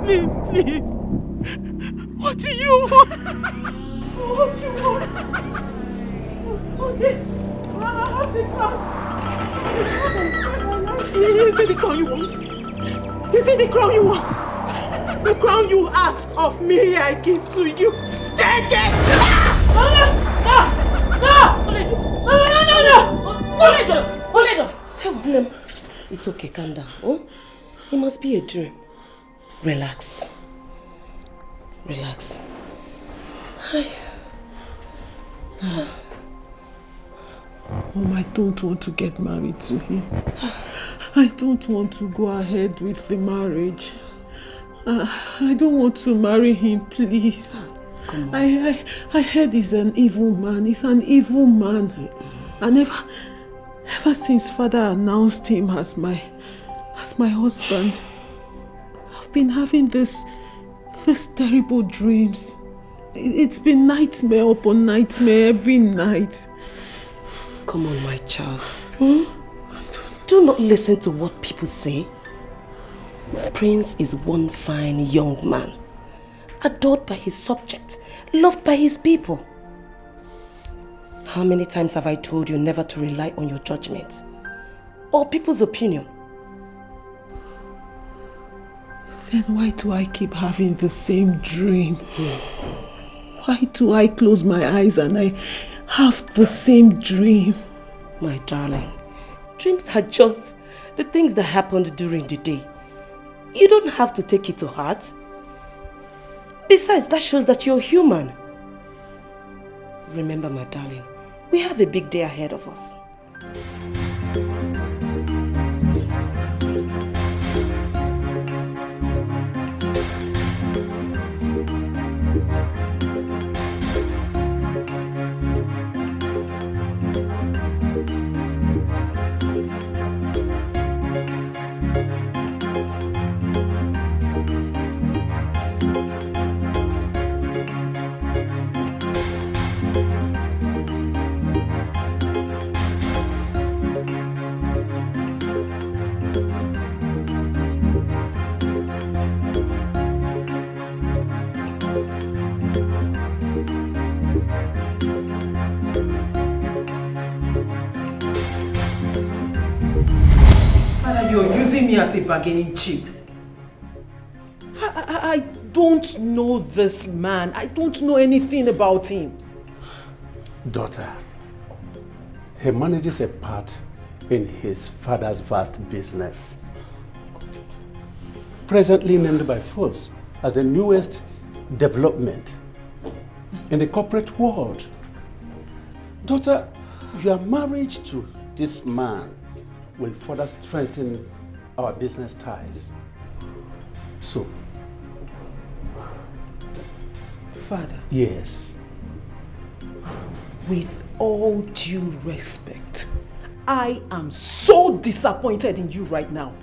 please, please. What do you want? What do you want? Okay. I have the crown. Is it the crown you want? Is it the crown you want? The crown you asked of me, I give to you. Take it! No! It's okay, calm down. Oh? It must be a dream. Relax. Relax. Mom, I don't want to get married to him. I don't want to go ahead with the marriage. I don't want to marry him, please. Come on. I heard he's an evil man. He's an evil man. And ever since father announced him as my husband, I've been having these terrible dreams. It's been nightmare upon nightmare every night. Come on, my child. Do not listen to what people say. Prince is one fine young man, adored by his subject, loved by his people. How many times have I told you never to rely on your judgment or people's opinion? Then why do I keep having the same dream? Why do I close my eyes and I have the same dream? My darling, dreams are just the things that happened during the day. You don't have to take it to heart. Besides, that shows that you're human. Remember, my darling, we have a big day ahead of us. You're using me as a bargaining chip. I don't know this man. I don't know anything about him. Daughter, he manages a part in his father's vast business. Presently named by Forbes as the newest development in the corporate world. Daughter, your marriage to this man will further strengthen our business ties. So, Father. Yes. With all due respect, I am so disappointed in you right now.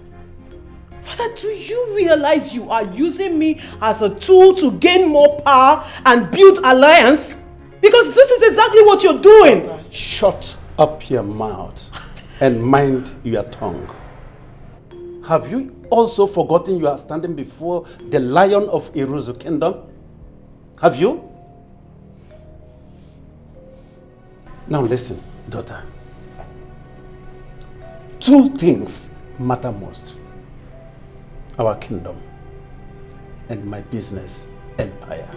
Father, do you realize you are using me as a tool to gain more power and build alliance? Because this is exactly what you're doing. Shut up your mouth and mind your tongue. Have you also forgotten you are standing before the Lion of Iruzu Kingdom? Have you? Now listen, daughter. Two things matter most. Our kingdom and my business empire.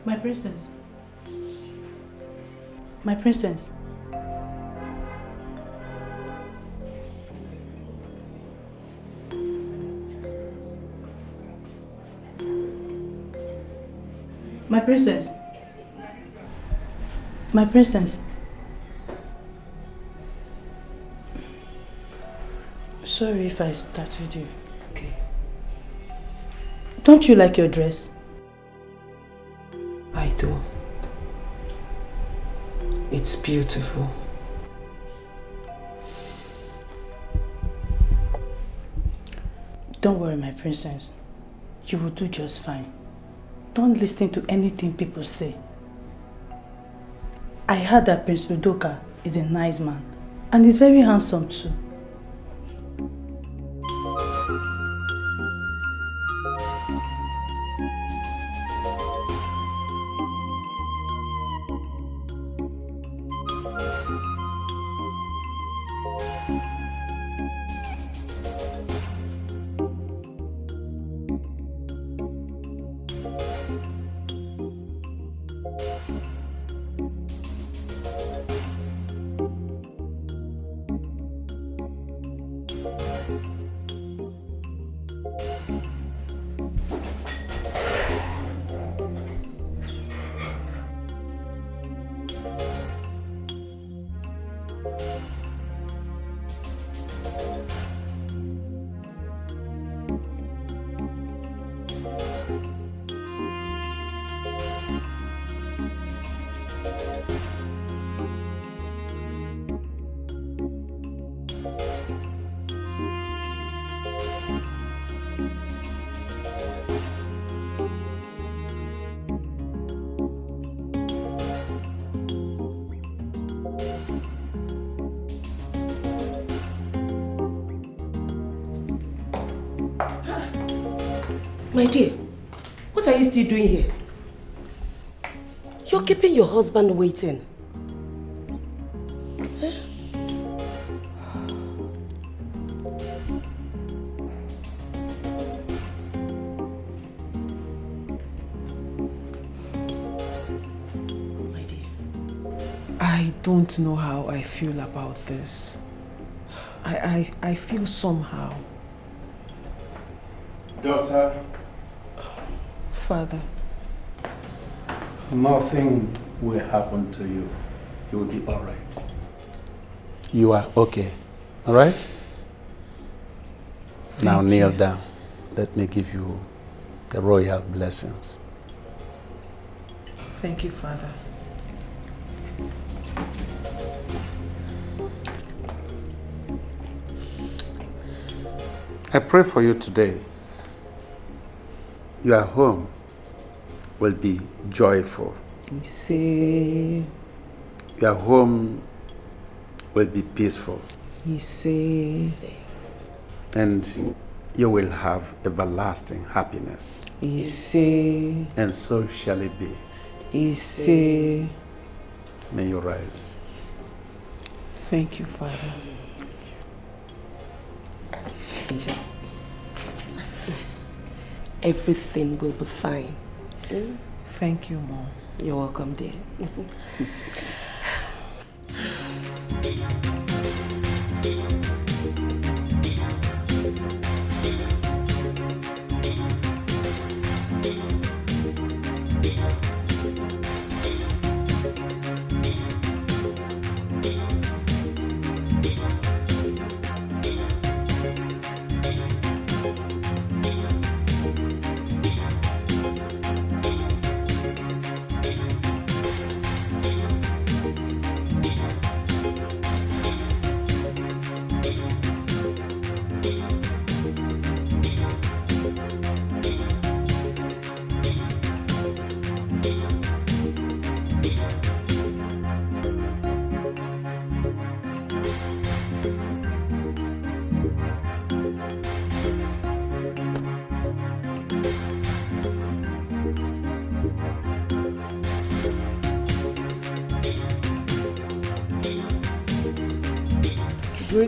My princess. My princess. My princess. My princess. Sorry if I startled you. Okay. Don't you like your dress? I do. It's beautiful. Don't worry, my princess. You will do just fine. Don't listen to anything people say. I heard that Prince Udoka is a nice man and he's very handsome too. My dear, what are you still doing here? You're keeping your husband waiting. Huh? My dear. I don't know how I feel about this. I feel somehow. Daughter. Father. Nothing will happen to you. You will be all right. You are okay. All right? Now kneel down. Let me give you the royal blessings. Thank you, Father. I pray for you today. Your home will be joyful. Your home will be peaceful. And you will have everlasting happiness. And so shall it be. May you rise. Thank you, Father. Angel. Everything will be fine. Thank you, Mom. You're welcome, dear.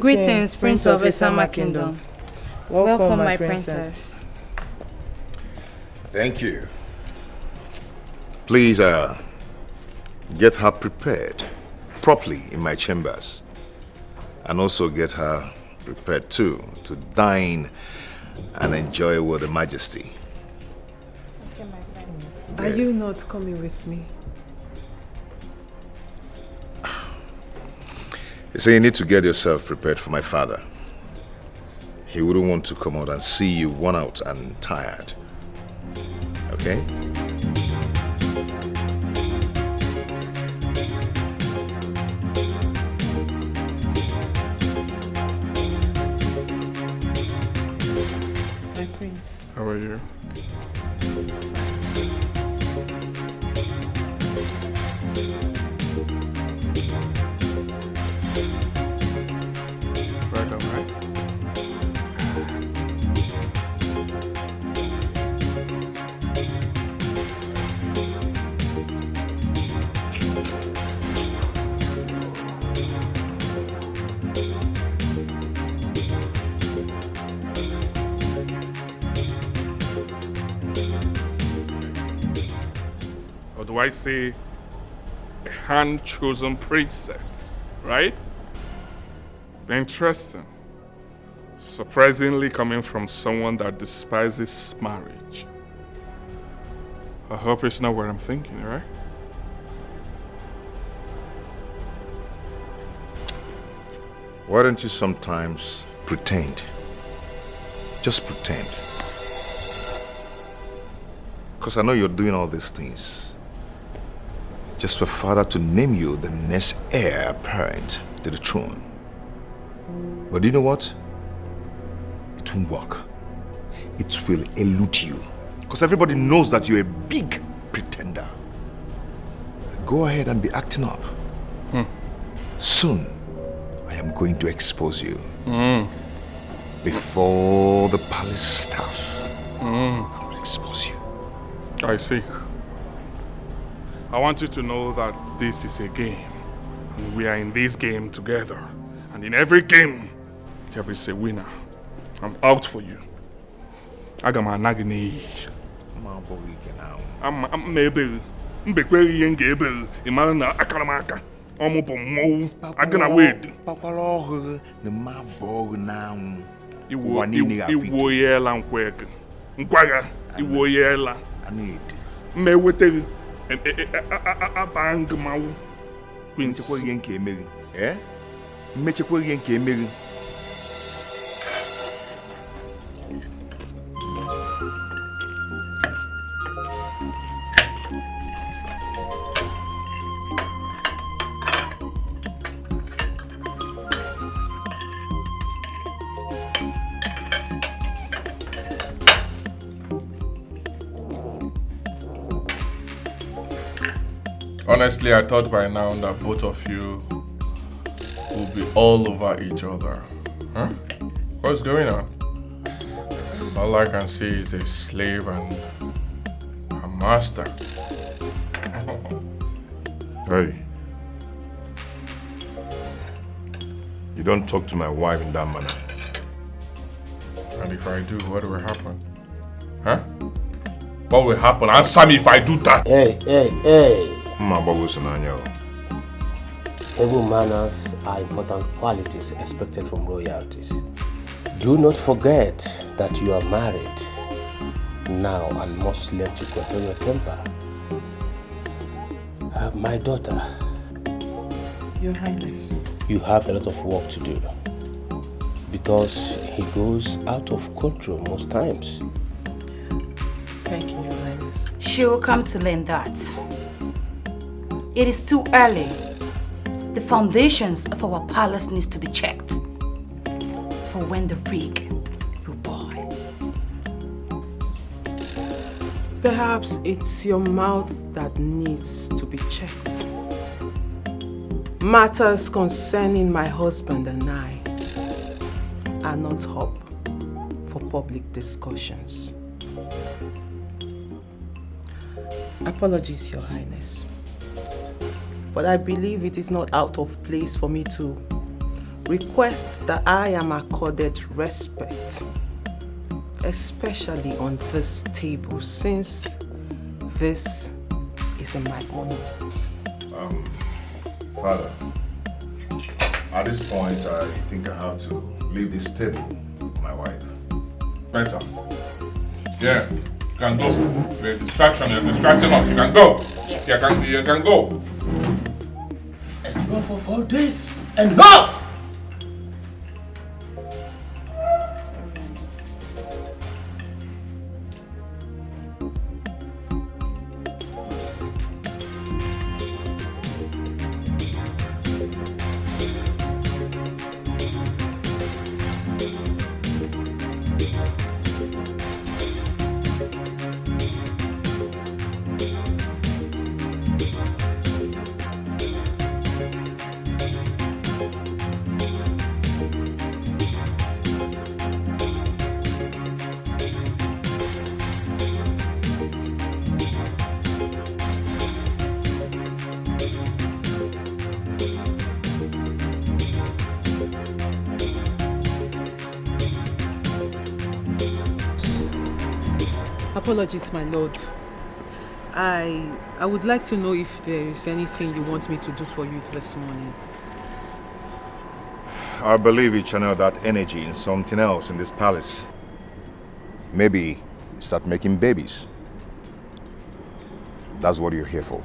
Greetings, Prince of Esama Kingdom. Welcome, my princess. Thank you. Please, get her prepared properly in my chambers. And also get her prepared too to dine and enjoy with Her Majesty. Okay, my friend. Are you not coming with me? You say you need to get yourself prepared for my father. He wouldn't want to come out and see you worn out and tired. Okay? My prince. How are you? Welcome, right? Or do I say a hand-chosen princess, right? Interesting. Surprisingly coming from someone that despises marriage. I hope it's not what I'm thinking, right? Why don't you sometimes pretend? Just pretend. Because I know you're doing all these things just for father to name you the next heir apparent to the throne. But do you know what? It won't work. It will elude you. Because everybody knows that you're a big pretender. Go ahead and be acting up. Soon, I am going to expose you. Before the palace staff. I will expose you. I see. I want you to know that this is a game. And we are in this game together. And in every game, there is a winner. I'm out for you. I got my Ngene. I'm able. I'm able. Imagine Akaramaka. I'm gonna wait. Iwoyela nkwega. Nkwaga. Iwoyela. Me wete abang mau. Mmechekwa ihe nke emeri. Mmechekwa ihe nke emeri. Honestly, I thought by now that both of you will be all over each other. Huh? What's going on? All I can see is a slave and a master. Hey. You don't talk to my wife in that manner. And if I do, what will happen? Huh? What will happen? Answer me if I do that. Hey. Able manners are important qualities expected from royalties. Do not forget that you are married now and must learn to control your temper. My daughter, Your Highness, you have a lot of work to do because he goes out of control most times. thank you, Your Highness. She will come to learn that. It is too early. The foundations of our palace needs to be checked for when the rig will boil. Perhaps it's your mouth that needs to be checked. Matters concerning my husband and I are not up for public discussions. Apologies, Your Highness. But I believe it is not out of place for me to request that I am accorded respect, especially on this table, since this is in my honor. Father, at this point, I think I have to leave this table with my wife. Better. Yeah. You can go. There's distraction. You're distracting us. You can go. Yes. You can go. Enough of all this. Enough! Apologies, my lord. I would like to know if there is anything you want me to do for you this morning. I believe you channel that energy in something else in this palace. Maybe start making babies. That's what you're here for.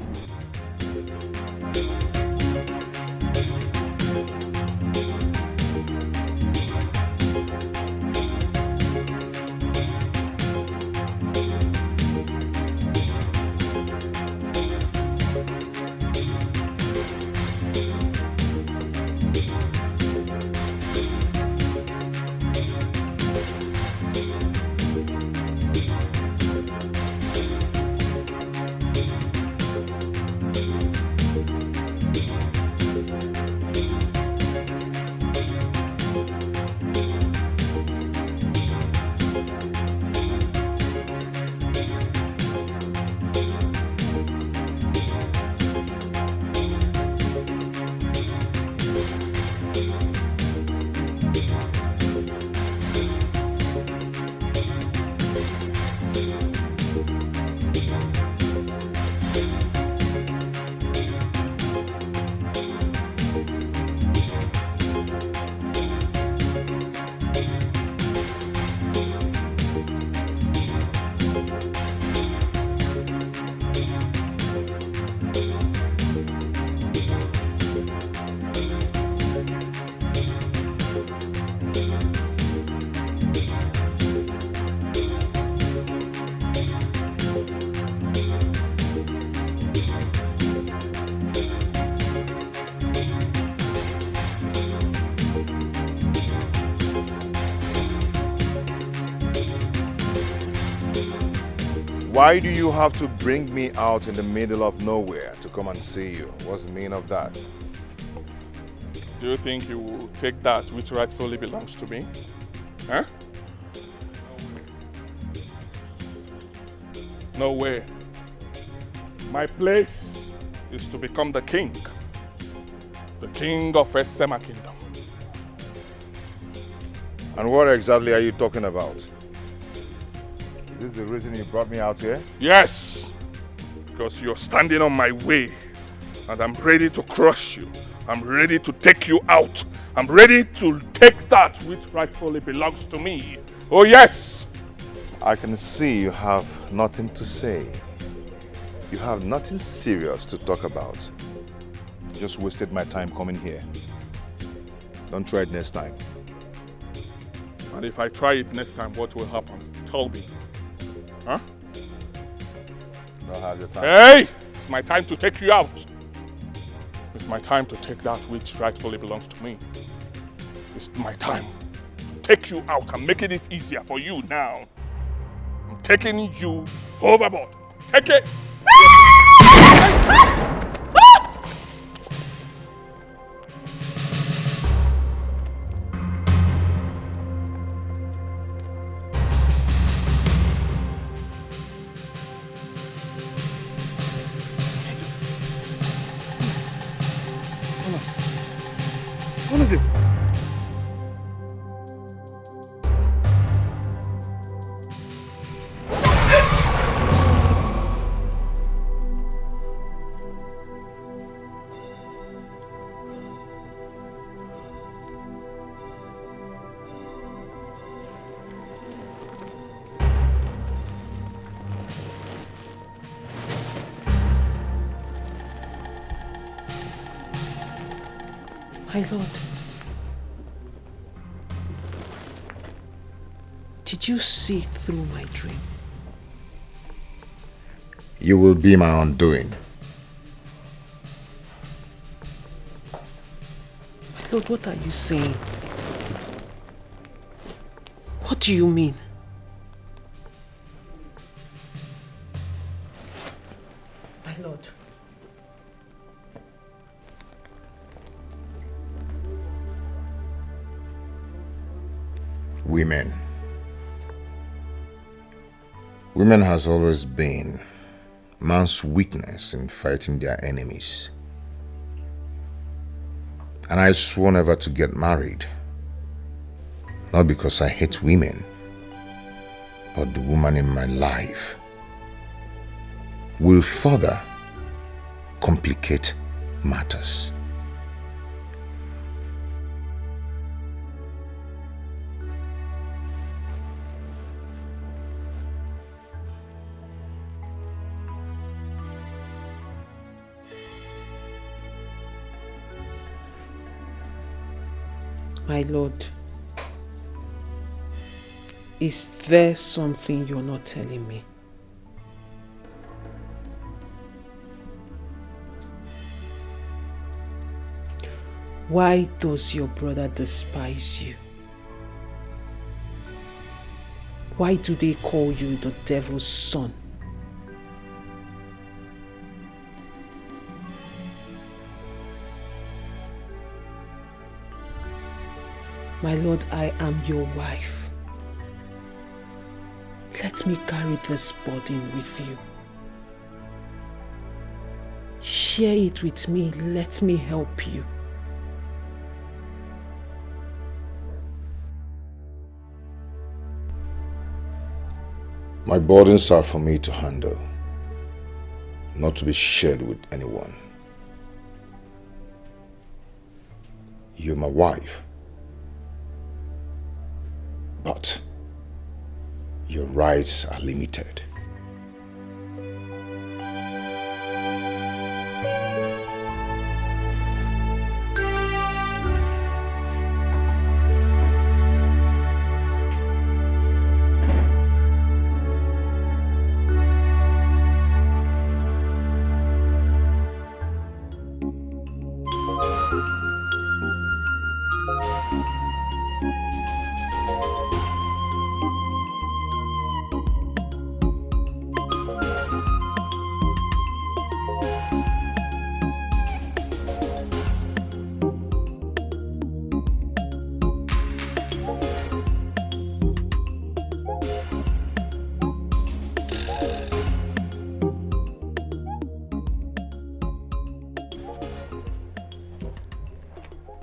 Why do you have to bring me out in the middle of nowhere to come and see you? What's the meaning of that? Do you think you will take that which rightfully belongs to me? Huh? No way. My place is to become the king of Esema Kingdom. And what exactly are you talking about? Is this the reason you brought me out here? Yes! Because you're standing on my way and I'm ready to crush you. I'm ready to take you out. I'm ready to take that which rightfully belongs to me. Oh yes! I can see you have nothing to say. You have nothing serious to talk about. You just wasted my time coming here. Don't try it next time. And if I try it next time, what will happen? Tell me. Huh? Don't have your time. Hey! It's my time to take you out. It's my time to take that which rightfully belongs to me. It's my time to take you out. I'm making it easier for you now. I'm taking you overboard. Take it! What is it? My lord, did you see through my dream? You will be my undoing. My lord, what are you saying? What do you mean? My lord. Women. Women has always been man's weakness in fighting their enemies. And I swore never to get married. Not because I hate women, but the woman in my life will further complicate matters. My lord, is there something you're not telling me? Why does your brother despise you? Why do they call you the devil's son? My lord, I am your wife. Let me carry this burden with you. Share it with me. Let me help you. My burdens are for me to handle, not to be shared with anyone. You're my wife. But your rights are limited.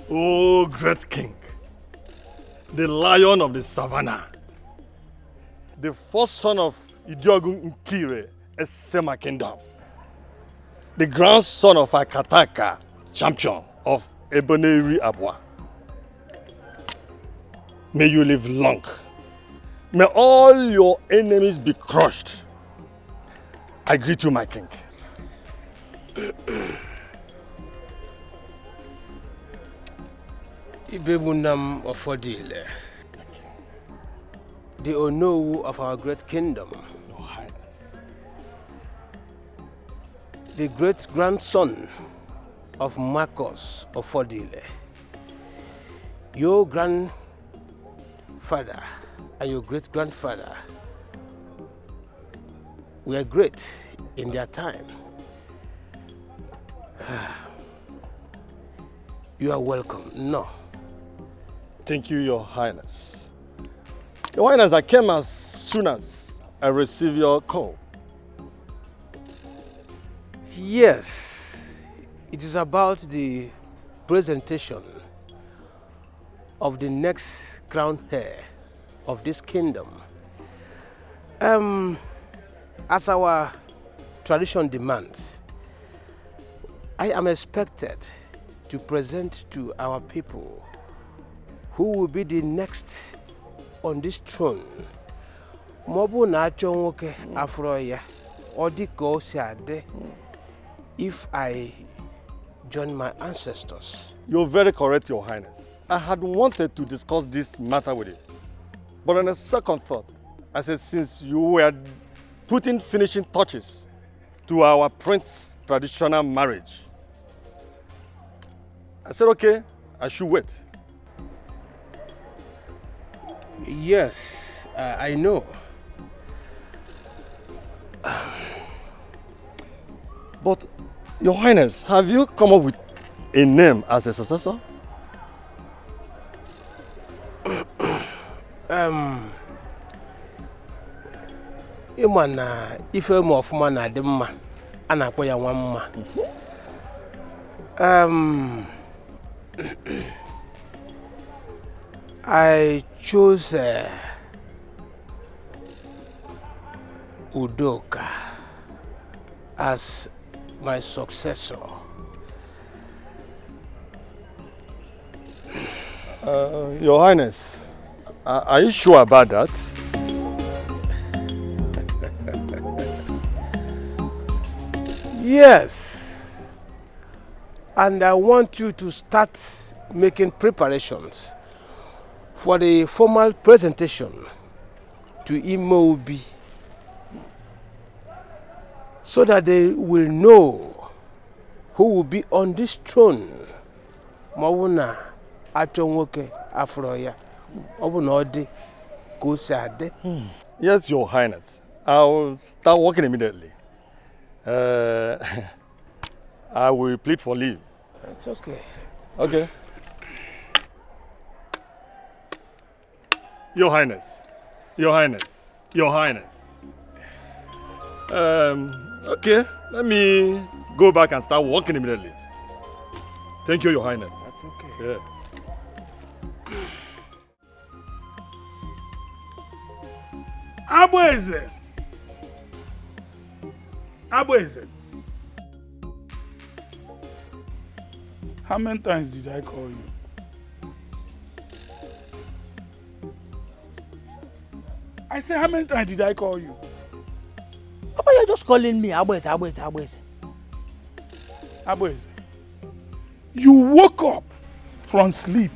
Oh, great king, the lion of the savannah, the first son of Idiogun Nkire, Esema Kingdom, the grandson of Akataka, champion of Eboneri Abwa. May you live long. May all your enemies be crushed. I greet you, my king. Ibebunam Ofodile, the Onowu of our great kingdom, the great grandson of Marcus Ofodile, your grandfather and your great grandfather were great in their time. You are welcome. No. Thank you, Your Highness. Your Highness, I came as soon as I received your call. Yes, it is about the presentation of the next crown heir of this kingdom. As our tradition demands, I am expected to present to our people who will be the next on this throne. Mobu na achonwoke afro ya odiko siade if I join my ancestors. You're very correct, Your Highness. I had wanted to discuss this matter with you. But on a second thought, I said since you were putting finishing touches to our prince's traditional marriage, I said, okay, I should wait. Yes, I know. But, Your Highness, have you come up with a name as a successor? Ịma na ife m ọfụma na adị mma a na-akpọ ya nwa mma. I chose Udoka as my successor. Your Highness, are you sure about that? Yes. And I want you to start making preparations for the formal presentation to Imobi, so that they will know who will be on this throne. Mawuna achonwoke afroya. Obuna odi kusade. Yes, Your Highness. I'll start working immediately. I will plead for leave. It's okay. Okay. Your Highness. Your Highness. Your Highness. Okay. Let me go back and start working immediately. Thank you, Your Highness. That's okay. Yeah. Abweze. Abweze. How many times did I call you? I said, how many times did I call you? Papa, you're just calling me Abweze. Abweze, you woke up from sleep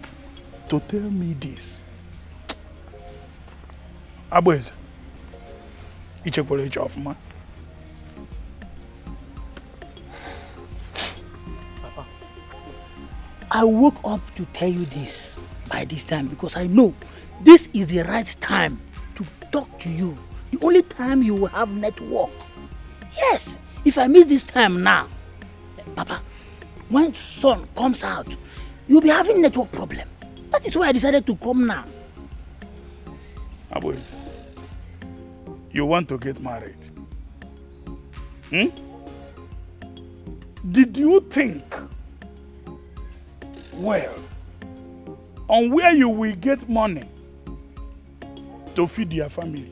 to tell me this. Abweze, ichekwere iche ọfụma. Papa, I woke up to tell you this by this time because I know this is the right time to talk to you. The only time you will have network. Yes, if I miss this time now, Papa, when sun comes out, you'll be having network problem. That is why I decided to come now. Abweze, you want to get married? Did you think well on where you will get money to feed your family,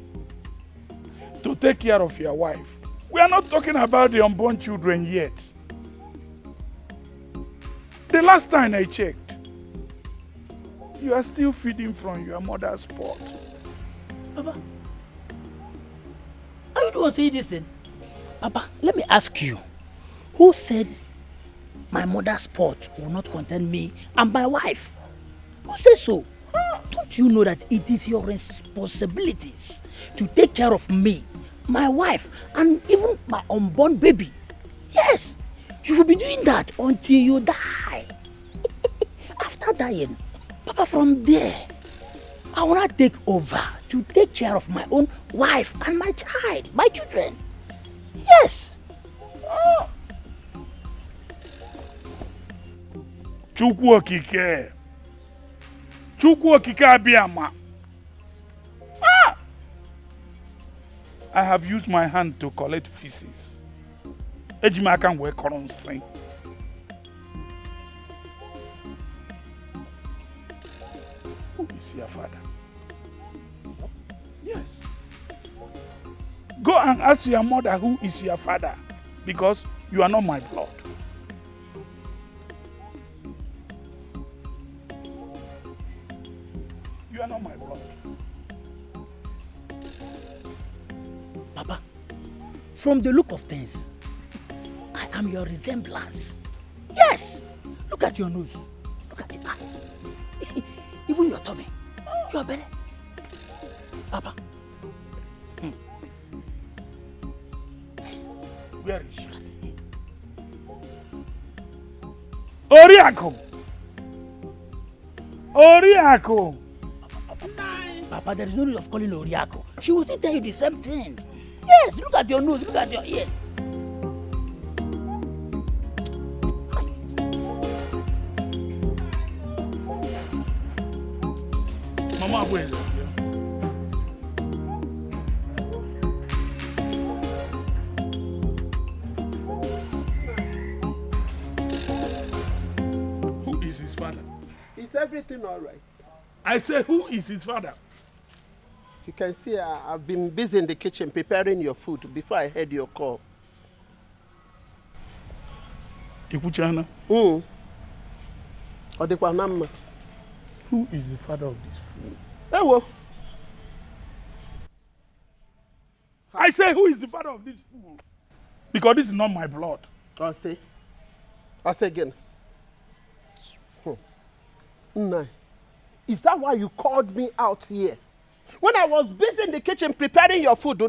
to take care of your wife? We are not talking about the unborn children yet. The last time I checked, you are still feeding from your mother's pot. Papa, are you the one saying this thing? Papa, let me ask you, who said my mother's pot will not contain me and my wife? Who says so? Don't you know that it is your responsibilities to take care of me, my wife, and even my unborn baby? Yes, you will be doing that until you die. After dying, Papa, from there, I will not take over to take care of my own wife and my child, my children. Yes. Chukwu okike. Chukwu okike abiyama. I have used my hand to collect feces. Ejima can work on sing. Who is your father? Yes. Go and ask your mother who is your father, because you are not my blood. You are not my blood. Papa, from the look of things, I am your resemblance. Yes! Look at your nose. Look at your eyes. Even your tummy. Your belly. Papa. Where is she? Oriako! Oriako! Papa, there is no need of calling Oriako. She will still tell you the same thing. Yes, look at your nose, look at your ears. Mama, where is it? Who is his father? Is everything all right? I say, who is his father? You can see I've been busy in the kitchen preparing your food before I heard your call. Ikuchana? Who is the father of this fool? Ewo. I say, who is the father of this fool? Because this is not my blood. I'll say again. No. Is that why you called me out here? When I was busy in the kitchen preparing your food,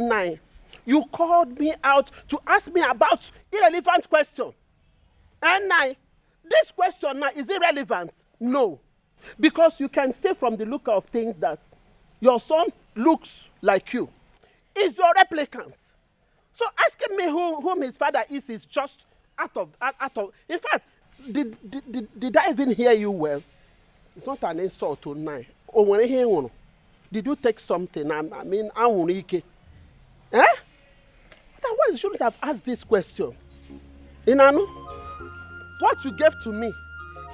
you called me out to ask me about irrelevant question. And now, this question now, is it relevant? No. Because you can see from the look of things that your son looks like you. Is your replicant. So asking me whom his father is just out of. In fact, did I even hear you well? It's not an insult to nine. Oh, when I hear one, did you take something? I mean, eh? Otherwise, you shouldn't have asked this question. Inanu, what you gave to me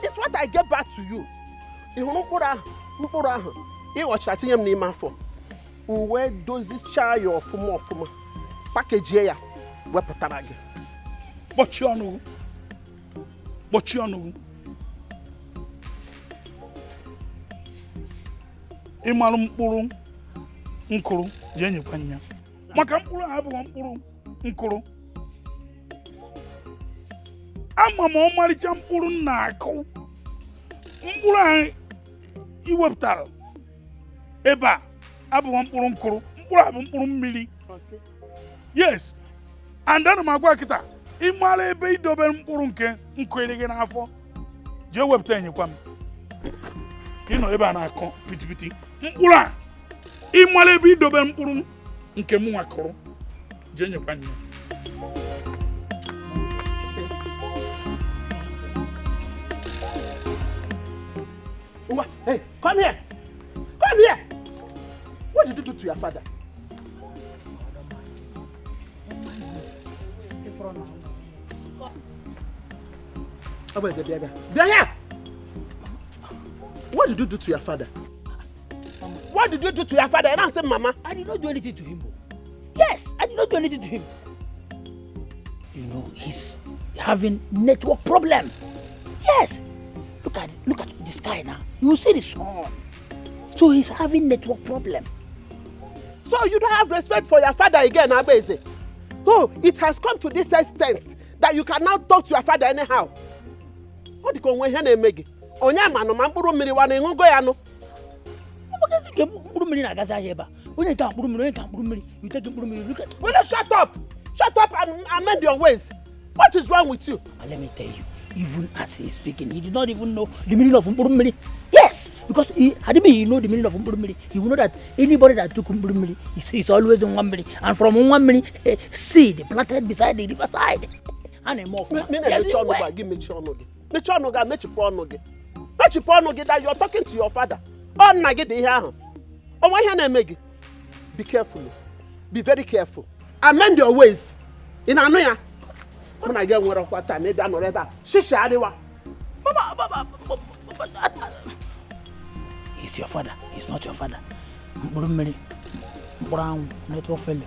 is what I gave back to you. Where does this child your fumo package here? But you know. Ịmalụ mkpụrụ nkụrụ je nyekwa nya maka mkpụrụ ahụ bụ mkpụrụ nkụrụ ama m ọmarịcha mkpụrụ na-akụ mkpụrụ ahụ iwepụtara ebe a abụghị mkpụrụ nkụrụ mkpụrụ ahụ bụ mkpụrụ mmiri yes and ana m agwa kịta ịmara ebe idobere mkpụrụ nke nkụere gị n'afọ jee wepụta enyekwa m ịnọ ebe a na-akọ pitipiti mkpụrụ a ịmara ebe idobe mkpụrụ nke m nwakọrọ jee nyekwa nne Hey, come here! Come here! What did you do to your father? Here! What did you do to your father? What did you do to your father? And I said, Mama. I did not do anything to him. Yes, I did not do anything to him. You know, he's having network problem. Yes. Look at the sky now. You see the sun. So he's having network problem. So you don't have respect for your father again, Abeze. Oh, it has come to this extent that you cannot talk to your father anyhow. What do you call when you make? Onyama no mamburu mmiri wana ngugo ya no. Because you mamburu mmiri na gaza heba. Onye ka mamburu mmiri, you take mamburu mmiri. Look at. Will you shut up? Shut up and amend your ways. What is wrong with you? And let me tell you, even as he's speaking, he did not even know the meaning of mamburu mmiri. Yes, because had he know the meaning of mamburu mmiri, he would know that anybody that took mamburu mmiri is always on one mmiri, and from one mmiri, seed planted beside the riverside. And a more. Give me chonogi. Me chonoga me chiponogi. That you're talking to your father. Be careful. Be very careful. Amend your ways. In Anoya. When I get one of what time, maybe I'm not Shisha Adewa. He's your father. He's not your father. Brown, network fellow.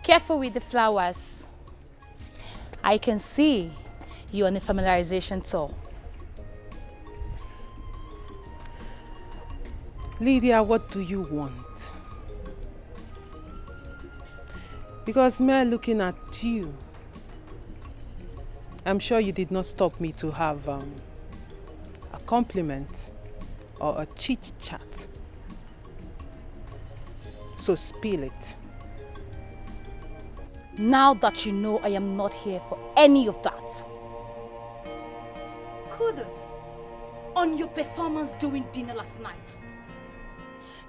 Careful with the flowers. I can see you're on a familiarization tour. Lydia, what do you want? Because mere looking at you, I'm sure you did not stop me to have a compliment or a chit-chat. So spill it. Now that you know I am not here for any of that. Kudos on your performance during dinner last night.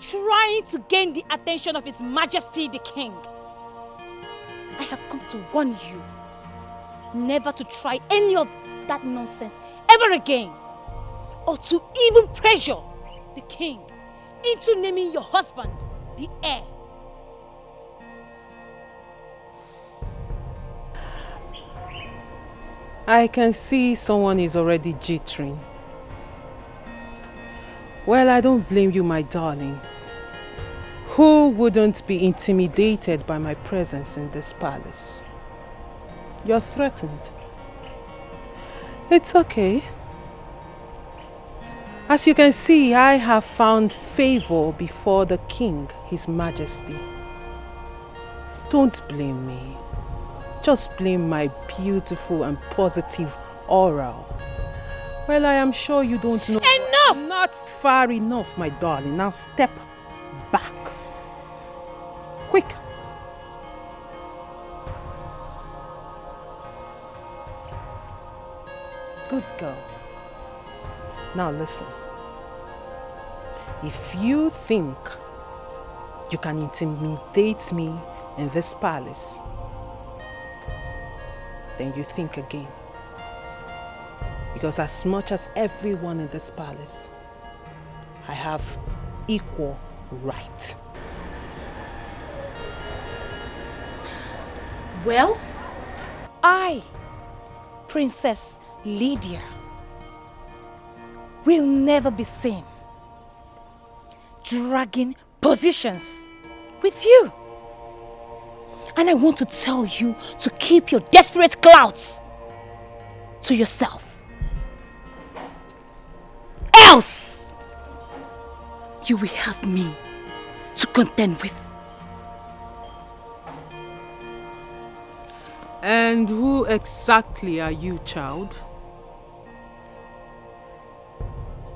Trying to gain the attention of His Majesty the King. I have come to warn you never to try any of that nonsense ever again, or to even pressure the King into naming your husband the heir. I can see someone is already jittering. Well, I don't blame you, my darling. Who wouldn't be intimidated by my presence in this palace? You're threatened. It's okay. As you can see, I have found favor before the King, His Majesty. Don't blame me. Just blame my beautiful and positive aura. Well, I am sure you don't know. Enough! Not far enough, my darling. Now step back. Quick. Good girl. Now listen. If you think you can intimidate me in this palace, then you think again. Because as much as everyone in this palace, I have equal right. Well, I, Princess Lydia, will never be seen dragging positions with you. And I want to tell you to keep your desperate clouds to yourself. Else, you will have me to contend with. And who exactly are you, child?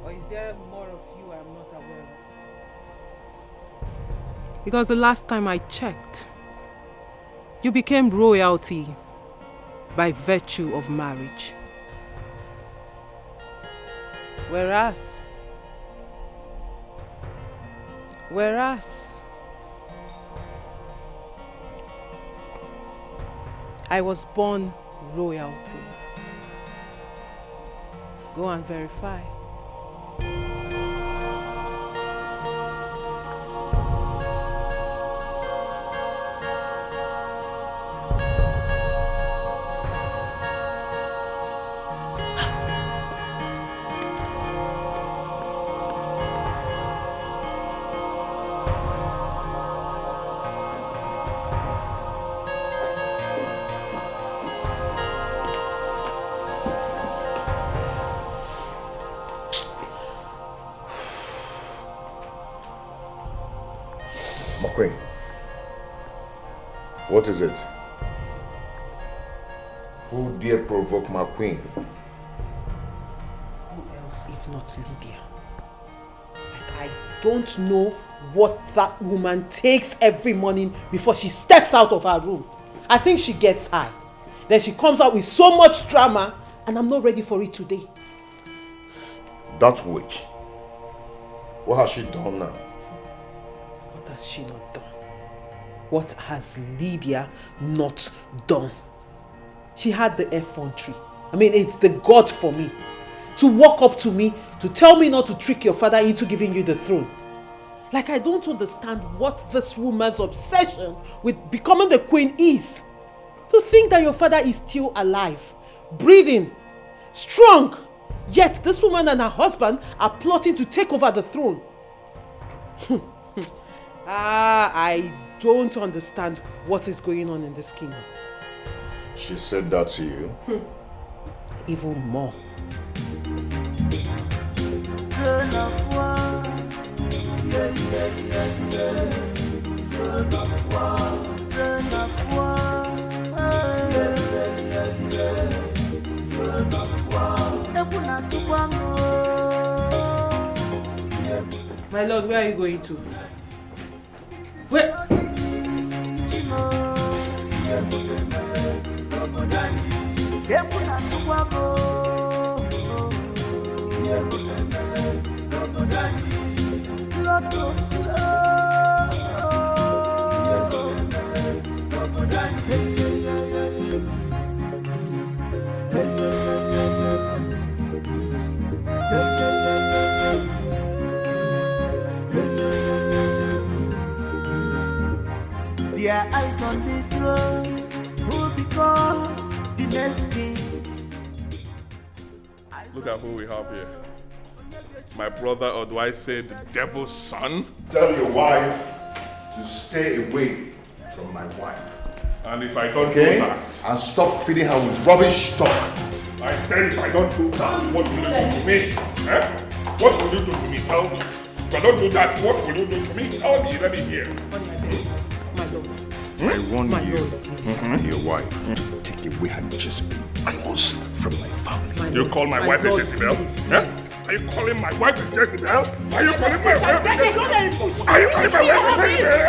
Or is there more of you I'm not aware of? Because the last time I checked, you became royalty by virtue of marriage. Whereas I was born royalty. Go and verify. Queen, what is it? Who dare provoke my queen? Who else if not Lydia? Like, I don't know what that woman takes every morning before she steps out of her room. I think she gets high. Then she comes out with so much drama, and I'm not ready for it today. That witch. What has she done now? What has she not done? What has Lydia not done? She had the effrontery. I mean, it's the God for me. To walk up to me, to tell me not to trick your father into giving you the throne. Like, I don't understand what this woman's obsession with becoming the queen is. To think that your father is still alive, breathing, strong. Yet this woman and her husband are plotting to take over the throne. I don't understand what is going on in this kingdom. She said that to you? Even more. Throne of war. Yeah, yeah, yeah, yeah. Throne of war. Throne of war. Yeah, yeah, yeah, yeah. Throne of war. My lord, where are you going to? Where? Their eyes on the throne, who become the next king. Look at who we have here. My brother, or do I say the devil's son? Tell your wife to stay away from my wife. And if I don't Okay? do that... And stop feeding her with rubbish talk. I said if I don't do that, what will you do to me? Eh? What will you do to me? Tell me. If I don't do that, what will you do to me? Tell me, let me hear. I warn you and your wife to take away her just close from my family. You call my wife a Jezebel? Eh? Are you calling my wife a Jezebel? Are you calling my wife a Jezebel? Are you calling my wife a Jezebel?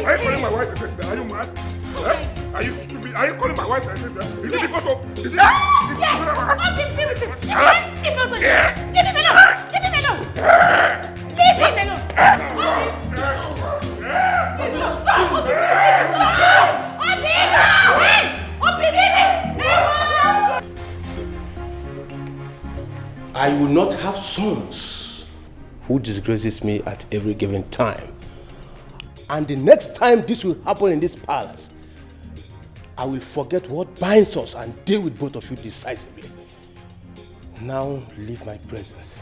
Are you calling my wife a Jezebel? Are you mad? Are you stupid? Are you calling my wife a Jezebel? Is it because of... Is it... Leave him alone! I will not have sons who disgraces me at every given time. And the next time this will happen in this palace, I will forget what binds us and deal with both of you decisively. Now leave my presence.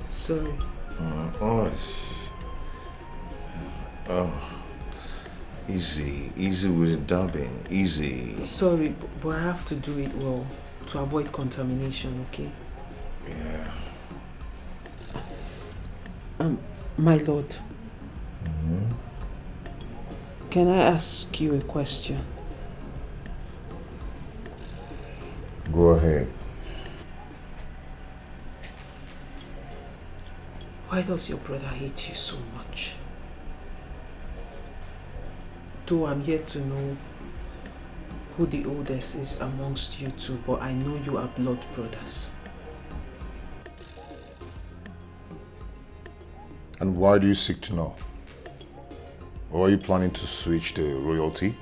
Sorry. Easy with the dubbing, easy. Sorry, but I have to do it well to avoid contamination, okay? Yeah. My lord. Can I ask you a question? Go ahead. Why does your brother hate you so much? Though I'm yet to know who the oldest is amongst you two, but I know you are blood brothers. And why do you seek to know? Or are you planning to switch the royalty?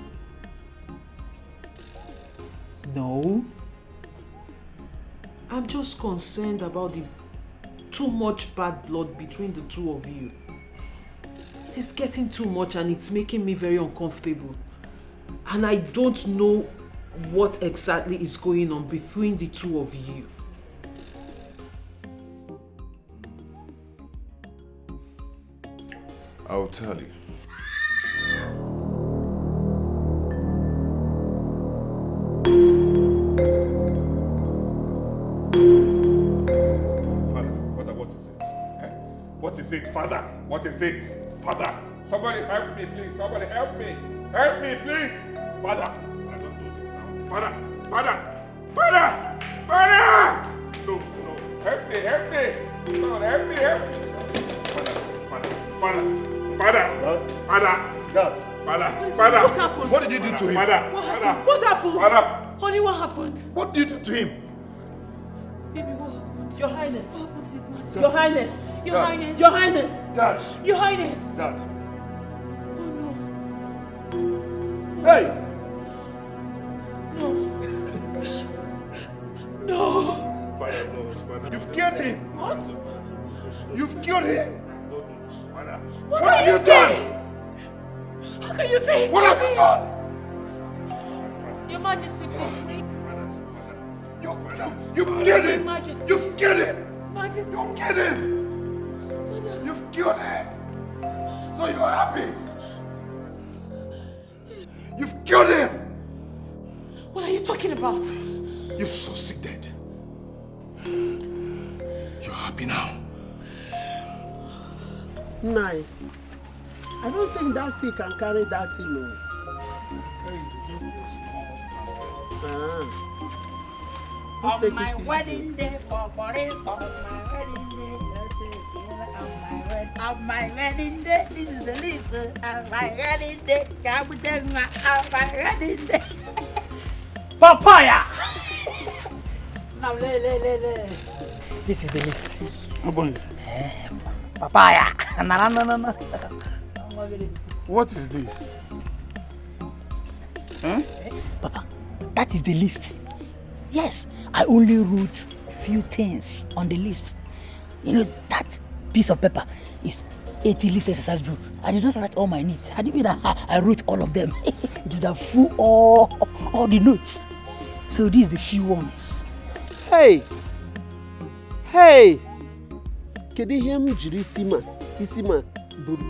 No. I'm just concerned about the too much bad blood between the two of you. It's getting too much and it's making me very uncomfortable. And I don't know what exactly is going on between the two of you. I'll tell you. What is it, Father? What is it, Father? Somebody help me, please. Somebody help me. Help me, please. Father, I don't do this now. Father! No. Help me. Lord, help me. Father. Father. What happened? What did you do to him? What happened? Honey, what happened? What did you do to him? Baby, what happened? Your Highness. What happened to his majesty? Your Highness. Your Highness. Your Highness. Dad. Your Highness. Dad. Oh no. Hey! No. No. Father. You've killed him. What? You've killed him. What have you done? How can you say? What have you done? Your Majesty, please. You've killed him. Majesty. You've killed him. Majesty. You've killed him. You've killed him. So you're happy. You've killed him. What are you talking about? You've succeeded. You're happy now. Nine. I don't think that stick can carry that thing. No. On my wedding day, on my wedding day, on my wedding day, this is the list. On my wedding day, on my wedding day. Papaya! Now, this is the list. Papaya! No. What is this? Huh? Papa, that is the list. Yes, I only wrote few things on the list. You know, that piece of paper is 80 leaf exercise book. I did not write all my needs. I didn't mean I wrote all of them. It would have full all the notes. So these are the few ones. Hey! Can you hear me, Isima, Buru?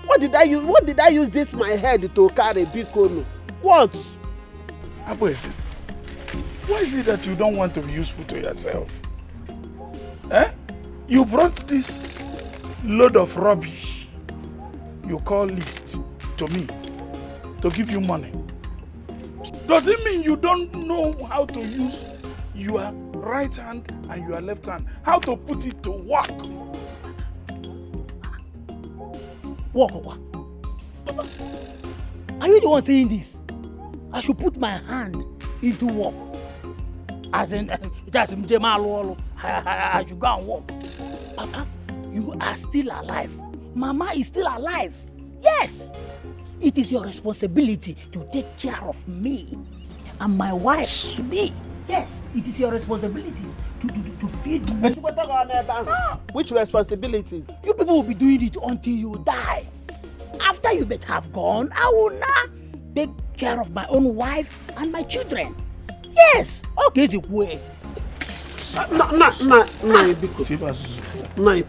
What did I use this my head to carry big kono? What? Why is it that you don't want to be useful to yourself? You brought this load of rubbish you call list to me to give you money. Does it mean you don't know how to use your right hand and your left hand? How to put it to work? What? Papa, are you the one saying this? I should put my hand into work. As in, I should go and work. Papa, you are still alive. Mama is still alive. Yes. It is your responsibility to take care of me and my wife, me. Yes, it is your responsibilities to feed me. Which responsibilities? You people will be doing it until you die. After you better have gone, I will now take care of my own wife and my children. Yes. Okay, the way. No,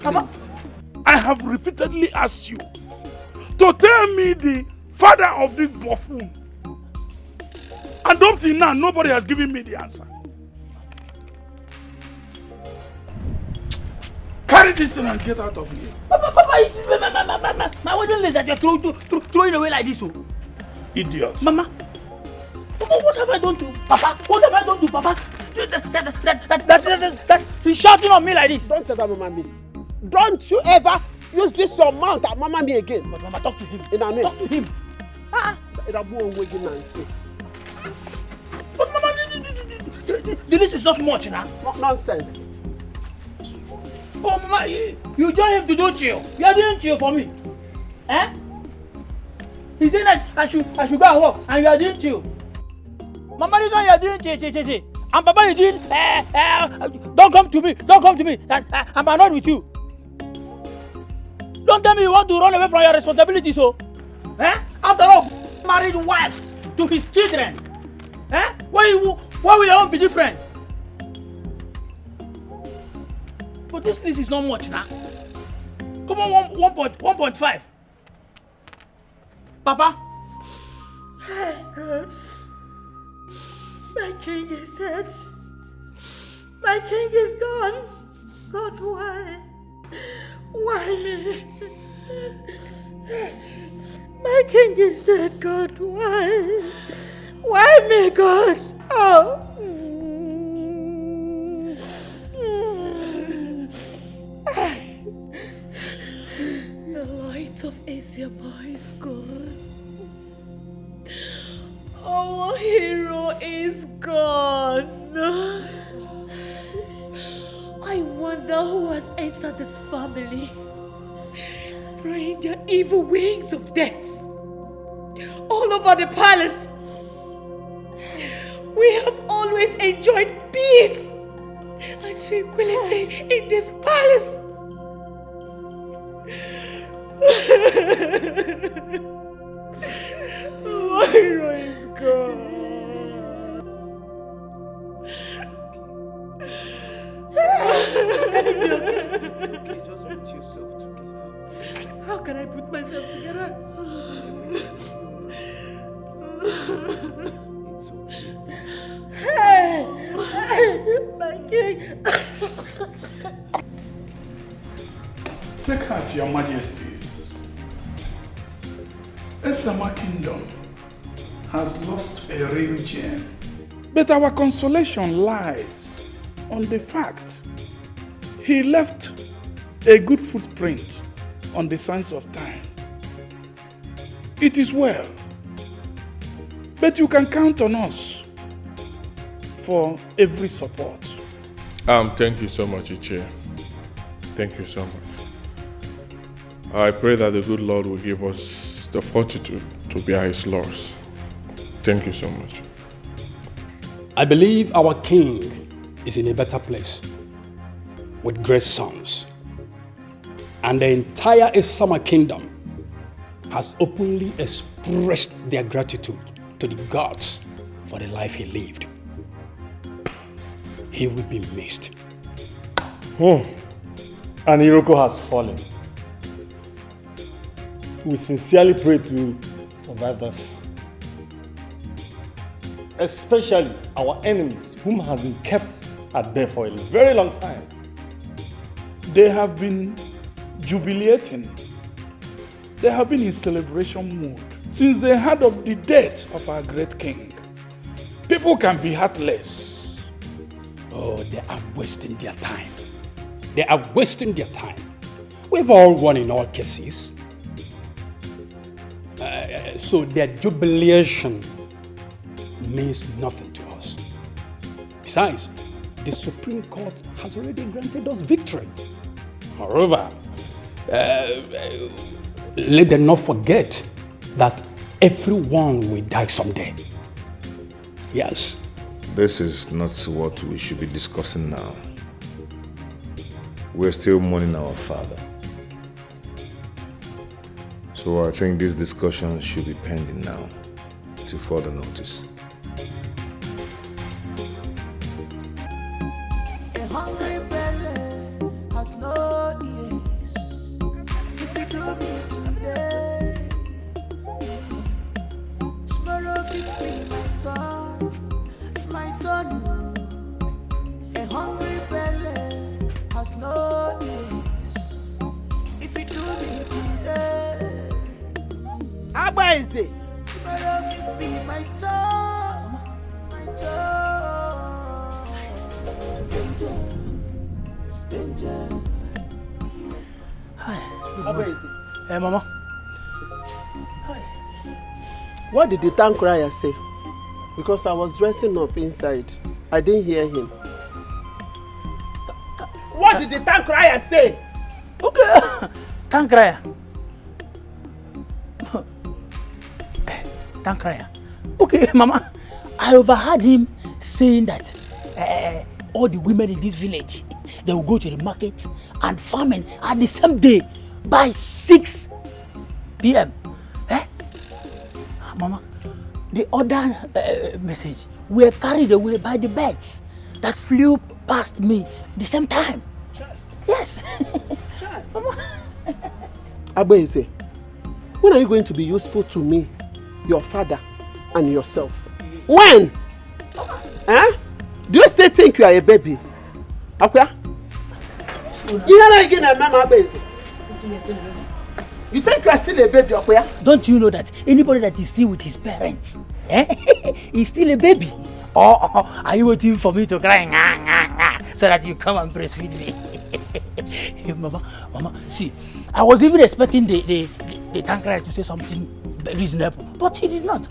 please. I have repeatedly asked you to tell me the father of this buffoon. And up till now, nobody has given me the answer. Carry this thing and get out of here. Papa, my wedding list that you're throwing away like this. Oh. Idiot. Mama, what have I done to Papa? What have I done to Papa? That he's shouting on me like this. Don't tell that Mama me. Don't you ever use this your mouth at Mama me again. But Mama, talk to him. Talk to him. But Mama, the list is not much now. Nonsense. Oh Mama, you join him to do chill. You are doing chill for me. He said that I should go and work and you are doing chill. Mama, this one you are doing chill. And Papa is doing don't come to me. And I'm annoyed with you. Don't tell me you want to run away from your responsibilities, so. After all, married wives to his children. Why will your own be different? But this list is not much now. Come on, 1.5. Papa. God. My king is dead. My king is gone. God, why? Why me? My king is dead, God, why? Why me, God? Oh. Isiama is gone. Our hero is gone. I wonder who has entered this family, spraying their evil wings of death all over the palace. We have always enjoyed peace and tranquility in this palace. My hero is gone. Can it be okay? It's okay, just put yourself together. How can I put myself together? It's okay. Hey! My king! Take heart, your majesties. Esama Kingdom has lost a real gem. But our consolation lies on the fact he left a good footprint on the sands of time. It is well, but you can count on us for every support. Thank you so much, Ichie. Thank you so much. I pray that the good Lord will give us the fortitude to bear his loss. Thank you so much. I believe our king is in a better place with great sons. And the entire Esama Kingdom has openly expressed their gratitude to the gods for the life he lived. He will be missed. And Iroko has fallen. We sincerely pray to survive this. Especially our enemies, whom have been kept at bay for a very long time. They have been jubilating. They have been in celebration mood since they heard of the death of our great king. People can be heartless. Oh, they are wasting their time. They are wasting their time. We've all won in all cases. So their jubilation means nothing to us. Besides, the Supreme Court has already granted us victory. However, let them not forget that everyone will die someday. Yes. This is not what we should be discussing now. We're still mourning our father. So I think this discussion should be pending now, till further notice. A hungry belly has no ears. If you do me today, tomorrow it be my turn. My turn. A hungry belly has no ears. If you do me today, Abba is it? tomorrow it be my turn. My turn. Danger. Danger. Hi. Abba is it? Hey, Mama. What did the town crier say? Because I was dressing up inside. I didn't hear him. What did the town crier say? Okay. Town crier. Town crier. Okay, Mama. I overheard him saying that all the women in this village, they will go to the market and farming at the same day by 6 p.m. Mama, the other message were carried away by the birds that flew past me the same time. Yes. Mama. Abba, when are you going to be useful to me, your father, and yourself? When? Huh? Do you still think you are a baby? Okay? You think you are still a baby, okay? Don't you know that anybody that is still with his parents, is still a baby? Or are you waiting for me to cry so that you come and breastfeed me? Mama, see, I was even expecting the the Tankrai to say something reasonable, but he did not.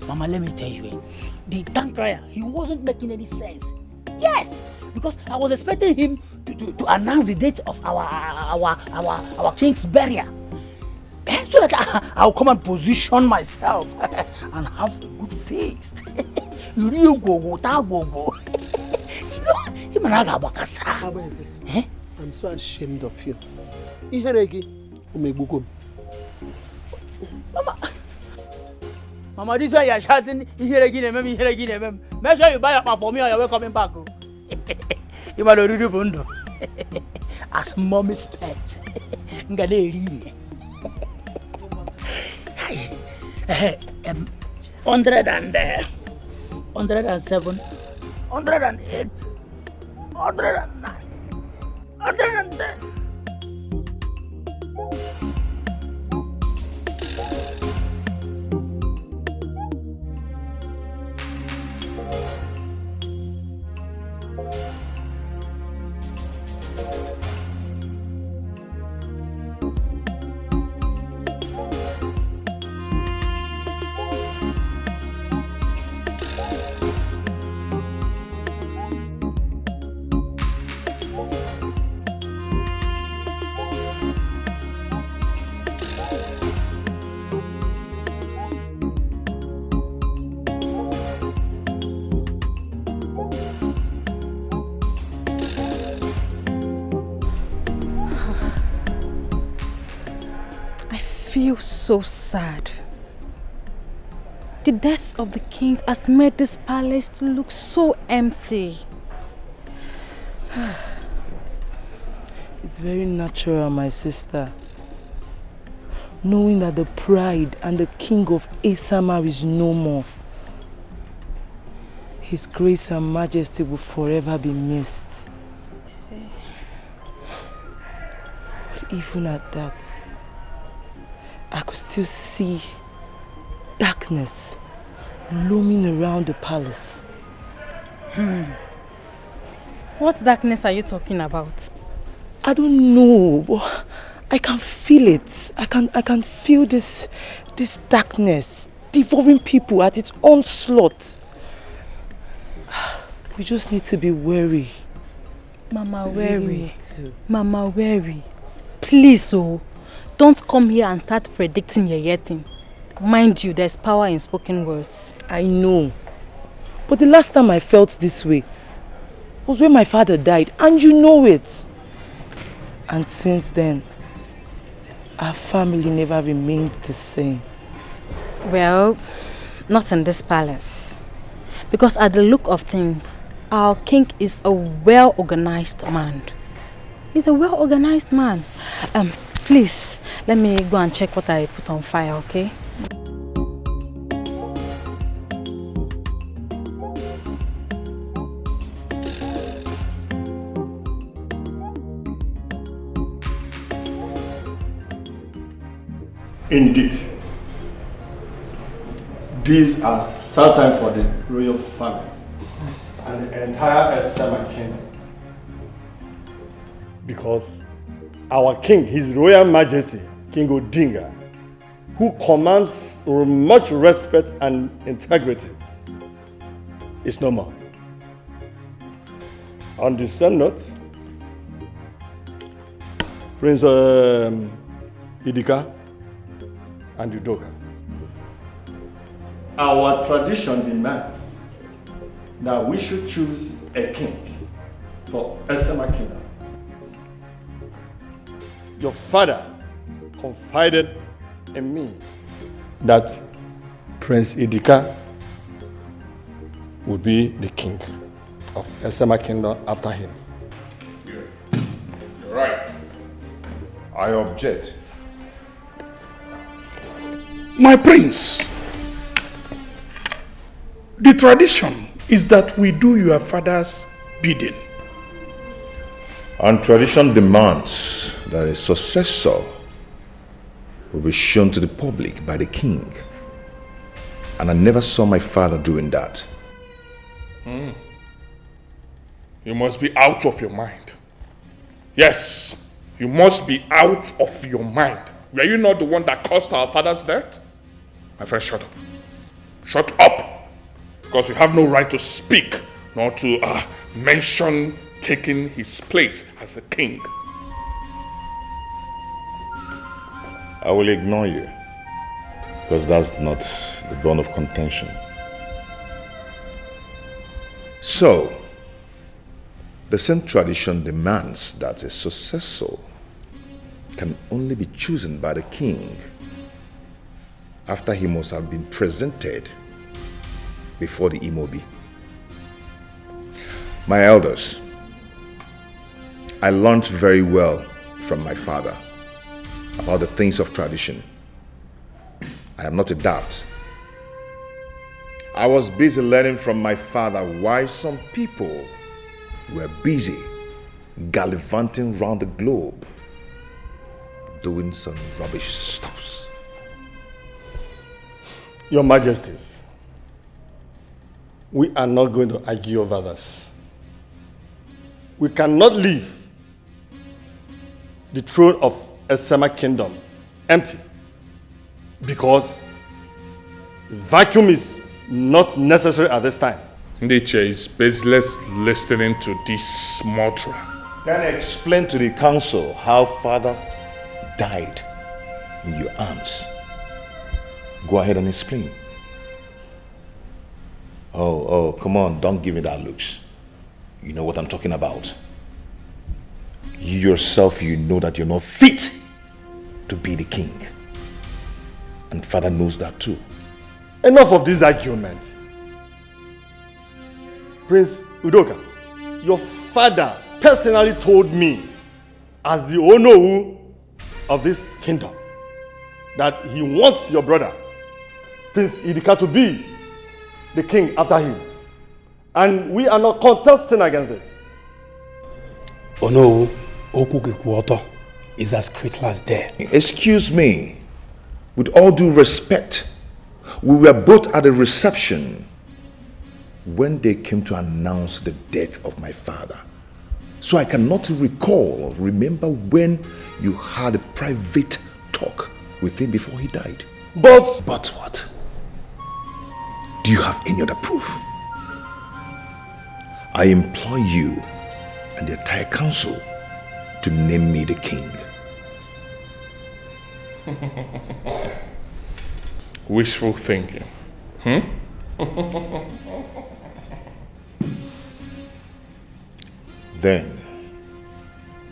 Mama, let me tell you, the Tankrai, he wasn't making any sense. Yes, because I was expecting him to announce the date of our king's burial, so that I'll come and position myself and have a good feast. You go, I'm so ashamed of you. Mama, this way you're shouting, here again. Make sure you buy up for me or you're coming back. You might already bundo. As mommy's pet. Ngene. 107, 108, 109, 110. I feel so sad. The death of the king has made this palace to look so empty. It's very natural, my sister. Knowing that the pride and the king of Asama is no more. His grace and majesty will forever be missed. But even at that, I could still see darkness looming around the palace. What darkness are you talking about? I don't know, but I can feel it. I can feel this darkness devouring people at its onslaught. We just need to be wary. Mama, wary. Mama, wary. Please, don't come here and start predicting your thing. Mind you, there's power in spoken words. I know. But the last time I felt this way was when my father died, and you know it. And since then, our family never remained the same. Well, not in this palace. Because at the look of things, our king is a well-organized man. He's a well-organized man. Please, let me go and check what I put on fire, okay? Indeed, these are sad times for the royal family and the entire Esama kingdom. Because our king, His Royal Majesty, King Odinga, who commands much respect and integrity, is no more. On the same note, Prince Idika and Udoka, our tradition demands that we should choose a king for Esama Kingdom. Your father confided in me that Prince Idika would be the king of Esama Kingdom after him. You're right. I object. My prince, the tradition is that we do your father's bidding. And tradition demands that a successor will be shown to the public by the king. And I never saw my father doing that. You must be out of your mind. Yes, You must be out of your mind. Were you not the one that caused our father's death? My friend, shut up. Shut up! Because you have no right to speak, nor to mention taking his place as a king. I will ignore you, because that's not the bone of contention. So, the same tradition demands that a successor can only be chosen by the king after he must have been presented before the Imobi. My elders, I learned very well from my father about the things of tradition. I am not a dart. I was busy learning from my father why some people were busy gallivanting around the globe doing some rubbish stuffs. Your Majesties, we are not going to argue over this. We cannot leave the throne of Esema Kingdom empty because the vacuum is not necessary at this time. Nature is baseless listening to this mantra. Can I explain to the council how father died in your arms? Go ahead and explain. Oh, come on, don't give me that looks. You know what I'm talking about. You yourself, you know that you're not fit to be the king. And father knows that too. Enough of this argument. Prince Udoka, your father personally told me, as the Onowu of this kingdom, that he wants your brother, Prince Idika, to be the king after him. And we are not contesting against it. Onowu Okukikuoto is as critical as dead. Excuse me, with all due respect, we were both at a reception when they came to announce the death of my father. So I cannot remember when you had a private talk with him before he died. But what? Do you have any other proof? I implore you and the entire council to name me the king. Wishful thinking. Then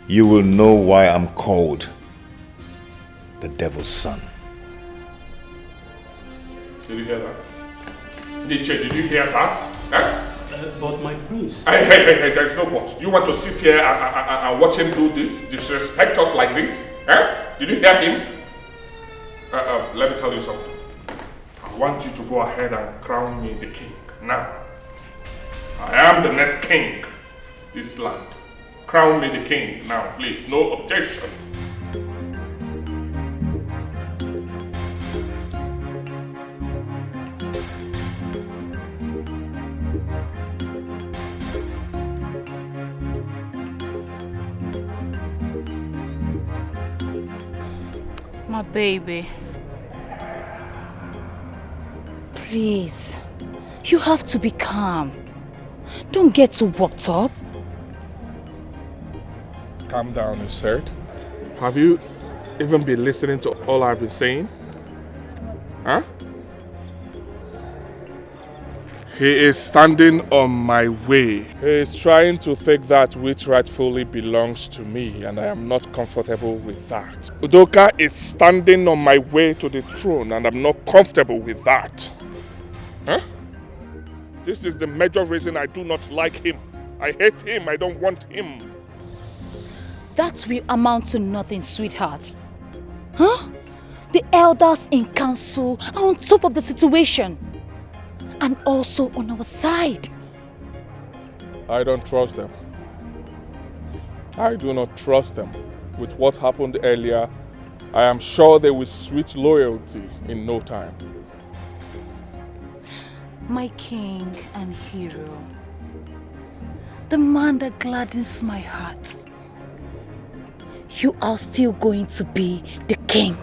you will know why I'm called the devil's son. Did you hear that? Nietzsche, did you hear that? But my prince... Hey, there's no but. Do you want to sit here and watch him do this? Disrespect us like this? Did you hear him? Let me tell you something. I want you to go ahead and crown me the king. Now, I am the next king of this land. Crown me the king now, please. No objection. My baby. Please, you have to be calm. Don't get too worked up. Calm down, you said. Have you even been listening to all I've been saying? Huh? He is standing on my way. He is trying to take that which rightfully belongs to me, and I am not comfortable with that. Udoka is standing on my way to the throne, and I'm not comfortable with that. Huh? This is the major reason I do not like him. I hate him. I don't want him. That will amount to nothing, sweetheart. Huh? The elders in council are on top of the situation. And also on our side. I don't trust them. I do not trust them. With what happened earlier, I am sure they will switch loyalty in no time. My king and hero. The man that gladdens my heart. you are still going to be the king.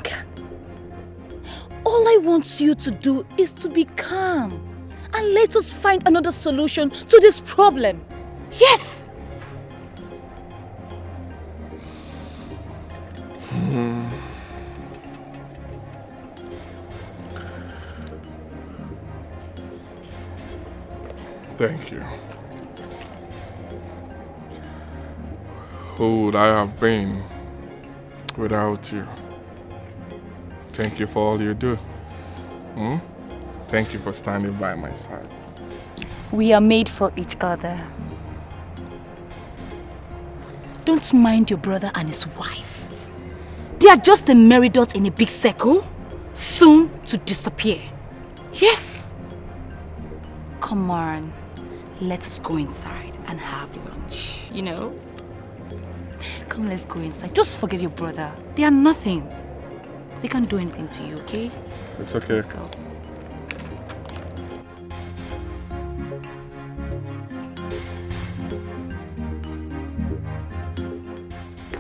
All I want you to do is to be calm and let us find another solution to this problem. Yes! Thank you. Who would I have been without you? Thank you for all you do. Thank you for standing by my side. We are made for each other. Don't mind your brother and his wife. They are just a merry dot in a big circle, soon to disappear. Yes! Come on, let us go inside and have lunch, you know? Come, let's go inside. Just forget your brother. They are nothing. They can't do anything to you, okay? It's okay. Let's go.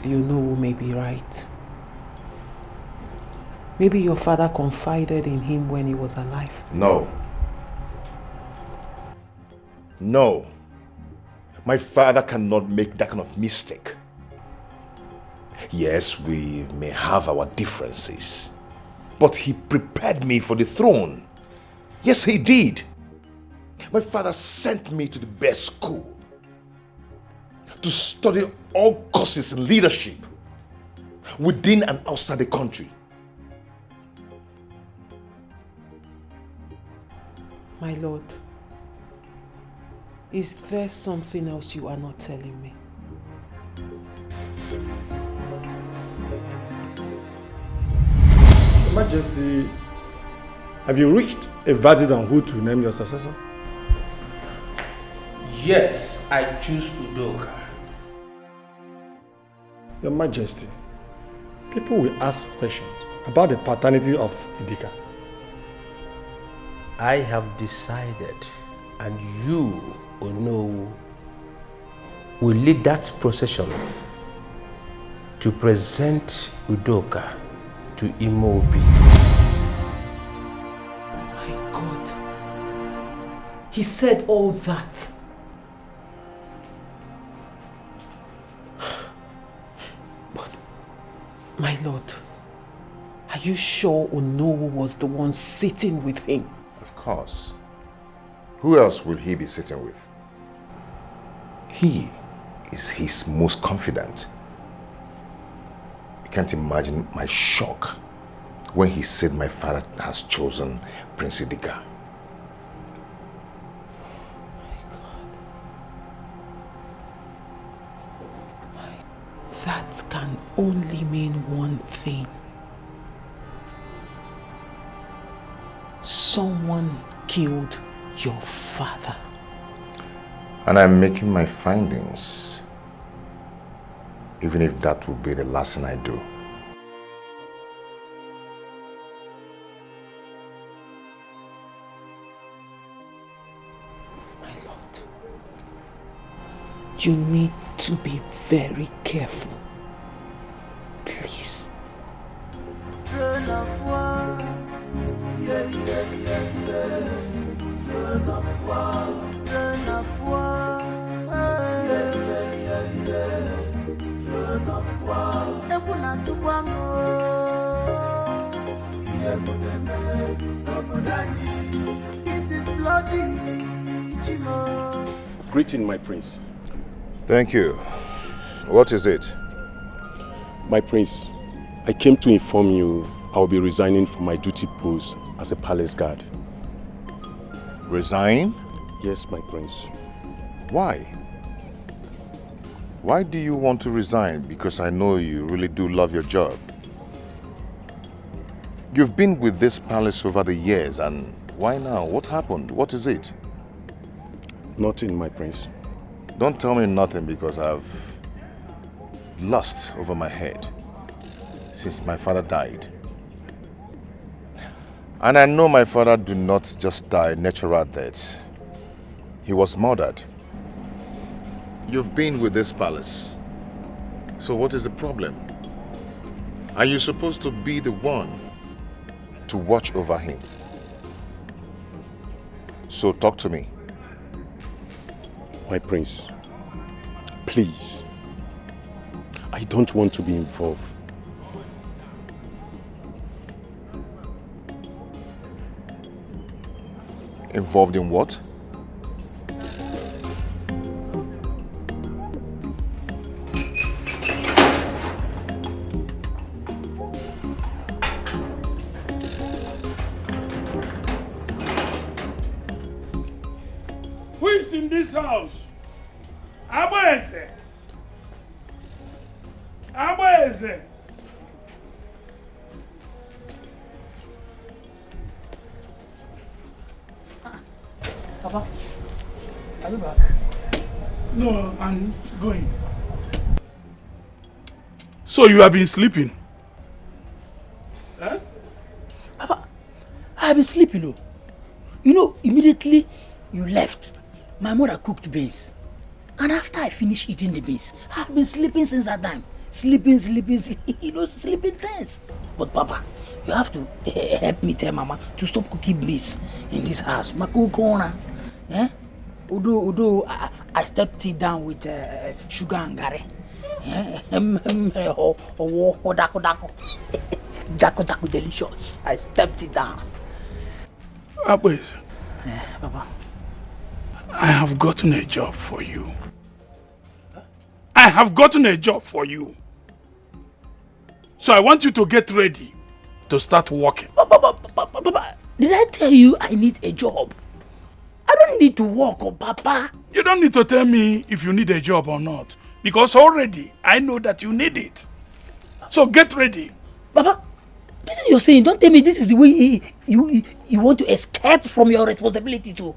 You know who may be right. Maybe your father confided in him when he was alive. No. No. My father cannot make that kind of mistake. Yes, we may have our differences, but he prepared me for the throne. Yes, he did. My father sent me to the best school to study all courses in leadership within and outside the country. My lord, is there something else you are not telling me? Your Majesty, have you reached a verdict on who to name your successor? Yes, I choose Udoka. Your Majesty, people will ask questions about the paternity of Dikeh. I have decided, and you, Ono, will lead that procession to present Udoka to Imobi. My God, he said all that. But, my lord, are you sure Onowu was the one sitting with him? Of course. Who else will he be sitting with? He is his most confident. I can't imagine my shock when he said my father has chosen Prince Dikeh. That can only mean one thing. Someone killed your father. And I'm making my findings, even if that will be the last thing I do. My lord, you need to be very careful. Please. Throne of war, yeah, yeah, yeah, yeah. Throne of war, throne of war, yeah, yeah, yeah, yeah. Throne of war. Ebuna tukwamo, yebuneme, nobodani. This is bloody, Chimo. Greeting, my prince. Thank you. What is it? My prince, I came to inform you I will be resigning from my duty post as a palace guard. Resign? Yes, my prince. Why? Why do you want to resign? Because I know you really do love your job. You've been with this palace over the years, and why now? What happened? What is it? Nothing, my prince. Don't tell me nothing, because I've lost over my head since my father died. And I know my father did not just die natural death. He was murdered. You've been with this palace. So what is the problem? And you're supposed to be the one to watch over him. So talk to me. My prince, please. I don't want to be involved. Involved in what? Who is in this house? Abweze. Abweze. Papa, are you back? No, I'm going. So you have been sleeping? Huh? Papa, I have been sleeping. Oh. You know, immediately you left, my mother cooked beans. And after I finished eating the beans, I've been sleeping since that time. Sleeping, you know, sleeping things. But Papa, you have to help me tell Mama to stop cooking beans in this house. Makukona. Eh? Although I stepped it down with sugar and gari. Dako delicious. I stepped it down. Abweze. Papa. I have gotten a job for you. I have gotten a job for you. So I want you to get ready to start working. Papa, did I tell you I need a job? I don't need to work, oh Papa. You don't need to tell me if you need a job or not. Because already I know that you need it. So get ready. Papa, this is you're saying. Don't tell me this is the way you want to escape from your responsibility too.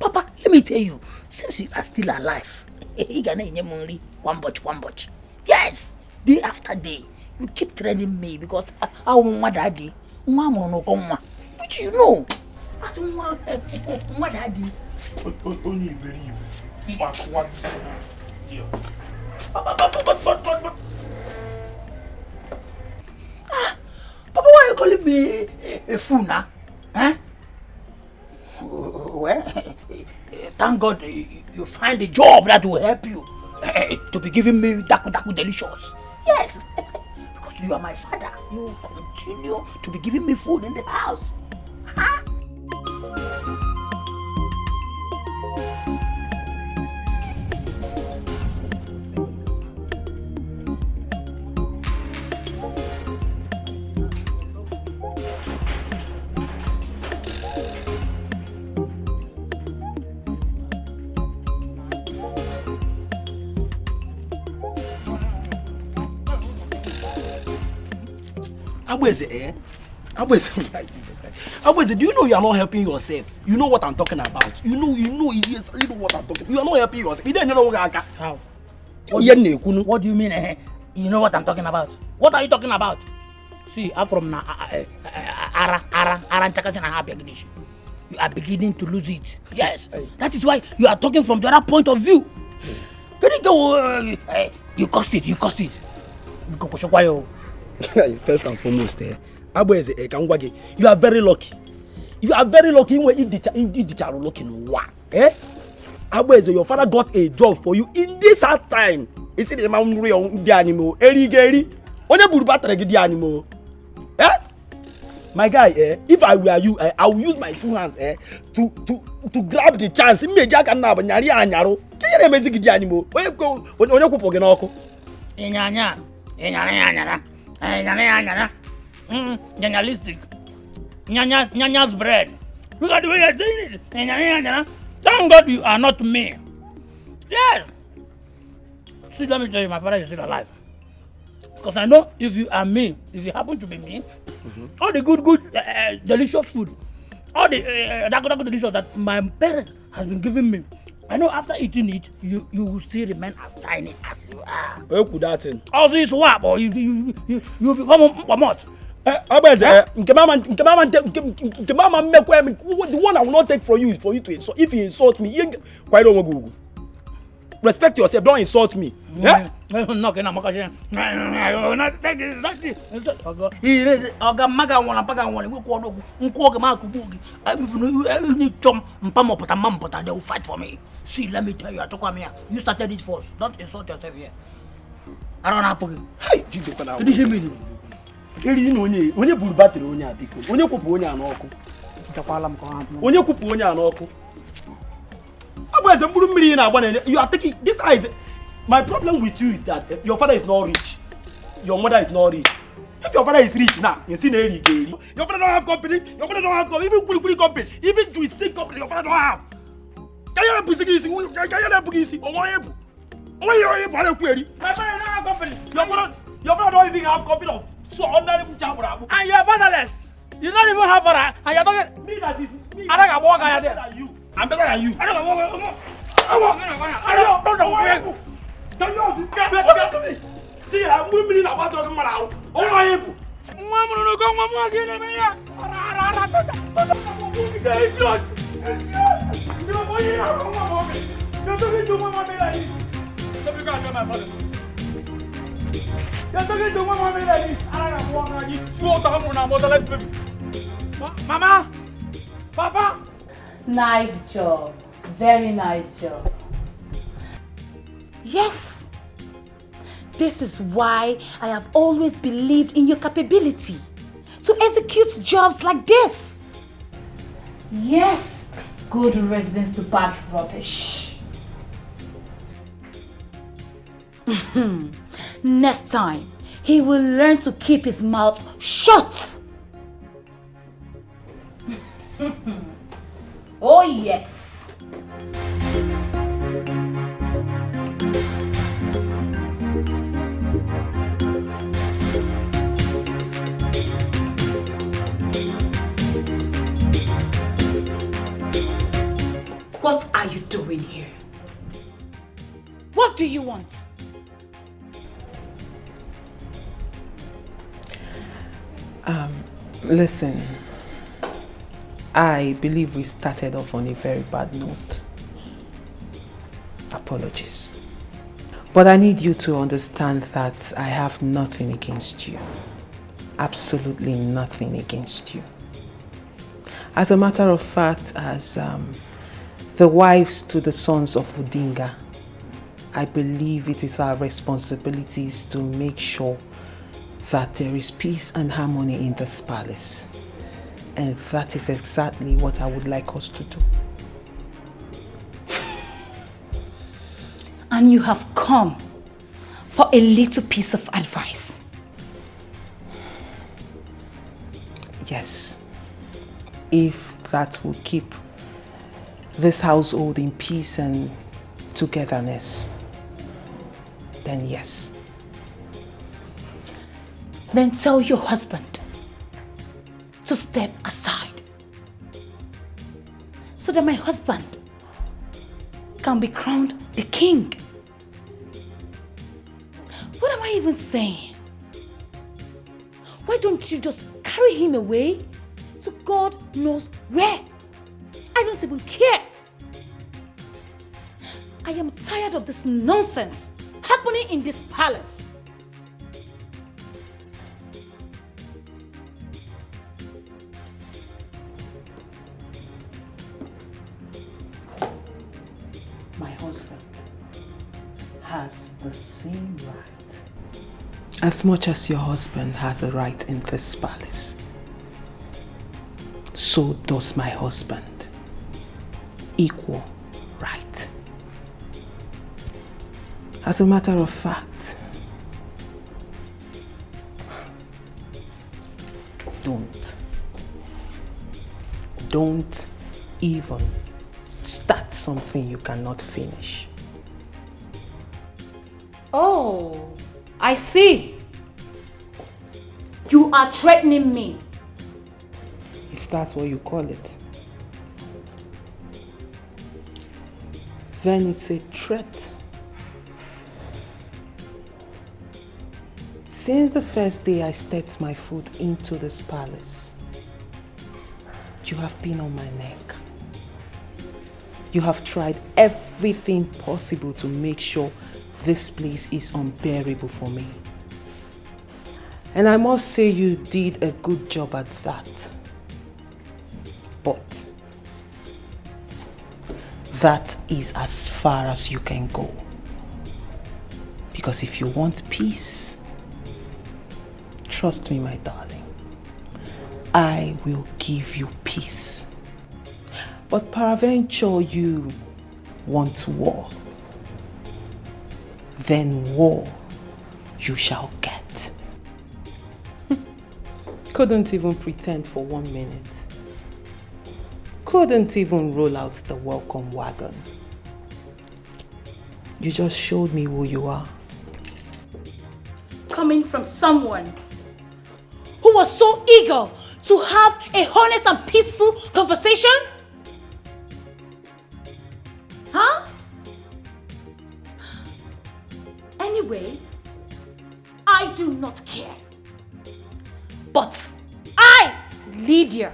Papa, let me tell you, since you are still alive, yes, day after day, you keep training me because I want my daddy, which you know. I said, my daddy. Only believe. Papa, why are you calling me a fool now? Huh? Well, thank God you find a job that will help you to be giving me daku delicious. Yes, because you are my father. You continue to be giving me food in the house. Huh? Abweze, do you know you are not helping yourself? You know what I'm talking about. You know what I'm talking about. You are not helping yourself. You don't know how. What do you mean? You know what I'm talking about? What are you talking about? See, I'm from you are beginning to lose it. Yes, that is why you are talking from the other point of view. You cost it. First and foremost, Abweze, you are very lucky. You are very lucky when the child looking one. Abweze, your father got a job for you in this hard time. Is it the man real the animal? Gary, only Burubatra the animal. My guy, if I were you, I will use my two hands to grab the chance. Me Jack and Nab and Yari. Can you make the animal? Where you go when you go for Journalistic. Nyanya's bread. Look at the way you're doing it. Thank God you are not me. Yes. See, let me tell you, my father is still alive. Because I know if you are me, if you happen to be me, all the good, delicious food, all the delicious that my parents has been giving me, I know after eating it, you will still remain as tiny as you are. Where could that end? Also, it's what, or you become a mot. The one I will not take from you is for you to insult. If you insult me, quite don't go. Respect yourself, don't insult me. Yeah? No, can I he is Oga Maga one Paga one, we call Markubugi. I need Chom Mpamo Patampota, they will fight for me. See, let me tell you, I took come here. You started it first. Don't insult yourself here. I don't have to. Hey, did you hear me? You know, when you put battery on your article, when you put on your uncle. When you put on your uncle. You are taking this eyes. My problem with you is that your father is not rich. Your mother is not rich. If your father is rich now, you see Nelly Gay. Your father don't have company. Your father don't have company. Even Kuli company. Even Twisted company. Your father don't have. Can you not be easy? Can you not be easy? Why you able to query? My father don't have company. Your father don't even have company of so ordinary job. And you are fatherless. You don't even have father. And you are talking. Me that is me. I don't walk out there. I'm better than you. I don't walk. See, I'm women about to come out. All I am. Mama, Papa. Nice job. Very nice job. Yes. This is why I have always believed in your capability to execute jobs like this. Yes. Good residence to bad rubbish. Next time, he will learn to keep his mouth shut. Oh yes. What are you doing here? What do you want? Listen, I believe we started off on a very bad note. Apologies. But I need you to understand that I have nothing against you. Absolutely nothing against you. As a matter of fact, as the wives to the sons of Udinga, I believe it is our responsibilities to make sure that there is peace and harmony in this palace. And that is exactly what I would like us to do. And you have come for a little piece of advice. Yes. If that will keep this household in peace and togetherness, then yes. Then tell your husband to step aside so that my husband can be crowned the king. What am I even saying? Why don't you just carry him away to God knows where? I don't even care. I am tired of this nonsense happening in this palace. My husband has the same right. As much as your husband has a right in this palace, so does my husband. Equal right. As a matter of fact, don't even start something you cannot finish. Oh, I see. You are threatening me. If that's what you call it. Then it's a threat. Since the first day I stepped my foot into this palace, you have been on my neck. You have tried everything possible to make sure this place is unbearable for me. And I must say you did a good job at that. But that is as far as you can go. Because if you want peace, trust me, my darling, I will give you peace. But peradventure you want war, then war you shall get. Couldn't even pretend for 1 minute. Couldn't even roll out the welcome wagon. You just showed me who you are. Coming from someone who was so eager to have a honest and peaceful conversation? Huh? Anyway, I do not care. But I, Lydia,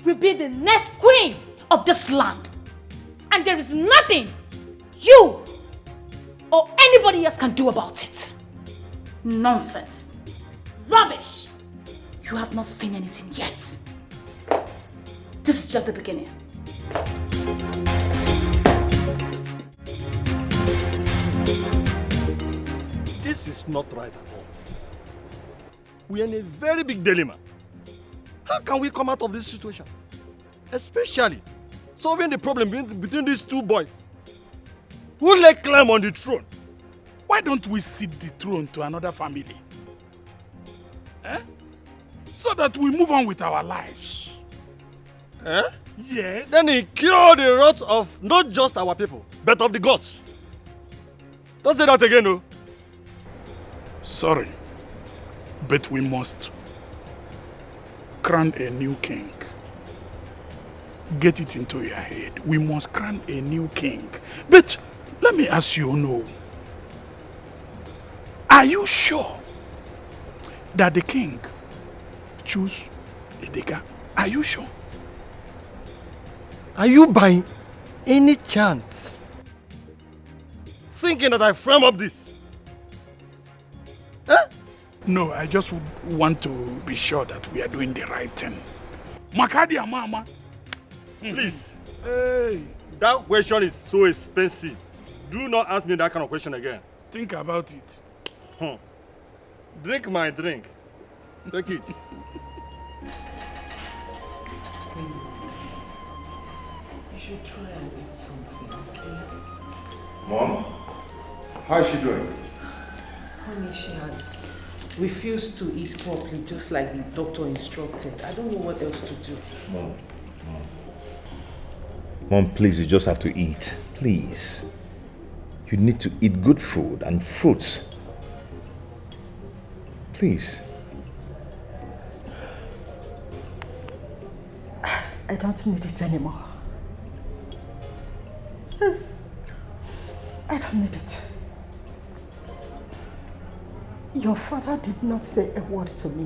will be the next queen of this land. And there is nothing you or anybody else can do about it. Nonsense. Rubbish. You have not seen anything yet. This is just the beginning. This is not right at all. We are in a very big dilemma. How can we come out of this situation? Especially solving the problem between these two boys. Who will climb on the throne? Why don't we cede the throne to another family? So that we move on with our lives. Yes. Then he cure the wrath of not just our people, but of the gods. Don't say that again, no. Sorry, but we must crown a new king. Get it into your head. We must crown a new king. But let me ask you, no. Are you sure that the king choose a Dikeh? Are you sure? Are you by any chance thinking that I frame up this? No, I just want to be sure that we are doing the right thing. Makadia mama. Please. Hey. That question is so expensive. Do not ask me that kind of question again. Think about it. Drink my drink. Take it. You should try and eat something, okay? Mom, how is she doing? Honey, she has refused to eat properly, just like the doctor instructed. I don't know what else to do. Mom, please, you just have to eat. Please. You need to eat good food and fruits. Please. I don't need it anymore. Yes, I don't need it. Your father did not say a word to me.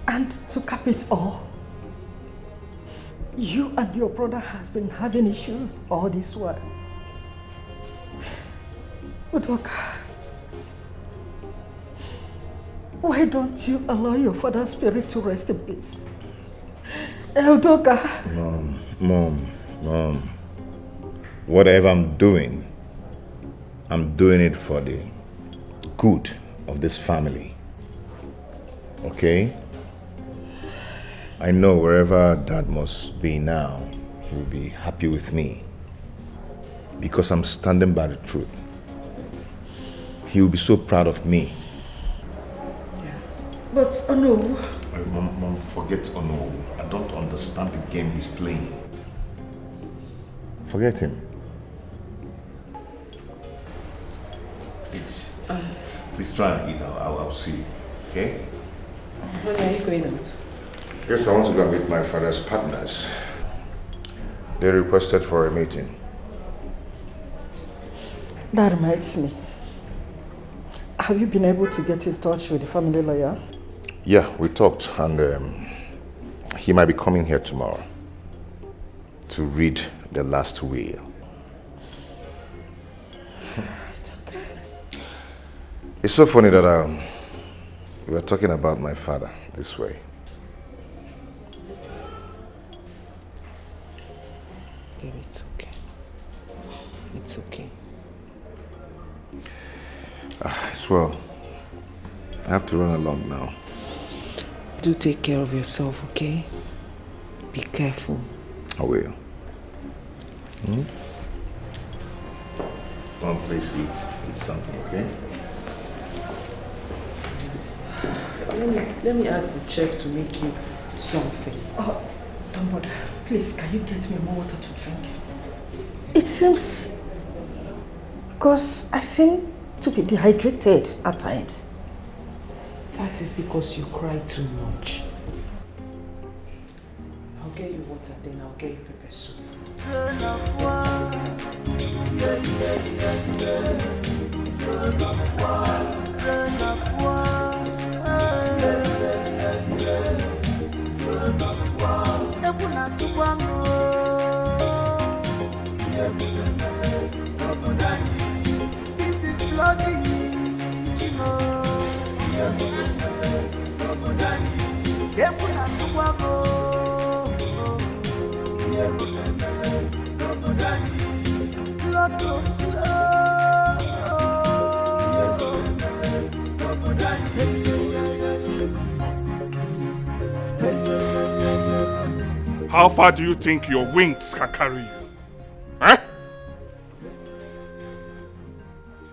And to cap it all, you and your brother has been having issues all this while. Udoka, why don't you allow your father's spirit to rest in peace? Udoka. Mom. Whatever I'm doing it for the good of this family. Okay? I know wherever Dad must be now, he will be happy with me. Because I'm standing by the truth. He will be so proud of me. Yes. But Ono. Mom, forget Ono. I don't understand the game he's playing. Forget him. Please try and eat. I'll see you. Okay? When are you going out? Yes, I want to go and meet my father's partners. They requested for a meeting. That reminds me. Have you been able to get in touch with the family lawyer? Yeah, we talked and he might be coming here tomorrow to read the last will. It's okay. It's so funny that we were talking about my father this way. Baby, it's okay. It's okay. As well, I have to run along now. Do take care of yourself, okay? Be careful. I will. Come on, please eat something, okay? Let me ask the chef to make you something. Oh, don't bother. Please, can you get me more water to drink? It seems... because I seem to be dehydrated at times. That is because you cry too much. I'll get you water, then I'll get you pepper soup. Throne of war, yeah, yeah, yeah, yeah. Throne of war, throne of war, yeah, yeah, yeah. Throne of war. Ekuna tukwano, yeah, nobody. This is bloody, you know. Nobody. Ekuna tukwano. How far do you think your wings can carry you? Huh?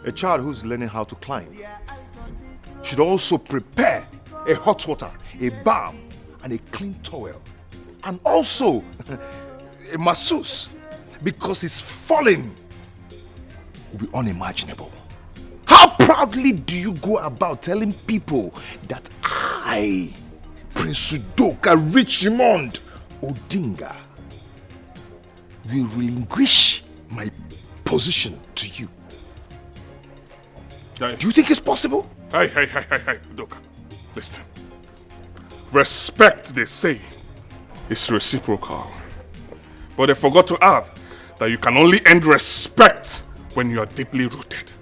A child who's learning how to climb should also prepare a hot water, a balm, and a clean towel. And also a masseuse, because his falling will be unimaginable. How proudly do you go about telling people that I, Prince Udoka Richmond Odinga, will relinquish my position to you? Hey. Do you think it's possible? Hey, Udoka. Listen. Respect, they say, is reciprocal. But they forgot to add that you can only end respect when you are deeply rooted.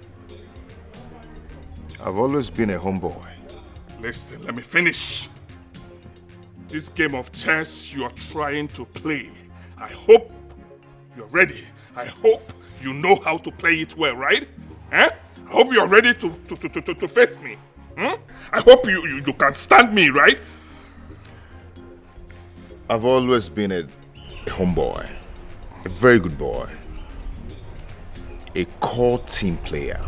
I've always been a homeboy. Listen, let me finish. This game of chess you are trying to play, I hope you're ready. I hope you know how to play it well, right? Eh? I hope you're ready to face me. Hmm? I hope you can stand me, right? I've always been a homeboy, a very good boy, a core team player.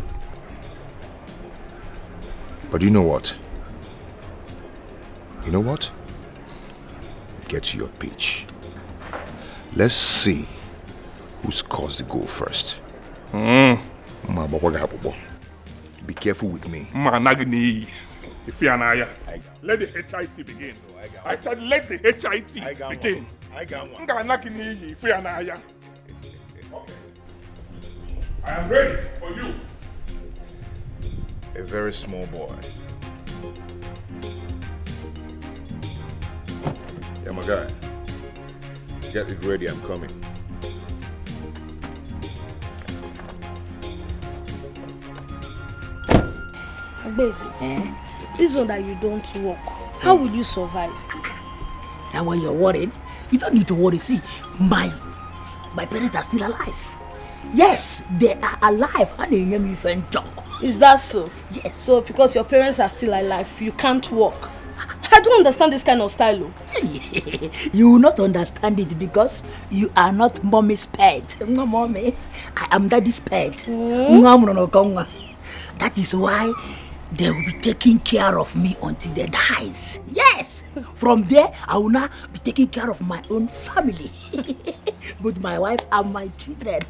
But you know what? You know what? Get to your pitch. Let's see who scores the goal first. Be careful with me. Let the HIT begin. I said let the HIT begin. I am ready for you. A very small boy. Yeah, my guy. Get it ready, I'm coming. This one that you don't work, how will you survive? Is that why you're worried? You don't need to worry. See, my parents are still alive. Yes, they are alive. Is that so? Yes. So because your parents are still alive, you can't walk. I don't understand this kind of style. You will not understand it because you are not mommy's pet. No, mommy. I am daddy's pet. That is why they will be taking care of me until they dies. Yes. From there, I will now be taking care of my own family. But my wife and my children.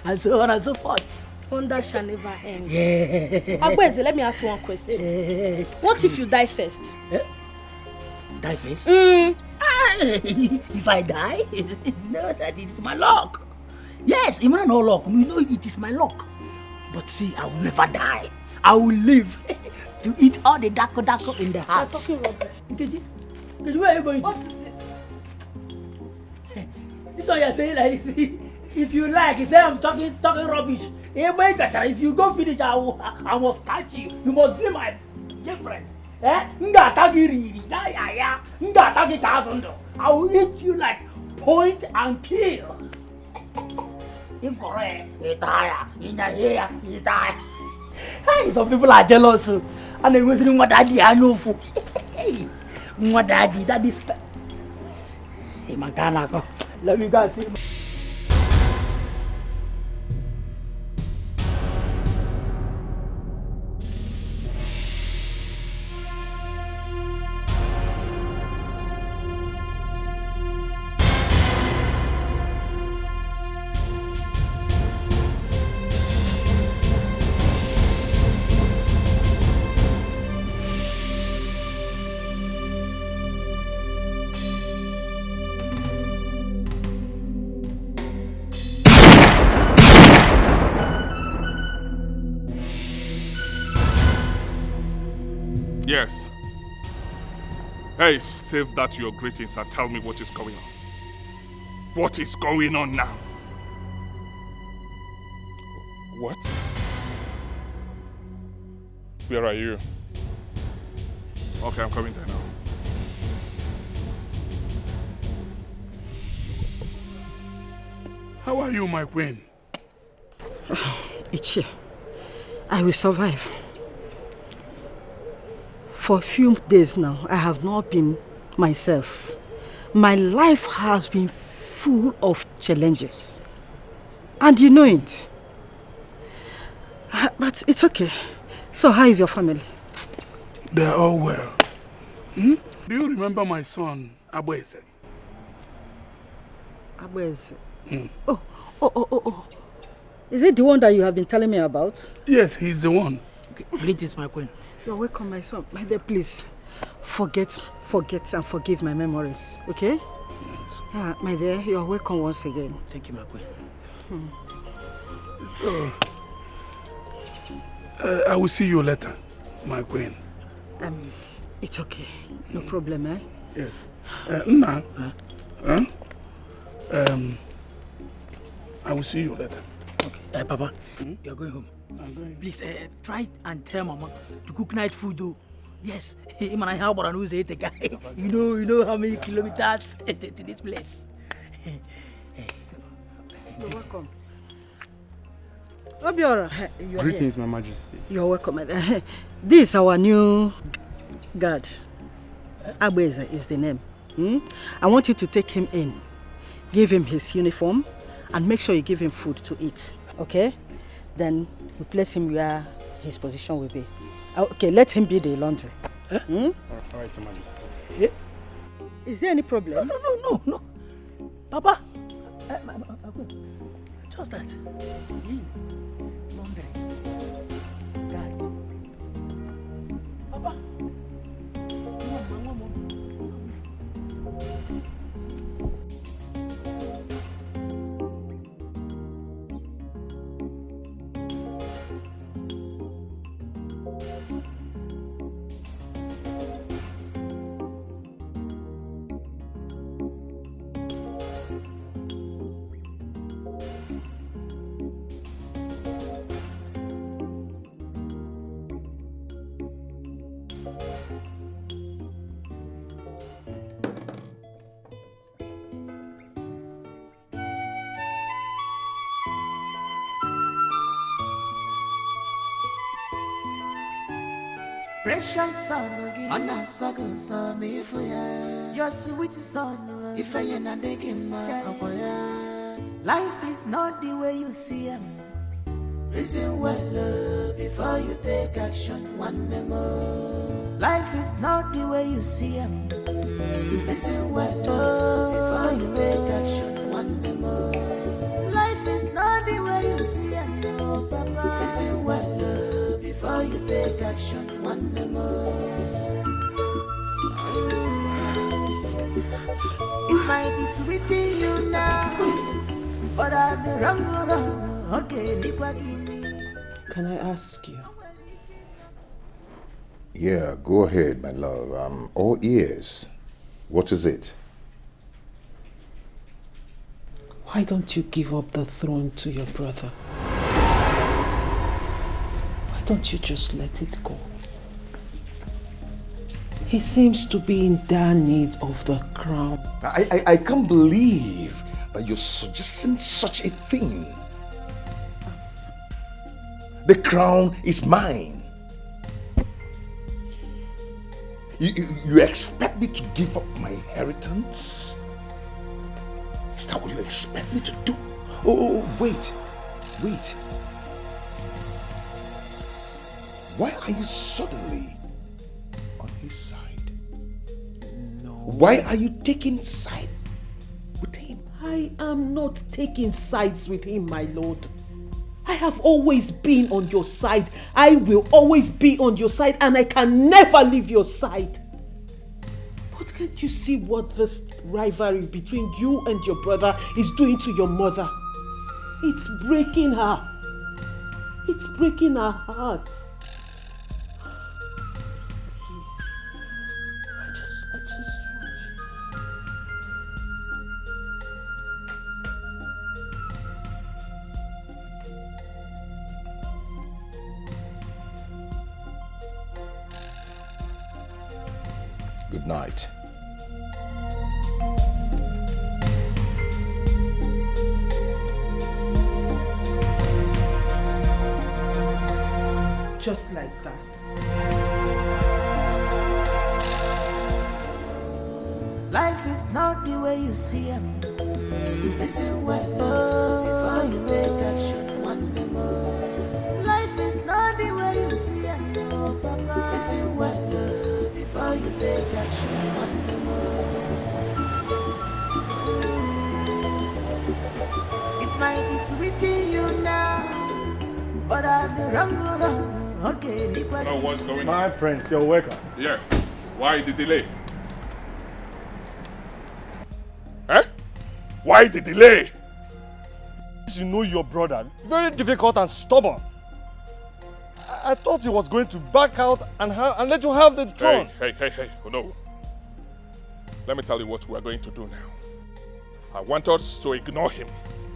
And so on and so forth. Wonder shall never end. Yeah. Agbeze, let me ask you one question. What if you die first? Die first? If I die, no, that is my luck. Yes, even no luck. You know it is my luck. But see, I will never die. I will live to eat all the dako in the house. You're talking rubbish. Nkechi, where are you going? What is it? one you're saying like this, if you like, you say I'm talking rubbish. If you go finish, I must catch you. You must be my girlfriend. I will eat you like point and kill. Some people are jealous, and they wondering what daddy I know for. What daddy? Daddy's. Hey, man, let me go see. Yes. Hey, save that your greetings and tell me what is going on. What is going on now? What? Where are you? Okay, I'm coming there now. How are you, my queen? Ichi, I will survive. For a few days now, I have not been myself. My life has been full of challenges. And you know it. But it's okay. So how is your family? They are all well. Do you remember my son, Abueze? Abueze? Oh. Is it the one that you have been telling me about? Yes, he's the one. Okay, greetings, my queen. You're welcome, my son. My dear, please, forget and forgive my memories, okay? Yes. My dear, you're welcome once again. Thank you, my queen. So, I will see you later, my queen. It's okay. No problem, eh? Yes. Nna, I will see you later. Okay. Papa, you're going home. I'm going. Please, try and tell Mama to cook night food, though. Yes, him and I have one who's the guy. You know how many kilometers to this place. You're welcome. Obiora, greetings, my majesty. You're welcome. This is our new guard. Abueze is the name. I want you to take him in, give him his uniform, and make sure you give him food to eat. Okay? Then you place him where his position will be. Okay, let him be the laundry. All right, your majesty. Is there any problem? No. Papa, just that. Laundry. Guy. Papa. One more. Precious son, Anna Saga, son, if your sweet son, if I am not taking my life is not the way you see him. Listen well before you take action one more. Life is not the way you see him. Listen well before you take action one more. Life is not the way you see him, no, Papa. Listen well before you take action one more. It might be sweet to you now, but I'm the wrong. Okay, can I ask you? Yeah, go ahead, my love. I'm all ears. What is it? Why don't you give up the throne to your brother? Why don't you just let it go? He seems to be in dire need of the crown. I can't believe that you're suggesting such a thing. The crown is mine. You expect me to give up my inheritance? Is that what you expect me to do? Oh, wait. Why are you suddenly on his side? No. Why are you taking side with him? I am not taking sides with him, my lord. I have always been on your side. I will always be on your side, and I can never leave your side. But can't you see what this rivalry between you and your brother is doing to your mother? It's breaking her. It's breaking her heart. Good night. Just like that. Life is not the way you see it. Listen well, before you take action one day more. Life is not the way you see it, no, Papa. Listen well, before you take action one day more. It might be sweet in you now, but I'm the wrong road. Okay, Oh, what's going on? My prince, you're welcome. Yes. Why the delay? Eh? Why the delay? You know your brother, very difficult and stubborn. I thought he was going to back out and let you have the throne. Hey, oh no. Let me tell you what we are going to do now. I want us to ignore him.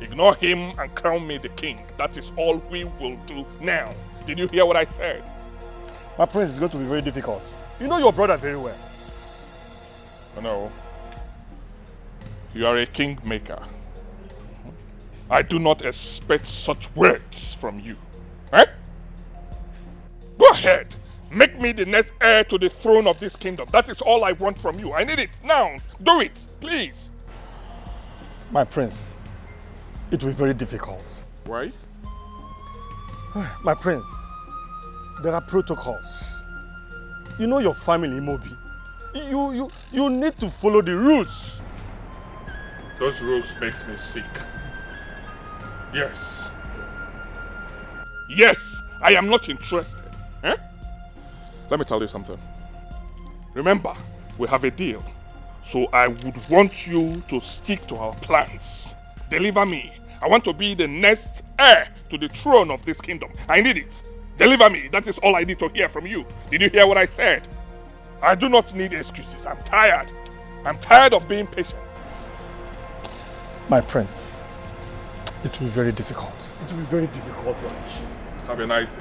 Ignore him and crown me the king. That is all we will do now. Did you hear what I said? My prince, is going to be very difficult. You know your brother very well. Oh no. You are a kingmaker. I do not expect such words from you. Eh? Go ahead. Make me the next heir to the throne of this kingdom. That is all I want from you. I need it now. Do it, please. My prince, it will be very difficult. Why? My prince, there are protocols. You know your family, Mobi. You need to follow the rules. Those rules makes me sick. Yes. Yes, I am not interested. Eh? Let me tell you something. Remember, we have a deal. So I would want you to stick to our plans. Deliver me. I want to be the next heir to the throne of this kingdom. I need it. Deliver me. That is all I need to hear from you. Did you hear what I said? I do not need excuses. I'm tired. I'm tired of being patient. My prince, it will be very difficult. It will be very difficult for us. Have a nice day.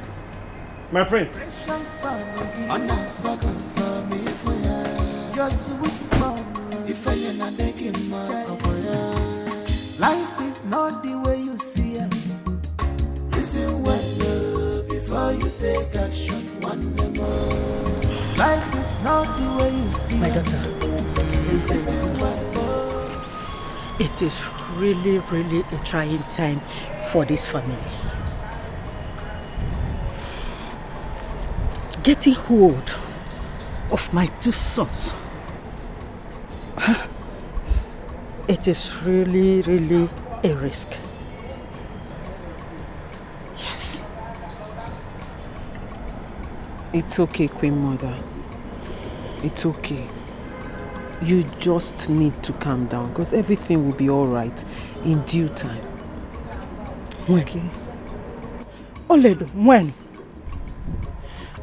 My prince. Life is not the way you see it. Listen well before you take action one day more. Life is not the way you see My it. daughter, Listen well. it is really a trying time for this family. Getting hold of my two sons, it is really a risk. Yes. It's okay, Queen Mother. It's okay. You just need to calm down because everything will be all right in due time. When? Okay? Oledo, when?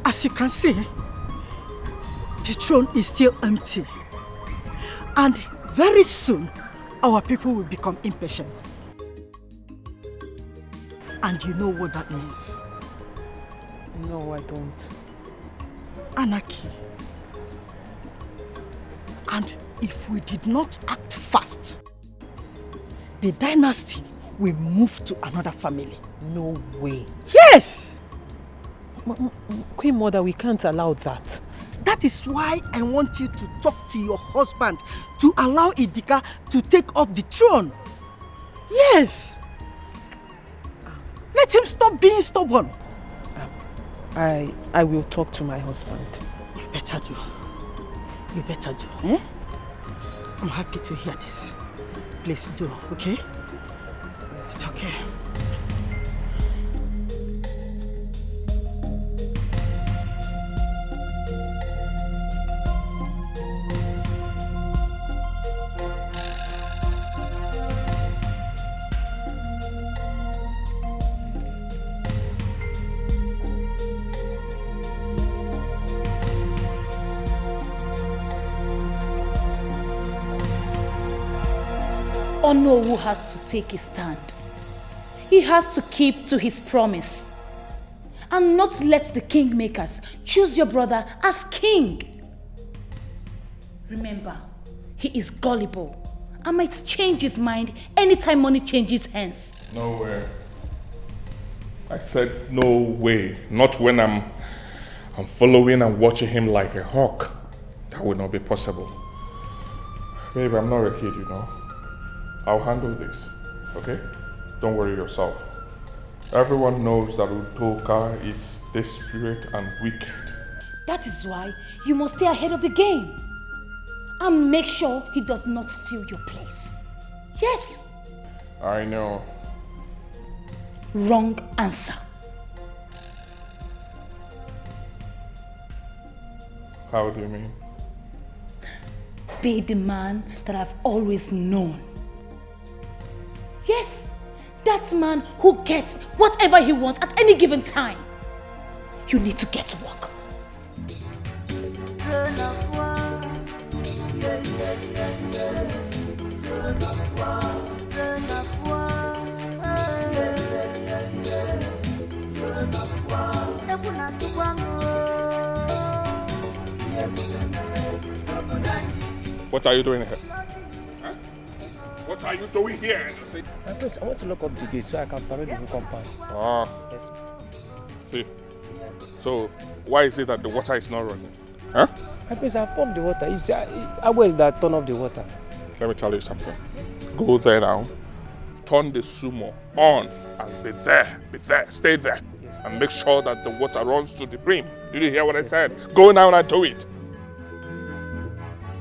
As you can see, the throne is still empty. And very soon, our people will become impatient. And you know what that means? No, I don't. Anarchy. And if we did not act fast, the dynasty will move to another family. No way. Yes! Queen Mother, we can't allow that. That is why I want you to talk to your husband to allow Idika to take up the throne. Yes! Let him stop being stubborn. I will talk to my husband. You better do. You better do. Eh? I'm happy to hear this. Please do, okay? It's okay. Onowu has to take his stand. He has to keep to his promise and not let the kingmakers choose your brother as king. Remember, he is gullible and might change his mind anytime money changes hands. No way. I said no way. Not when I'm following and watching him like a hawk. That would not be possible. Babe, I'm not a kid, you know. I'll handle this, okay? Don't worry yourself. Everyone knows that Udoka is desperate and wicked. That is why you must stay ahead of the game and make sure he does not steal your place. Yes. I know. Wrong answer. How do you mean? Be the man that I've always known. Yes, that man who gets whatever he wants at any given time. You need to get to work. What are you doing here? Huh? What are you doing here? Please, I want to lock up the gate so I can parade the whole compound. Ah. Yes. See. So, why is it that the water is not running? Huh? Please, I pumped the water. Where is that turn off the water? Let me tell you something. Go there now. Turn the sumo on and be there, stay there. Yes. And make sure that the water runs to the brim. Did you hear what I said? Go now and do it.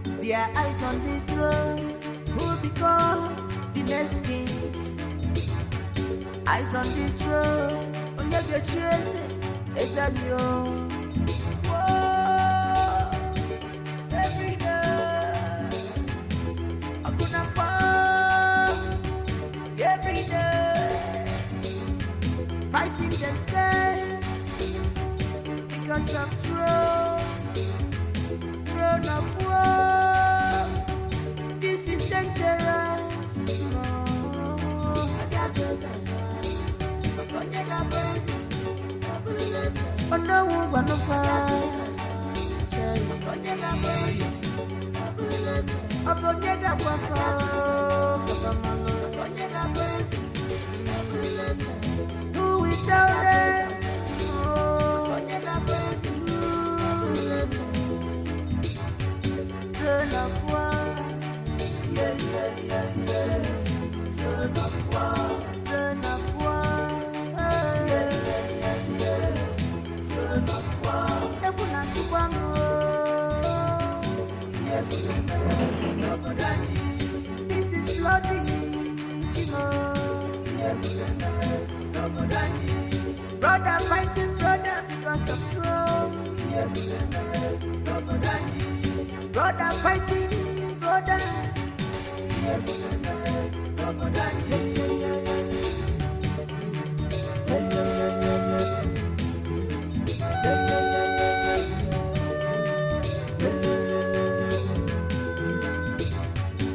Their eyes on the throne, who become the next king. Eyes on the throne, on your choices, exile. Whoa, every day, I'm gonna fall. Every day, fighting themselves because of throne of war. This is dangerous. No. Who will tell them? Throne of war. Yeah. Throne of war. Throne of war. Throne of war. This is bloody. Brother fighting brother because of throne. Brother fighting brother.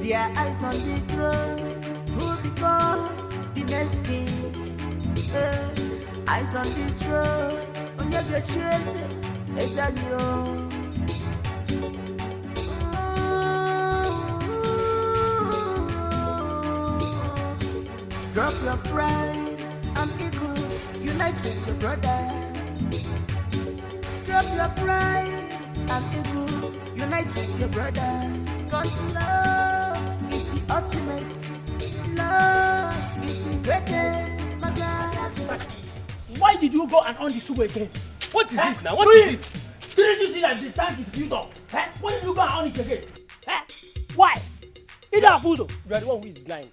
Their eyes on the throne, who become the next king. Eyes on the throne, on your get chases, exile. Drop your pride and ego, unite with your brother. Drop your pride and ego, unite with your brother. Cause love is the ultimate, love is the greatest. My God. Why did you go and on the soup again? What is it now? What is it? Didn't you see that the tank is filled up? Why did you go and on it again? Why? You don't fool though. You are the one who is blind.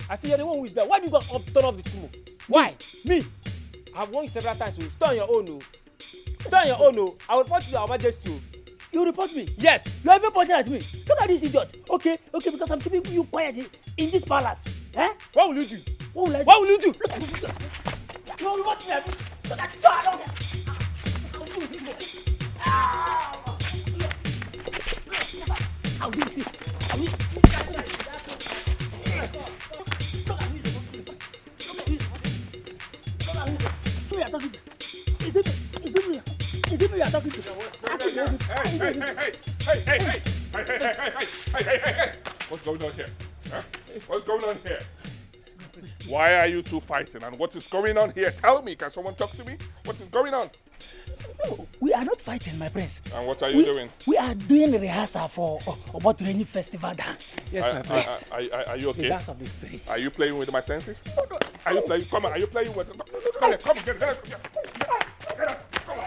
I say you are the one who is blind. Why do you go and turn off the sumo? Why? Me? I have warned you several times. So stay on your own. No. Stay on your own. No. I will report you to our majesty. You report me? Yes. You are even pointing at me. Look at this idiot. Okay, because I'm keeping you quiet in this palace. What will you do? What will I do? What will you do? You will watch me. Look at I'll do this. I'll do this. What's going on here? Huh? What's going on here? Why are you two fighting and what is going on here? Tell me, can someone talk to me? What is going on? No, we are not fighting, my prince. And what are you doing? We are doing a rehearsal for Obotureni festival dance. Yes, my prince. Are you okay? The dance of the spirit. Are you playing with my senses? No. Are you playing? Come on, are you playing with? Come on, get up. Come on.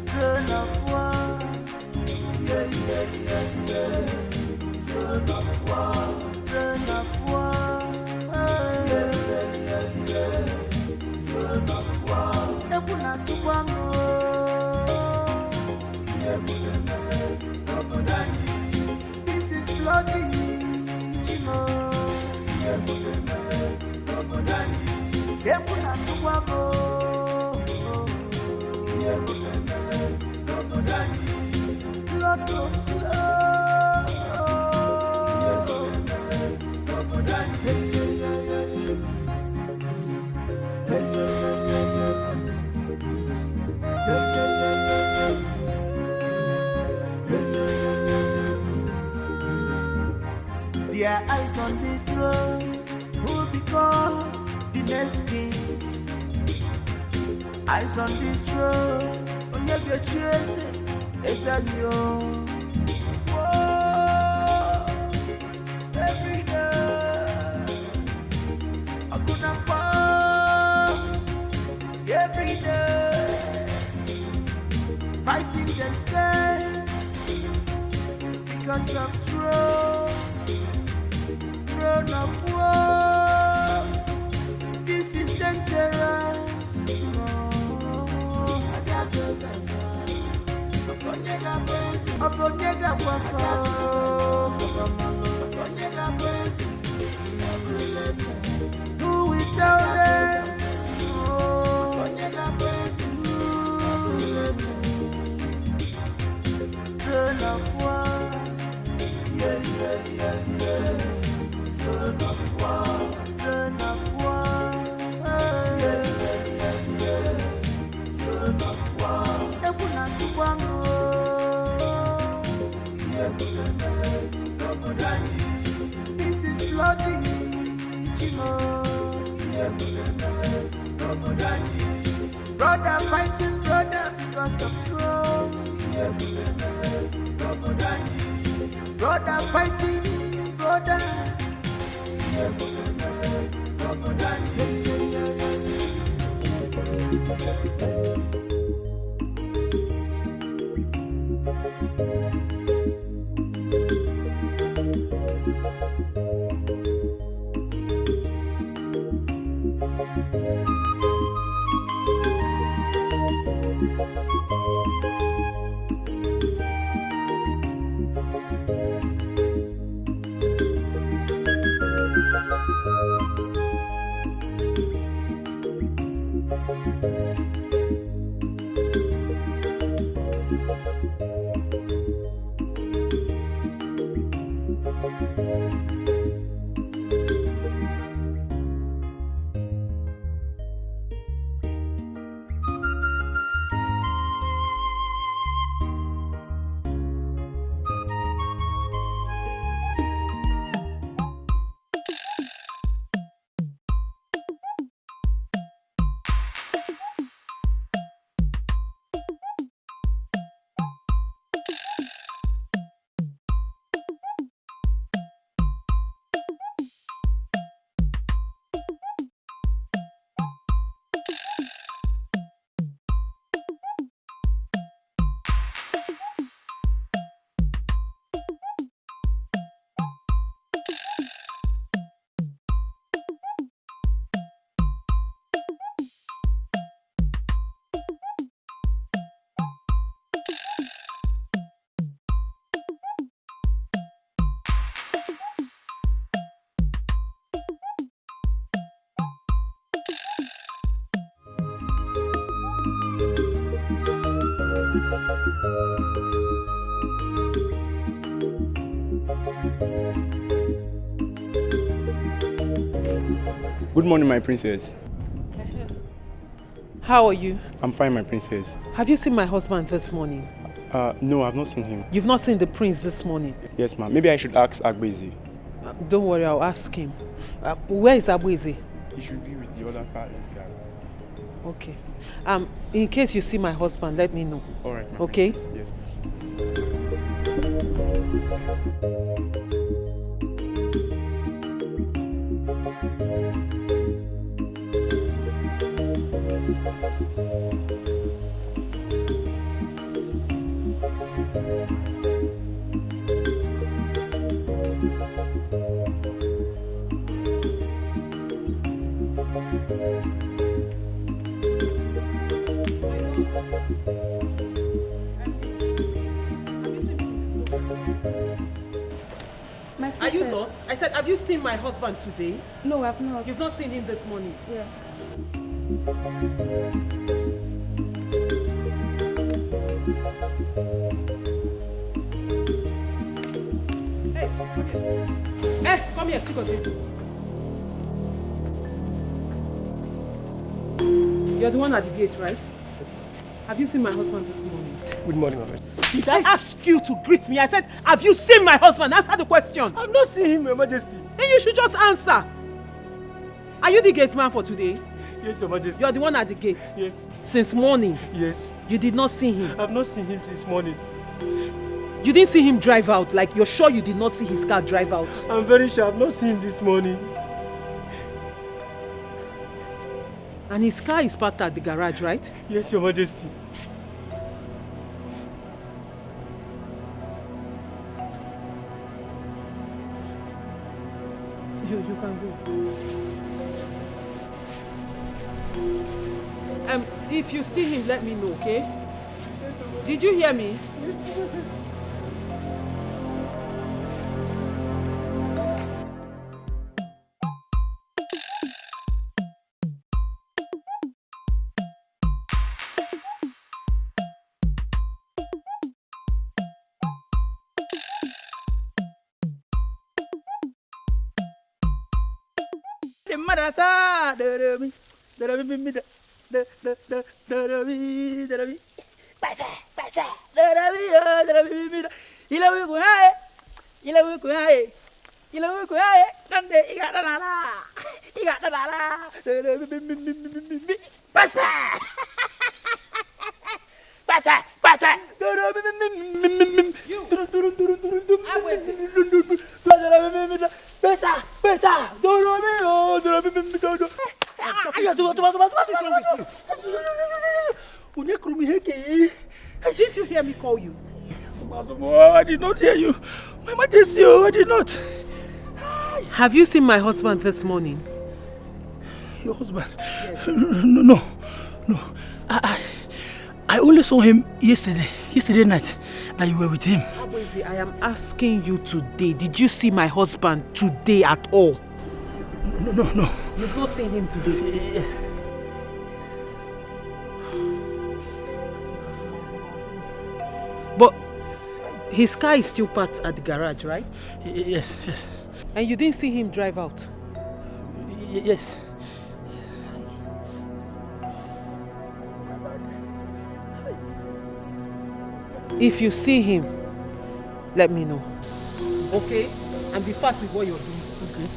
Throne of war, yeah. Throne of war, throne of war, yeah. Throne of war. Ebuna tukwano, ebuna nobodani. This is bloody, chino. Ebuna nobodani. Ebuna tukwano. Blood of their eyes on the throne, who will become the next king. Eyes on the throne, on your get chases, exile. Whoa, every day, I couldn't fall. Every day, fighting themselves because of throne of war. This is dangerous. Who will tell them? Throne of war, yeah. Throne of war, throne of war, yeah. Throne of war. Ebuna tukwano, ebuna nobodani. This is bloody, chino. Ebuna nobodani. Brother fighting brother because of throne. Ebuna nobodani. Brother fighting brother. Ebuna nobodani. Good morning, my princess. How are you? I'm fine, my princess. Have you seen my husband this morning? No, I've not seen him. You've not seen the prince this morning? Yes, ma'am. Maybe I should ask Agbezi. Don't worry, I'll ask him. Where is Agbezi? He should be with the other parties, guys. Okay. In case you see my husband, let me know. All right, ma'am. Okay? Yes, ma'am. Are you lost? I said, have you seen my husband today? No, I've not. You've not seen him this morning? Yes. Hey, come here. Hey, come here, Chikote. You're the one at the gate, right? Yes, sir. Have you seen my husband this morning? Good morning, Mama. Did I ask you to greet me? I said, have you seen my husband? Answer the question. I've not seen him, Your Majesty. Then you should just answer. Are you the gate man for today? Yes, Your Majesty. You're the one at the gate? Yes. Since morning? Yes. You did not see him? I've not seen him since morning. You didn't see him drive out? Like you're sure you did not see his car drive out? I'm very sure I've not seen him this morning. And his car is parked at the garage, right? Yes, Your Majesty. You can go. If you see him, let me know, okay? Did you hear me? Yes, Your Majesty. Marasa, Didn't you hear me call you? I did not hear you. My Majesty, I did not. Have you seen my husband this morning? Your husband? Yes. No. I only saw him yesterday night that you were with him. I am asking you today, did you see my husband today at all? No. You've not seen him today? Yes. But his car is still parked at the garage, right? Yes. And you didn't see him drive out? Yes. If you see him, let me know. Okay? And be fast with what you're doing. Okay?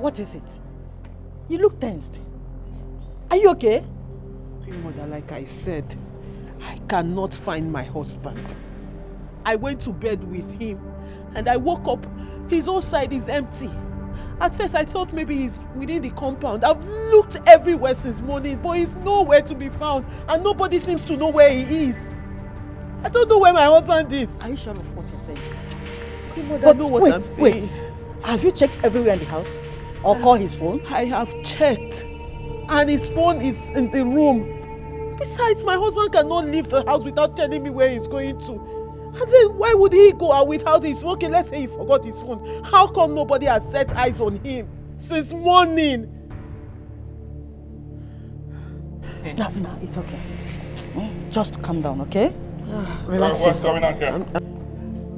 What is it? You look tensed. Are you okay? Mother, like I said, I cannot find my husband. I went to bed with him and I woke up, his own side is empty. At first I thought maybe he's within the compound. I've looked everywhere since morning, but he's nowhere to be found and nobody seems to know where he is. I don't know where my husband is. Are you sure of what you're saying? Mother, I know what I'm saying. Wait. Have you checked everywhere in the house? Or called his phone? I have checked. And his phone is in the room. Besides, my husband cannot leave the house without telling me where he's going to. And then why would he go out without his phone? Okay, let's say he forgot his phone. How come nobody has set eyes on him? since morning. No, it's okay. Just calm down, okay? Relax What's yourself. going on here?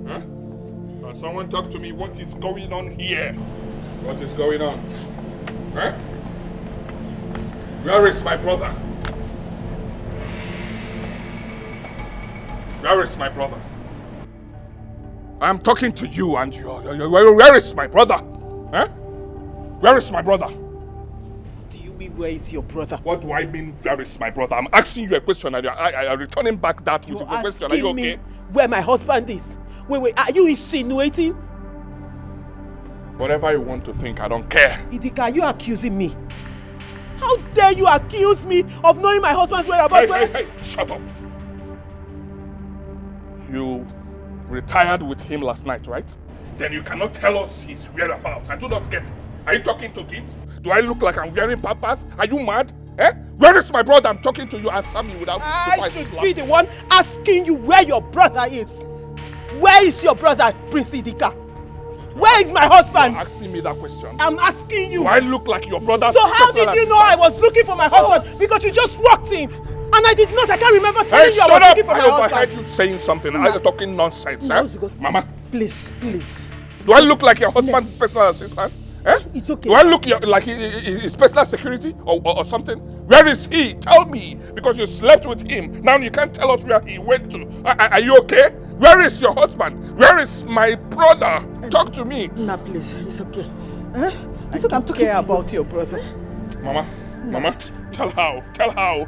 Huh? Someone talk to me. What is going on here? What is going on? Huh? Where is my brother? Where is my brother? I am talking to you and where is my brother? Huh? Where is my brother? What do you mean, where is your brother? What do I mean, where is my brother? I'm asking you a question and I'm returning back that with a question. Are you okay? Me where my husband is? Wait, are you insinuating? Whatever you want to think, I don't care. Dikeh, are you accusing me? How dare you accuse me of knowing my husband's whereabouts? Hey, shut up. You retired with him last night, right? Then you cannot tell us his whereabouts. I do not get it. Are you talking to kids? Do I look like I'm wearing pampers? Are you mad? Eh? Where is my brother? I'm talking to you. Answer me without... I should be the one asking you where your brother is. Where is your brother, Prince Dikeh? Where is my husband? You're asking me that question. I'm asking you. Do I look like your brother? So how did you know I was looking for my husband? Because you just walked in. And I did not. I can't remember telling you I was looking for my husband. I overheard you saying something. Are you talking nonsense? No, Mama. Please. Do I look like your husband's personal assistant? Eh? It's okay. Do I look like his personal security or something? Where is he? Tell me. Because you slept with him. Now you can't tell us where he went to. Are you okay? Where is your husband? Where is my brother? Talk to me. Nah, please. It's okay. It's okay. I'm talking about your brother. Mama, tell how.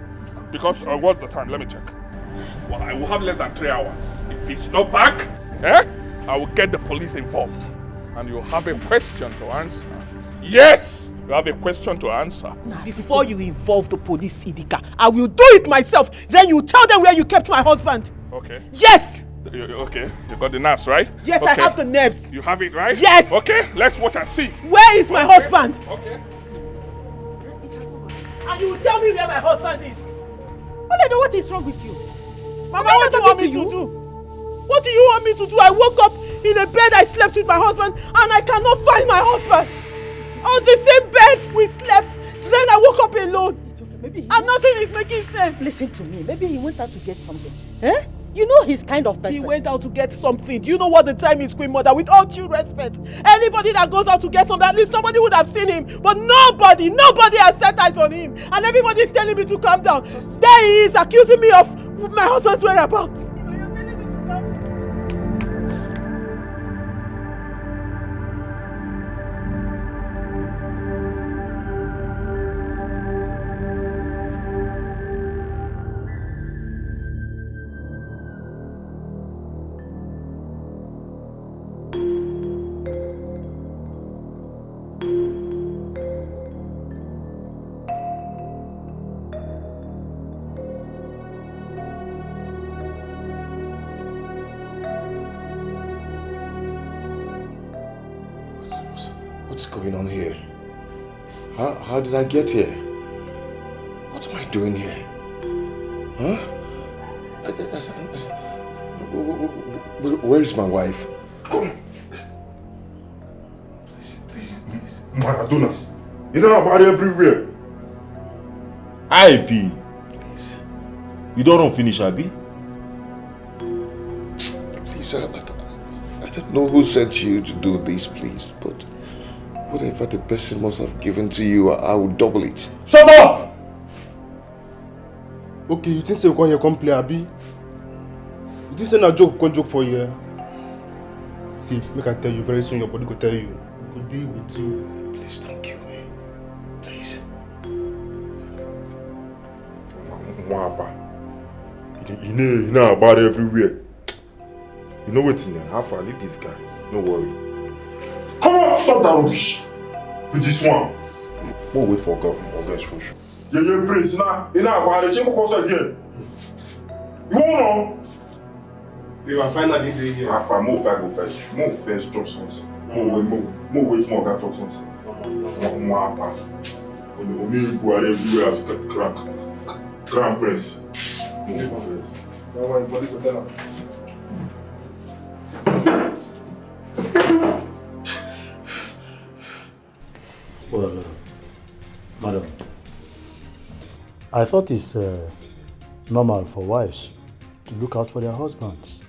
Because what's the time? Let me check. Well, I will have less than 3 hours. If he's not back, I will get the police involved. And you'll have a question to answer. Yes! You have a question to answer. Before you involve the police, Dikeh, I will do it myself. Then you tell them where you kept my husband. Okay. Yes! Okay, you got the nerves, right? Yes, okay. I have the nerves. You have it, right? Yes! Okay, let's watch and see. Where is my husband? Okay. And you will tell me where my husband is. Oledo, what is wrong with you? Mama, what do you want me to do? What do you want me to do? I woke up in a bed I slept with my husband and I cannot find my husband. On the same bed we slept. Then I woke up alone. It's okay. Maybe and nothing is making sense. Listen to me. Maybe he went out to get something. Eh? You know he's kind of person. He went out to get something. Do you know what the time is, Queen Mother? With all due respect, anybody that goes out to get something, at least somebody would have seen him. But nobody has set eyes on him. And everybody's telling me to calm down. There he is accusing me of my husband's whereabouts. What's going on here? How did I get here? What am I doing here? Huh? Where is my wife? Please. Maradona. You know about everywhere. Please. You don't run finish, Abi? Please, I don't know who sent you to do this, please, but whatever the person must have given to you, I will double it. Shut up! Okay, you think you can come play, Abi? You think say a joke can joke for you? See, make I tell you very soon, your body will tell you. We will deal with you. Please don't kill me. Please. Mwapa. You know about everywhere. You know what's in there? Have fun, leave this guy. No worry. Come on, stop that rubbish. With this one. We'll wait for God or guys for sure. Yeah, Prince. Now about the chamber course again. You won't know. You are finally doing here. Have fun, move first, drop something. Move wait more, God talk something. Mwapa. Only go everywhere as Crown Prince. Move first. Don't worry, body go tell her. Well, madam, I thought it's normal for wives to look out for their husbands.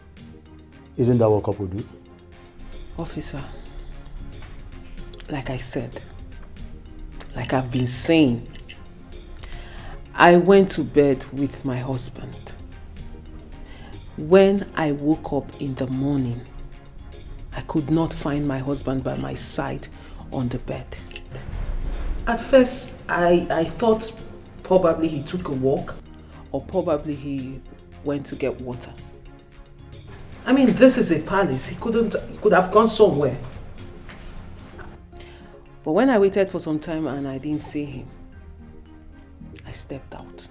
Isn't that what couples do? Officer, like I said, like I've been saying, I went to bed with my husband. When I woke up in the morning, I could not find my husband by my side on the bed. At first, I thought probably he took a walk or probably he went to get water. I mean, this is a palace. He could have gone somewhere. But when I waited for some time and I didn't see him, I stepped out.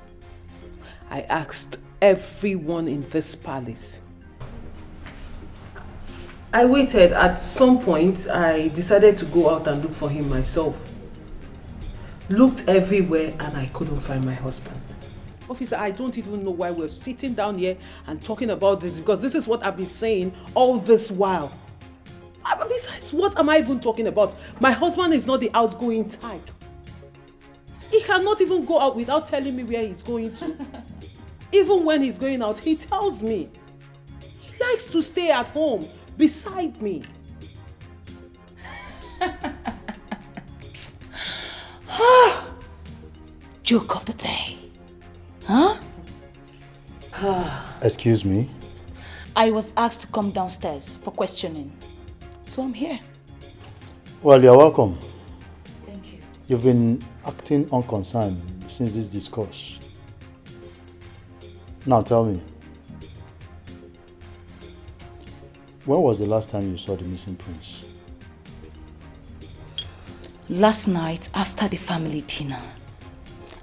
I asked everyone in this palace. I waited. At some point, I decided to go out and look for him myself. Looked everywhere and I couldn't find my husband. Officer, I don't even know why we're sitting down here and talking about this, because this is what I've been saying all this while. Besides, what am I even talking about? My husband is not the outgoing type. He cannot even go out without telling me where he's going to. Even when he's going out, he tells me. He likes to stay at home beside me. Joke of the day. Huh? Excuse me? I was asked to come downstairs for questioning. So I'm here. Well, you're welcome. Thank you. You've been acting unconcerned since this discourse. Now tell me, when was the last time you saw the missing prince? Last night, after the family dinner,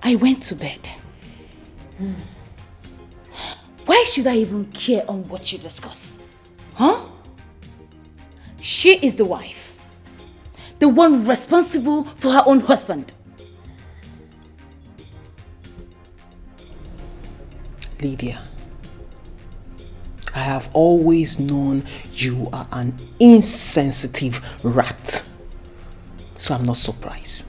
I went to bed. Why should I even care on what you discuss? Huh? She is the wife. The one responsible for her own husband. Lydia, I have always known you are an insensitive rat. So I'm not surprised.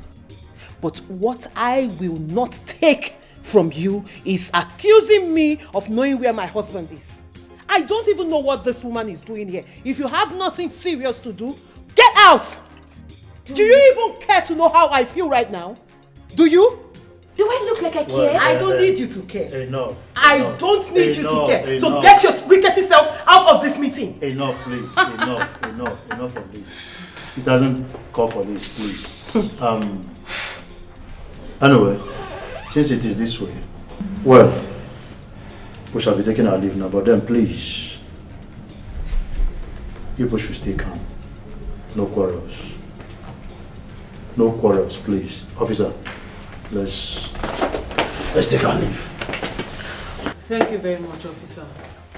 But what I will not take from you is accusing me of knowing where my husband is. I don't even know what this woman is doing here. If you have nothing serious to do, get out! Do you even care to know how I feel right now? Do you? Do I look like I care? I don't need you to care. Enough. I don't need you to care. So get your wicked self out of this meeting. Enough, please. Enough of this. It doesn't call for this, please. Anyway, since it is this way, well, we shall be taking our leave now, but then please, people should stay calm. No quarrels. No quarrels, please. Officer, let's take our leave. Thank you very much, officer.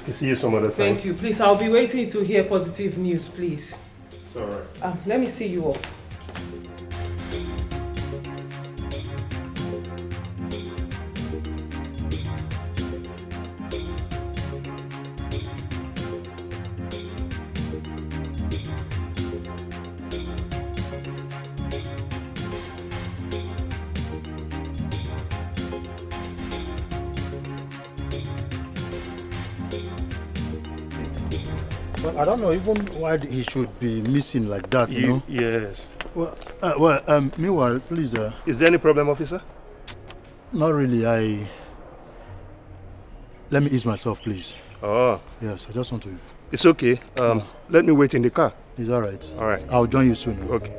I'll see you some other time. Thank you. Please, I'll be waiting to hear positive news, please. It's all right. Let me see you off. Well, I don't know even why he should be missing like that, you know? Yes. Well, meanwhile, please... Is there any problem, officer? Not really. Let me ease myself, please. Oh. Yes, I just want to... It's okay. Let me wait in the car. It's all right. All right. I'll join you soon. Okay.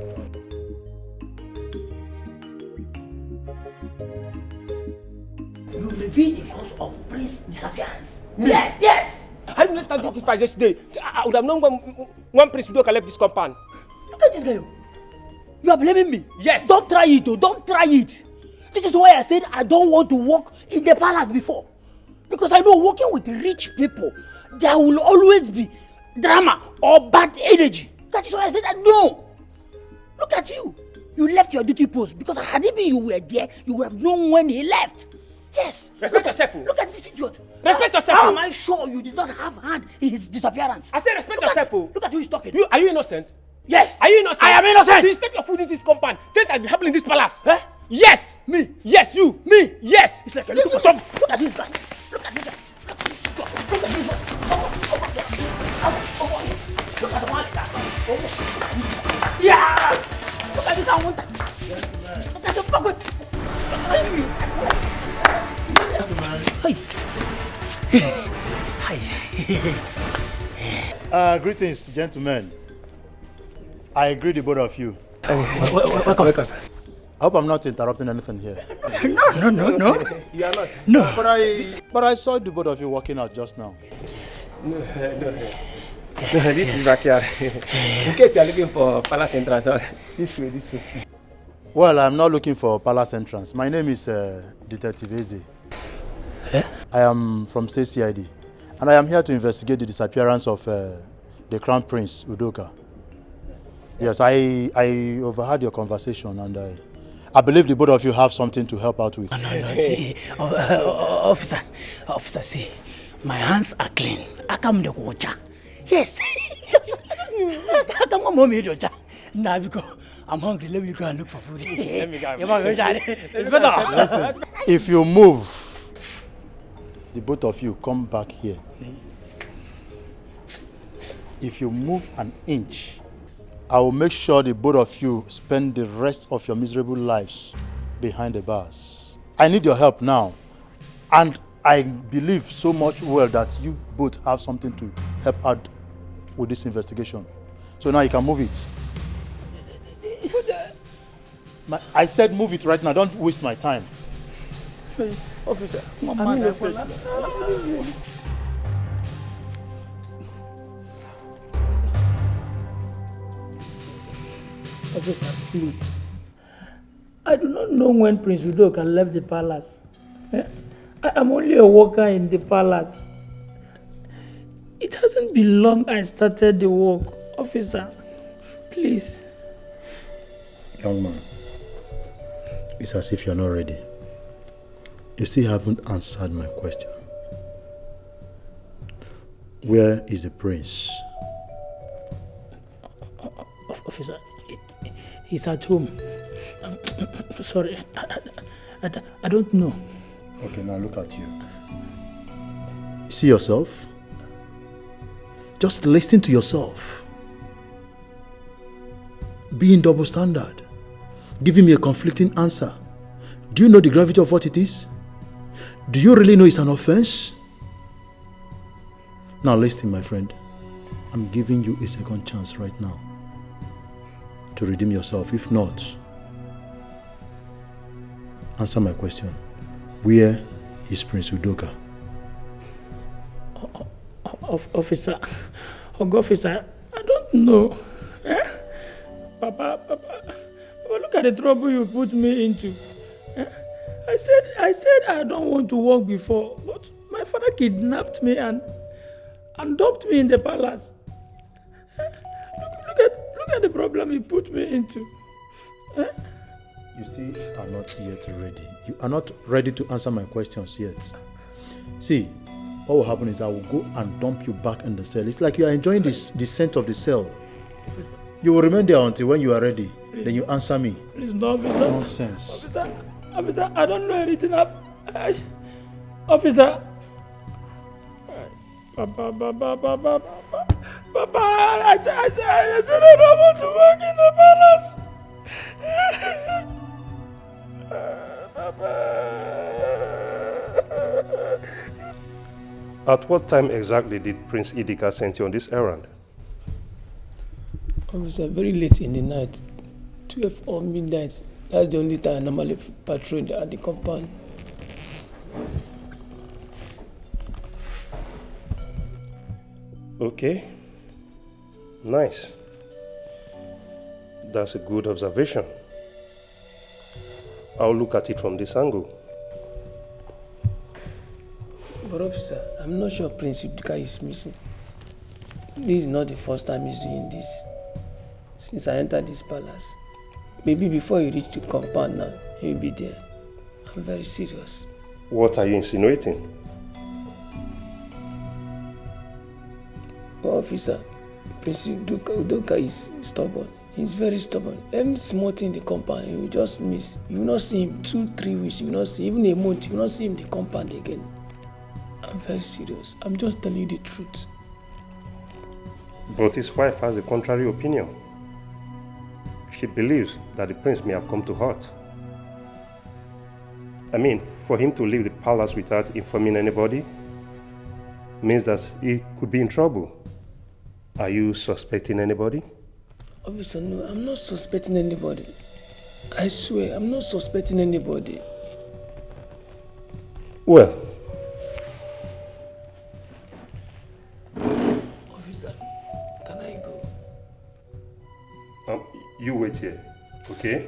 You may be the cause of Prince's disappearance. Yes, yes! How did you stand this fight yesterday? I would have known one prince would have left this compound. Look at this guy. You are blaming me? Yes. Don't try it, though. Don't try it. This is why I said I don't want to work in the palace before. Because I know working with rich people, there will always be drama or bad energy. That is why I said no. Look at you. You left your duty post because had it been you were there, you would have known when he left. Yes. Respect yourself. Look at this idiot. Respect yourself. How am I sure you did not have hand in his disappearance? I said respect yourself. Look at who he's talking. Are you innocent? Yes. Are you innocent? I am innocent. Since step your foot in this compound, things have been happening in this palace. Eh? Yes. Me. Yes. You. Me. Yes. It's like a little stop. Look at this guy. Look at this guy. Look at this guy. Look at this guy. Look at the one. Yeah. Look at this one. Look at the fuck. Hi. Greetings, gentlemen. I agree the both of you. Welcome, sir. I hope I'm not interrupting anything here. No. You are not? No. But I saw the both of you walking out just now. No, this is backyard. In case you are looking for palace entrance, this way. Well, I'm not looking for palace entrance. My name is Detective Eze. I am from State CID, and I am here to investigate the disappearance of the Crown Prince Udoka. Yes, I overheard your conversation, and I believe the both of you have something to help out with. No, see, officer, see, my hands are clean. I come the water. Yes, I come mommy water. Now because I'm hungry, let me go and look for food. Let me go. It's better. If you move, the both of you come back here. If you move an inch, I will make sure the both of you spend the rest of your miserable lives behind the bars. I need your help now. And I believe so much well that you both have something to help out with this investigation. So now you can move it. I said move it right now. Don't waste my time. Officer, Officer, please. I do not know when Prince Udoka left the palace. I am only a worker in the palace. It hasn't been long I started the work. Officer, please. Young man, it's as if you're not ready. You still haven't answered my question. Where is the prince? Officer, he's at home. Sorry, I don't know. Okay, now look at you. See yourself? Just listen to yourself. Be in double standard. Giving me a conflicting answer. Do you know the gravity of what it is? Do you really know it's an offense? Now listen, my friend. I'm giving you a second chance right now to redeem yourself. If not, answer my question. Where is Prince Udoka? Officer, I don't know. Papa, look at the trouble you put me into. I said I don't want to work before, but my father kidnapped me and dumped me in the palace. Look at the problem he put me into. You still are not yet ready. You are not ready to answer my questions yet. See, what will happen is I will go and dump you back in the cell. It's like you are enjoying the scent of the cell. You will remain there until when you are ready. Please. Then you answer me. Please, no, officer. Nonsense. Officer, I don't know anything. Officer. Papa, I said I don't want to work in the palace. At what time exactly did Prince Idika send you on this errand? Officer, very late in the night, 12 or midnight. That's the only time I normally patrol at the compound. Okay. Nice. That's a good observation. I'll look at it from this angle. But officer, I'm not sure Prince Idika is missing. This is not the first time he's doing this. Since I entered this palace. Maybe before you reach the compound now, he'll be there. I'm very serious. What are you insinuating? Officer, Prince Udoka is stubborn. He's very stubborn. Any small thing in the compound, he will just miss. You will not see him 2-3 weeks. You will not see even a month. You will not see him in the compound again. I'm very serious. I'm just telling you the truth. But his wife has a contrary opinion. She believes that the prince may have come to hurt. I mean, for him to leave the palace without informing anybody means that he could be in trouble. Are you suspecting anybody? Officer, no, I'm not suspecting anybody. I swear, I'm not suspecting anybody. Well, officer, can I go? You wait here, okay?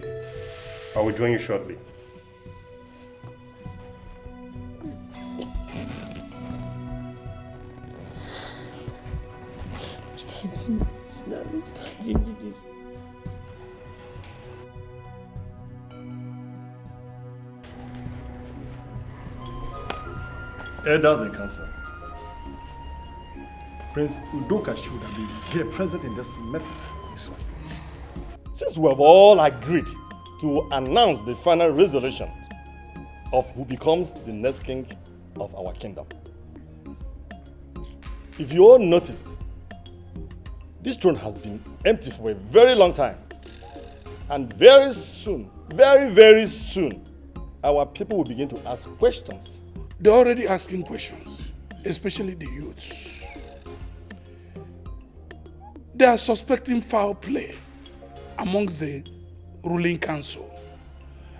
I will join you shortly. Elders and council. Prince Udoka should have been here present in this method. Since we have all agreed to announce the final resolution of who becomes the next king of our kingdom. If you all noticed, this throne has been empty for a very long time. And very soon, very, very soon, our people will begin to ask questions. They're already asking questions, especially the youths. They are suspecting foul play amongst the ruling council.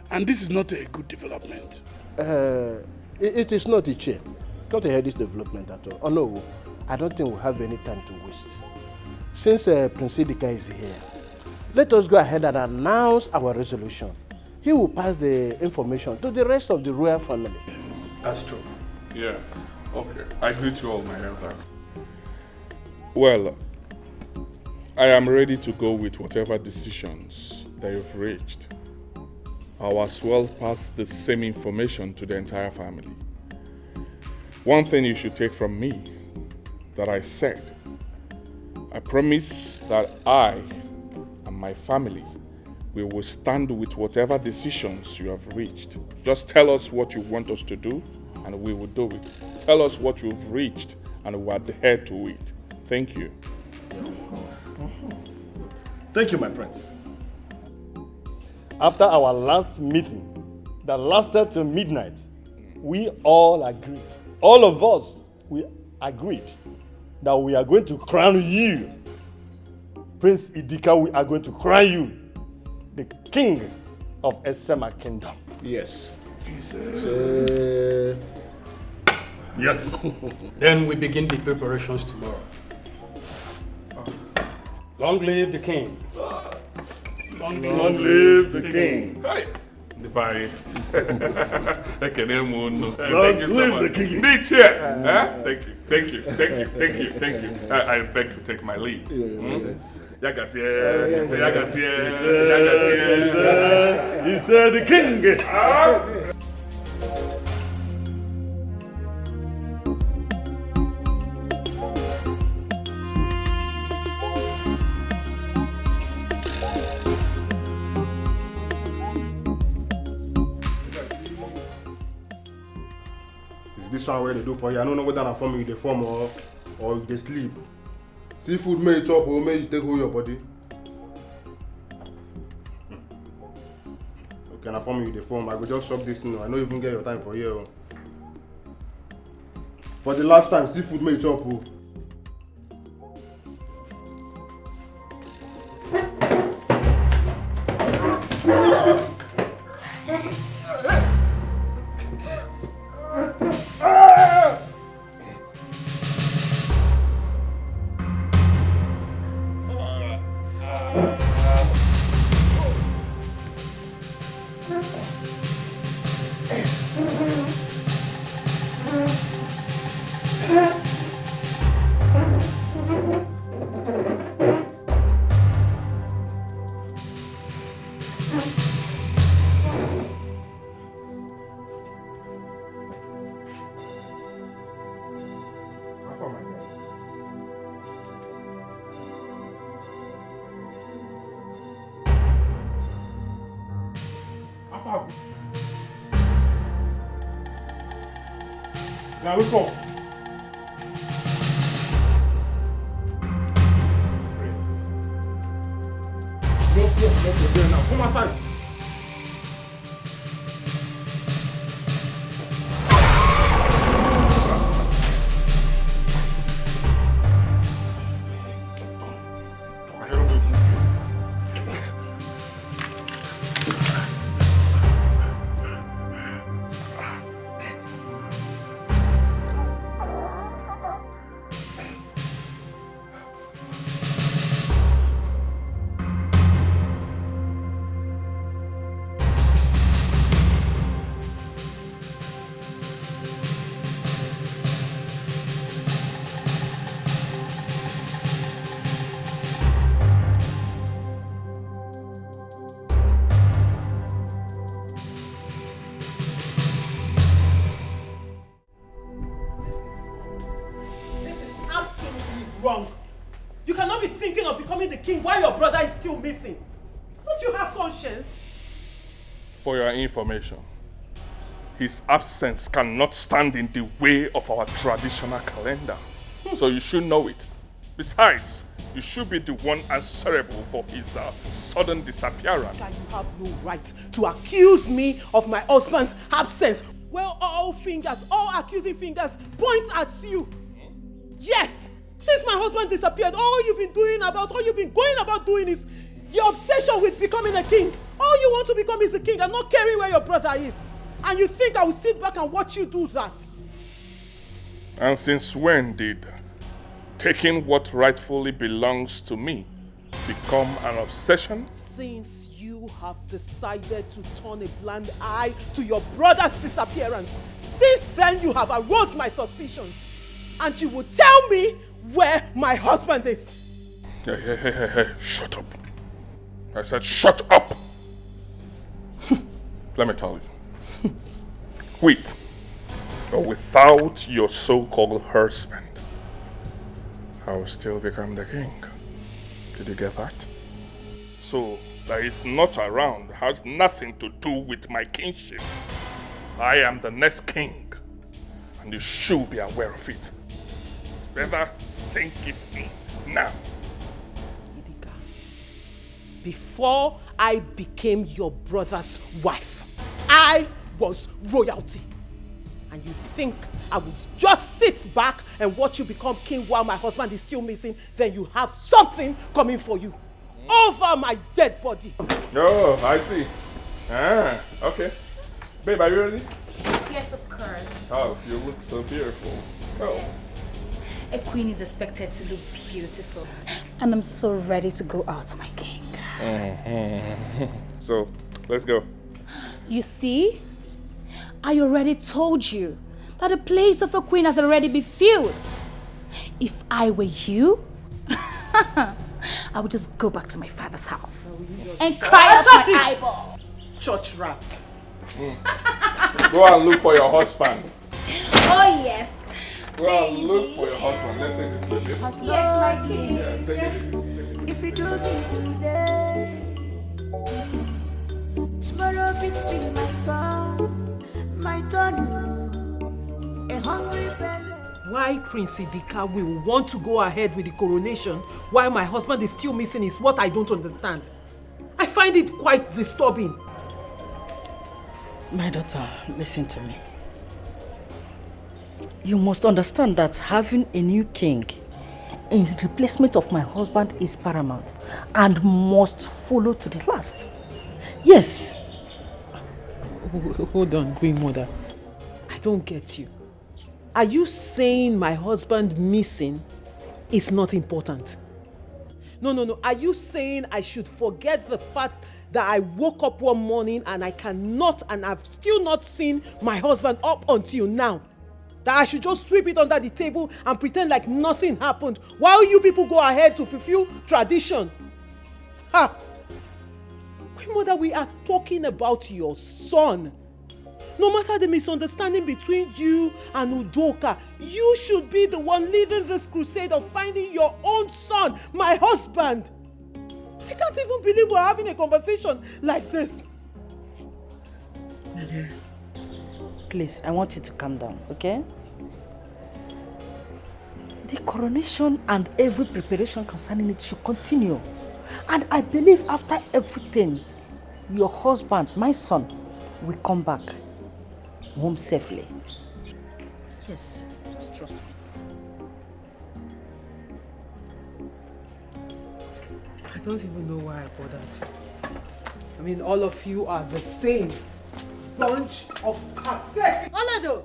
And this is not a good development. It is not, Iche. Not a head this development at all. Oh no, I don't think we have any time to waste. Since Prince Dikeh is here, let us go ahead and announce our resolution. He will pass the information to the rest of the royal family. That's true. Yeah. Okay. I agree to all my elders. Well, I am ready to go with whatever decisions that you've reached. I will as well pass the same information to the entire family. One thing you should take from me that I said, I promise that I and my family we will stand with whatever decisions you have reached. Just tell us what you want us to do and we will do it. Tell us what you've reached and we will adhere to it. Thank you. Thank you, my prince. After our last meeting that lasted till midnight, we all agreed, all of us, we agreed that we are going to crown you. Prince Idika, we are going to crown you the king of Esema Kingdom. Yes. Yes. Then we begin the preparations tomorrow. Long live the king. Long live the king. Hey. Bye. Thank you so live much. the king. Meet here. Thank you. Thank you. Thank you. Thank you. Thank you. I beg to take my leave. Yagasie. He said the king. This one where they do for you. I don't know whether I'm forming the form or they sleep. Seafood may chop or may you take hold your body. Okay, I'm forming the form. I will just chop this now. I don't even get your time for here. For the last time, seafood may chop. Now we come. Prince. No, now. Come outside. Wrong. You cannot be thinking of becoming the king while your brother is still missing. Don't you have conscience? For your information, his absence cannot stand in the way of our traditional calendar. So you should know it. Besides, you should be the one answerable for his sudden disappearance. You have no right to accuse me of my husband's absence. Well, all accusing fingers point at you. Yes! Since my husband disappeared, all you've been going about doing is your obsession with becoming a king. All you want to become is a king and not caring where your brother is. And you think I will sit back and watch you do that? And since when did taking what rightfully belongs to me become an obsession? Since you have decided to turn a blind eye to your brother's disappearance, since then you have aroused my suspicions. And you will tell me where my husband is. Hey, shut up. I said shut up. Let me tell you. With or without your so-called husband, I will still become the king. Did you get that? So that he's not around has nothing to do with my kingship. I am the next king, and you should be aware of it. Better sink it in now. Idika, before I became your brother's wife, I was royalty. And you think I would just sit back and watch you become king while my husband is still missing? Then you have something coming for you. Over my dead body. Oh, I see. Okay. Babe, are you ready? Yes, of course. Oh, you look so beautiful. Oh. A queen is expected to look beautiful. And I'm so ready to go out, my king. So, let's go. You see? I already told you that the place of a queen has already been filled. If I were you, I would just go back to my father's house and cry out my eyeball. Church rat. Go and look for your husband. Oh, yes. Go and look for your husband. Let's take this with you. Yes, my king. Yeah, take it. If you do me today, tomorrow it be my turn. My turn. A hungry belly. Why Prince Idika will want to go ahead with the coronation while my husband is still missing is what I don't understand. I find it quite disturbing. My daughter, listen to me. You must understand that having a new king in replacement of my husband is paramount and must follow to the last. Yes. Hold on, Green Mother. I don't get you. Are you saying my husband missing is not important? No. Are you saying I should forget the fact that I woke up one morning and I cannot and I've still not seen my husband up until now? That I should just sweep it under the table and pretend like nothing happened while you people go ahead to fulfill tradition? Queen Mother, we are talking about your son. No matter the misunderstanding between you and Udoka, you should be the one leading this crusade of finding your own son, my husband. I can't even believe we're having a conversation like this. Please, I want you to calm down, okay? coronation and every preparation concerning it should continue. And I believe after everything, your husband, my son, will come back home safely. Yes, just trust me. I don't even know why I bothered. I mean, all of you are the same bunch of pathetic. Oledo!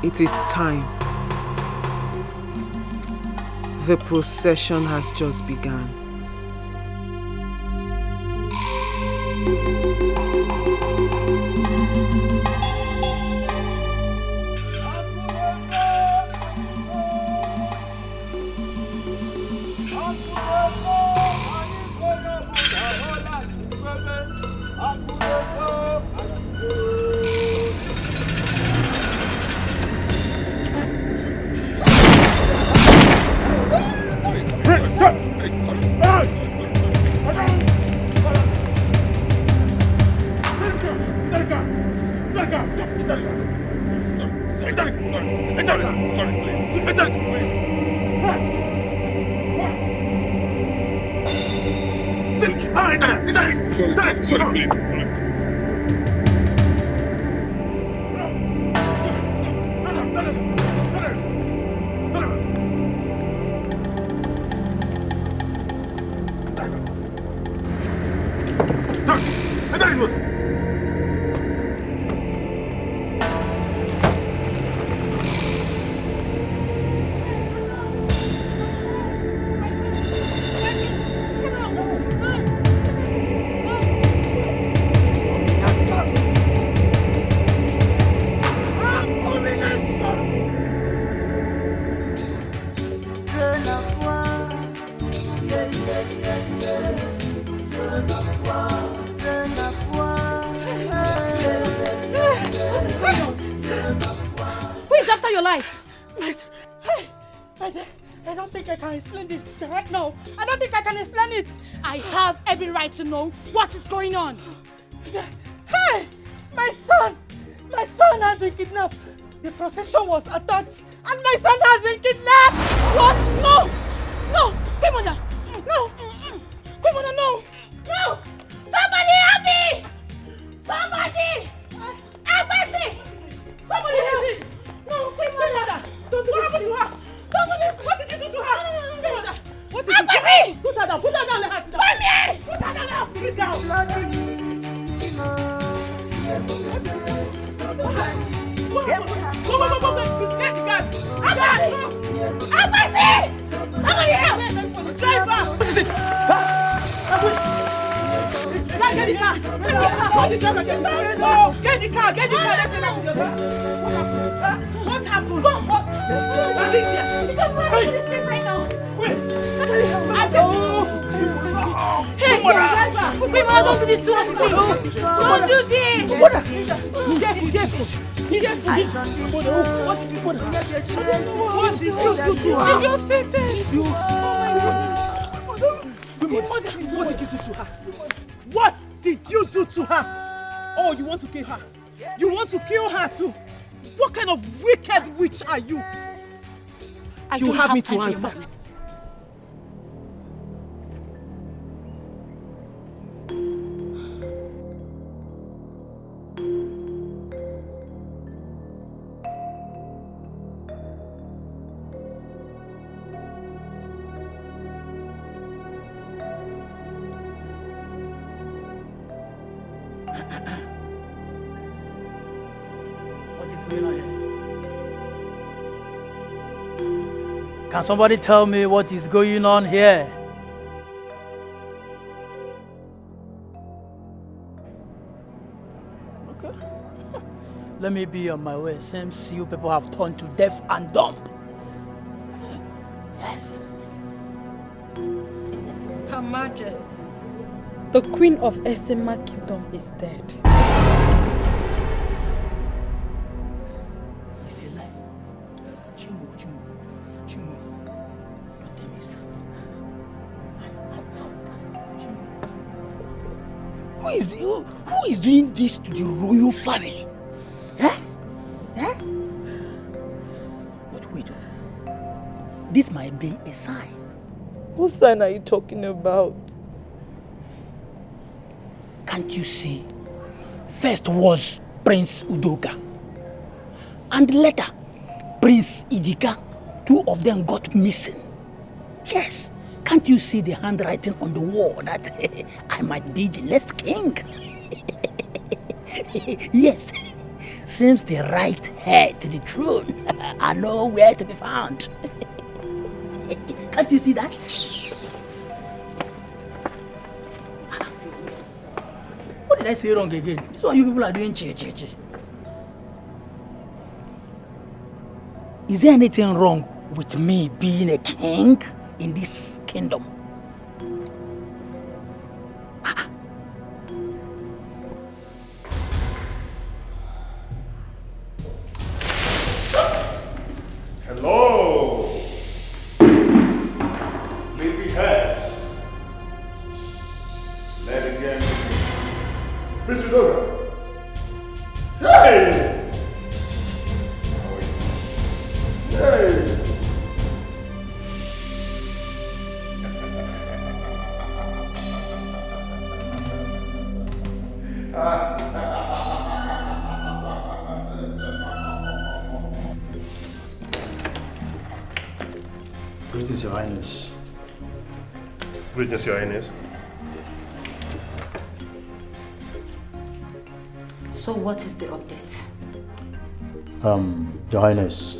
It is time. The procession has just begun. Train of war. after your life. I don't think I can explain this right now. I don't think I can explain it. I have every right to know what is going on. Hey! My son! My son has been kidnapped. The procession was attacked and my son has been kidnapped! What? No! No! Philmond! No! Philmond, no! No! Somebody help me! Somebody! Have mercy! Somebody help me! No, Philmond! What happened to her? Don't do this! What did you do to her? Philmond! What is it? Put her down! Put her down! Let her sit down! Come here! Put her down now! Sit down! Somebody help! Driver! What is it? Get the car! Get the car! Get the car! Let's send her to the car. What happened? What? Hey, driver! Don't do this to us, please! Don't do this! Careful! What did you do to her? She just fainted! What did you do to her? What did you do to her? Oh, you want to kill her? You want to kill her too? What kind of wicked witch are you? You have me to answer. Can somebody tell me what is going on here? Okay. Let me be on my way. Seems you people have turned to deaf and dumb. Yes. Her Majesty, the Queen of Esema Kingdom is dead. Who is doing this to the royal family? Huh? Huh? Wait. This might be a sign. What sign are you talking about? Can't you see? First was Prince Udoka. And later, Prince Idika. Two of them got missing. Yes. Can't you see the handwriting on the wall that I might be the next king? Yes. Seems the right heir to the throne are nowhere to be found. Can't you see that? What did I say wrong again? This is what you people are doing, che. Is there anything wrong with me being a king in this kingdom? Hello, sleepyheads. Let again, Prince Udoka. Hey! Hey! Greetings, Your Highness. Greetings, Your Highness. So what is the update? Your Highness,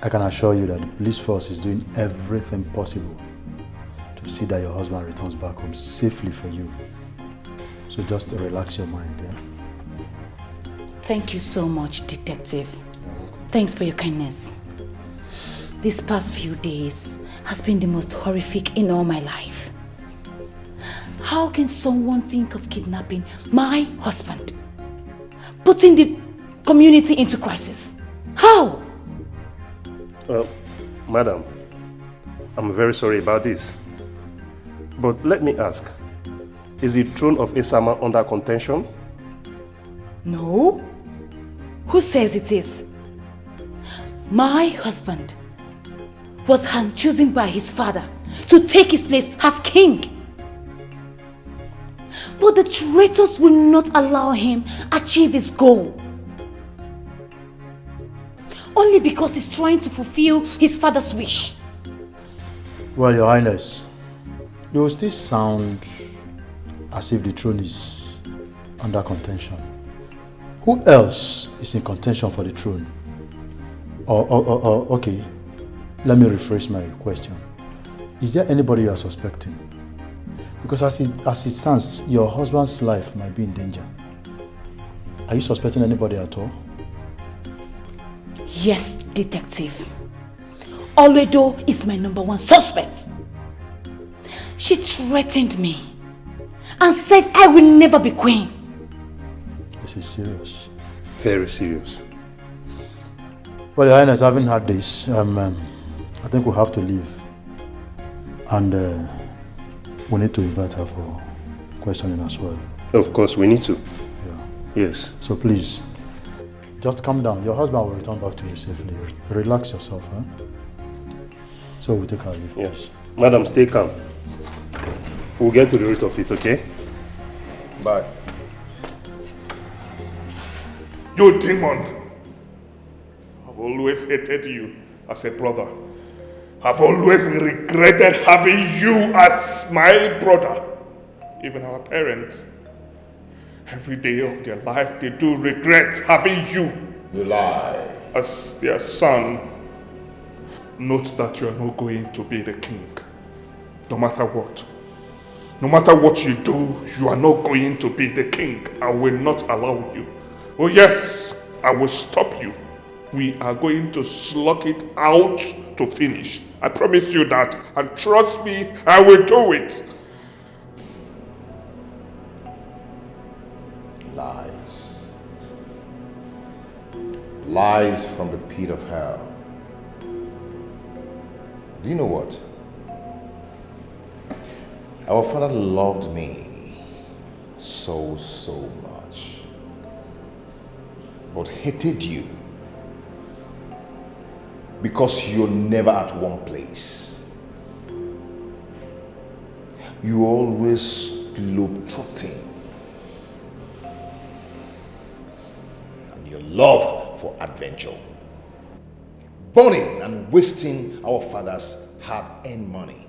I can assure you that the police force is doing everything possible to see that your husband returns back home safely for you. So just relax your mind, yeah? Thank you so much, Detective. Thanks for your kindness. These past few days has been the most horrific in all my life. How can someone think of kidnapping my husband? Putting the community into crisis? How? Well, madam, I'm very sorry about this. But let me ask, is the throne of Esama under contention? No. Who says it is? My husband was hand-chosen by his father to take his place as king. But the traitors will not allow him achieve his goal. Only because he's trying to fulfill his father's wish. Well, Your Highness, you will still sound as if the throne is under contention. Who else is in contention for the throne? Okay, let me rephrase my question. Is there anybody you are suspecting? Because as it stands, your husband's life might be in danger. Are you suspecting anybody at all? Yes, detective. Oledo is my #1 suspect. She threatened me and said I will never be queen. This is serious. Very serious. Well, Your Highness, having had this, I think we'll have to leave. And we need to invite her for questioning as well. Of course, we need to. Yeah. Yes. So please, just calm down. Your husband will return back to you safely. Relax yourself, huh? So we'll take our leave. Yes. Madam, stay calm. We'll get to the root of it, okay? Bye. You demon! I've always hated you as a brother. I've always regretted having you as my brother. Even our parents. Every day of their life they do regret having you. You lie. As their son. Note that you're not going to be the king. No matter what. No matter what you do, you are not going to be the king. I will not allow you. Oh yes, I will stop you. We are going to slug it out to finish. I promise you that. And trust me, I will do it. Lies. Lies from the pit of hell. Do you know what? Our father loved me so much, but hated you because you're never at one place. You always globe-trotting. And your love for adventure. Burning and wasting our father's hard-earned money.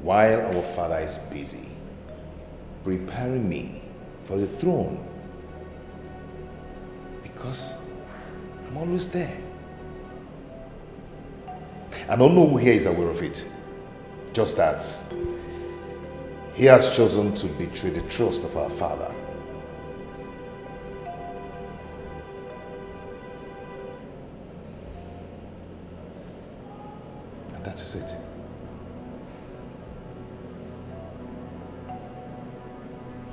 While our father is busy preparing me for the throne. Because I'm always there. I don't know who here is aware of it. Just that he has chosen to betray the trust of our father. And that is it.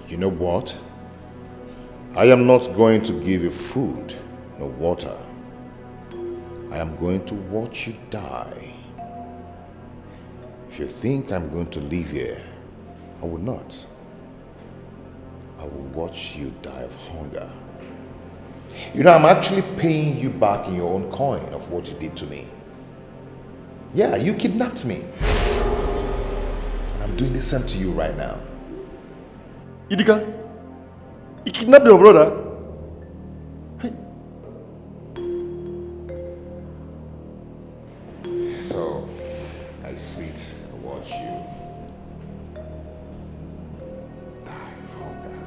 You know what? I am not going to give you food, no water. I am going to watch you die. If you think I'm going to live here, I will not. I will watch you die of hunger. You know, I'm actually paying you back in your own coin of what you did to me. Yeah, you kidnapped me. And I'm doing the same to you right now. Idika, you kidnapped your brother? Hey. So, I sit and watch you die of hunger.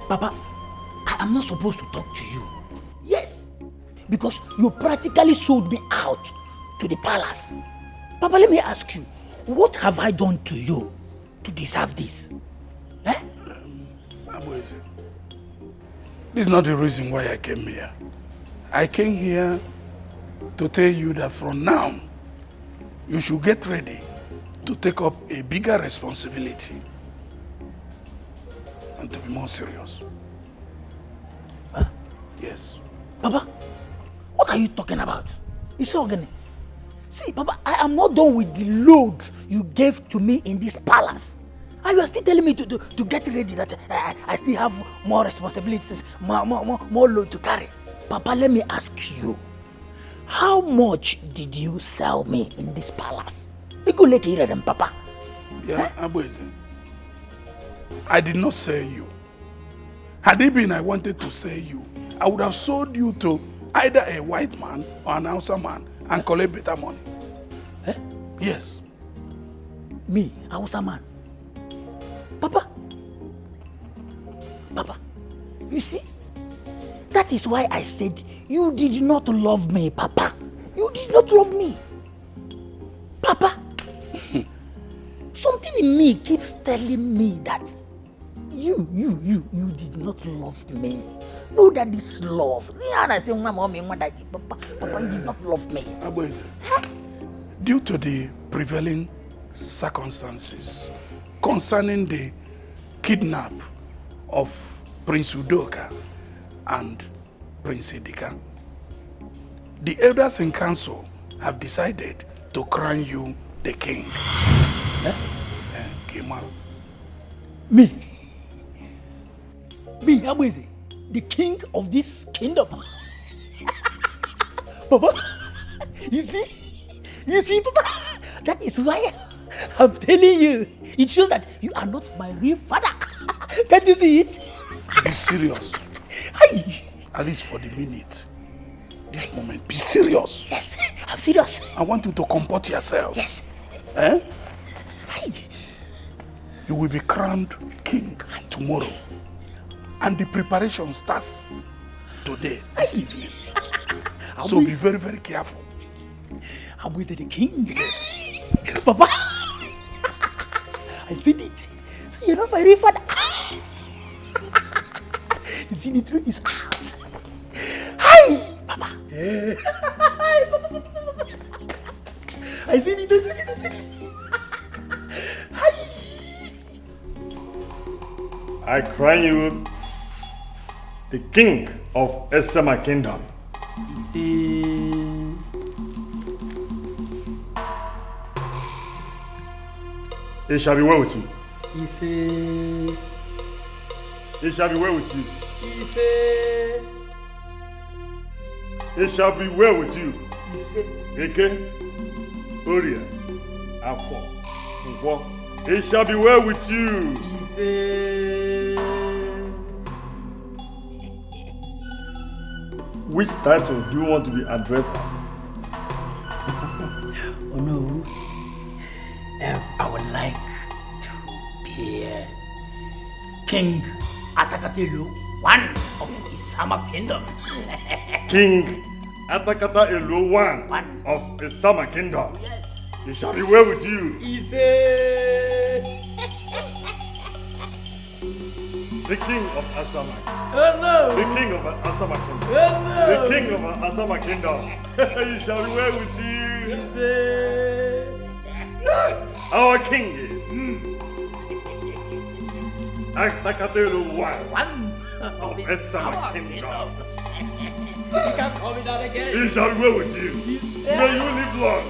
Papa, I am not supposed to talk to you. Yes, because you practically sold me out to the palace. Papa, let me ask you, what have I done to you to deserve this? Eh? This is not the reason why I came here. I came here to tell you that from now, you should get ready to take up a bigger responsibility and to be more serious. Huh? Yes. Papa, what are you talking about? You see, Ngene? See, Papa, I am not done with the load you gave to me in this palace. And you are still telling me to get ready, that I still have more responsibilities, more load to carry. Papa, let me ask you, how much did you sell me in this palace? Papa. Yeah, Abueze. I did not sell you. Had it been I wanted to sell you, I would have sold you to either a white man or an Hausa man and collect better money. Eh? Yes. Me, Hausa man? Papa, you see, that is why I said you did not love me, Papa. You did not love me. Papa, something in me keeps telling me that you did not love me. No, that is love. Papa, you did not love me. Due to the prevailing circumstances concerning the kidnap of Prince Udoka and Prince Dikeh, the elders in council have decided to crown you the king. Me, Abueze, the king of this kingdom. Papa, you see, Papa, that is why I'm telling you. It shows that you are not my real father. Can't you see it? Be serious. Hey. At least for the minute. This moment, be serious. Yes, I'm serious. I want you to comport yourself. Yes. Eh? Hey. You will be crowned king tomorrow. And the preparation starts today, this evening. So be very, very careful. I'm with the king. Yes. Papa, I said it. So you're not my real father. You see, the truth is out. Hi, Papa. Hi, Papa. I said it, I said it. Hi. I crown you the king of Esema kingdom. See. It shall be well with you. He say. It shall be well with you. He say. It shall be well with you. He say. Eke, Oria, Afo, Nkwo. It shall be well with you. He say. Which title do you want to be addressed as? Oh no. I would like to be King Atakatelu, one of Isama kingdom. King Atakata Elu, one of Isama kingdom. Yes. It shall be well with you. The king of Asama. Oh no. The king of Asama kingdom. Oh no. The king of Asama kingdom. It shall be well with you. Our king is Atakatelu, one of Asama kingdom. You can't call me that again. It shall be well with you. May you live long.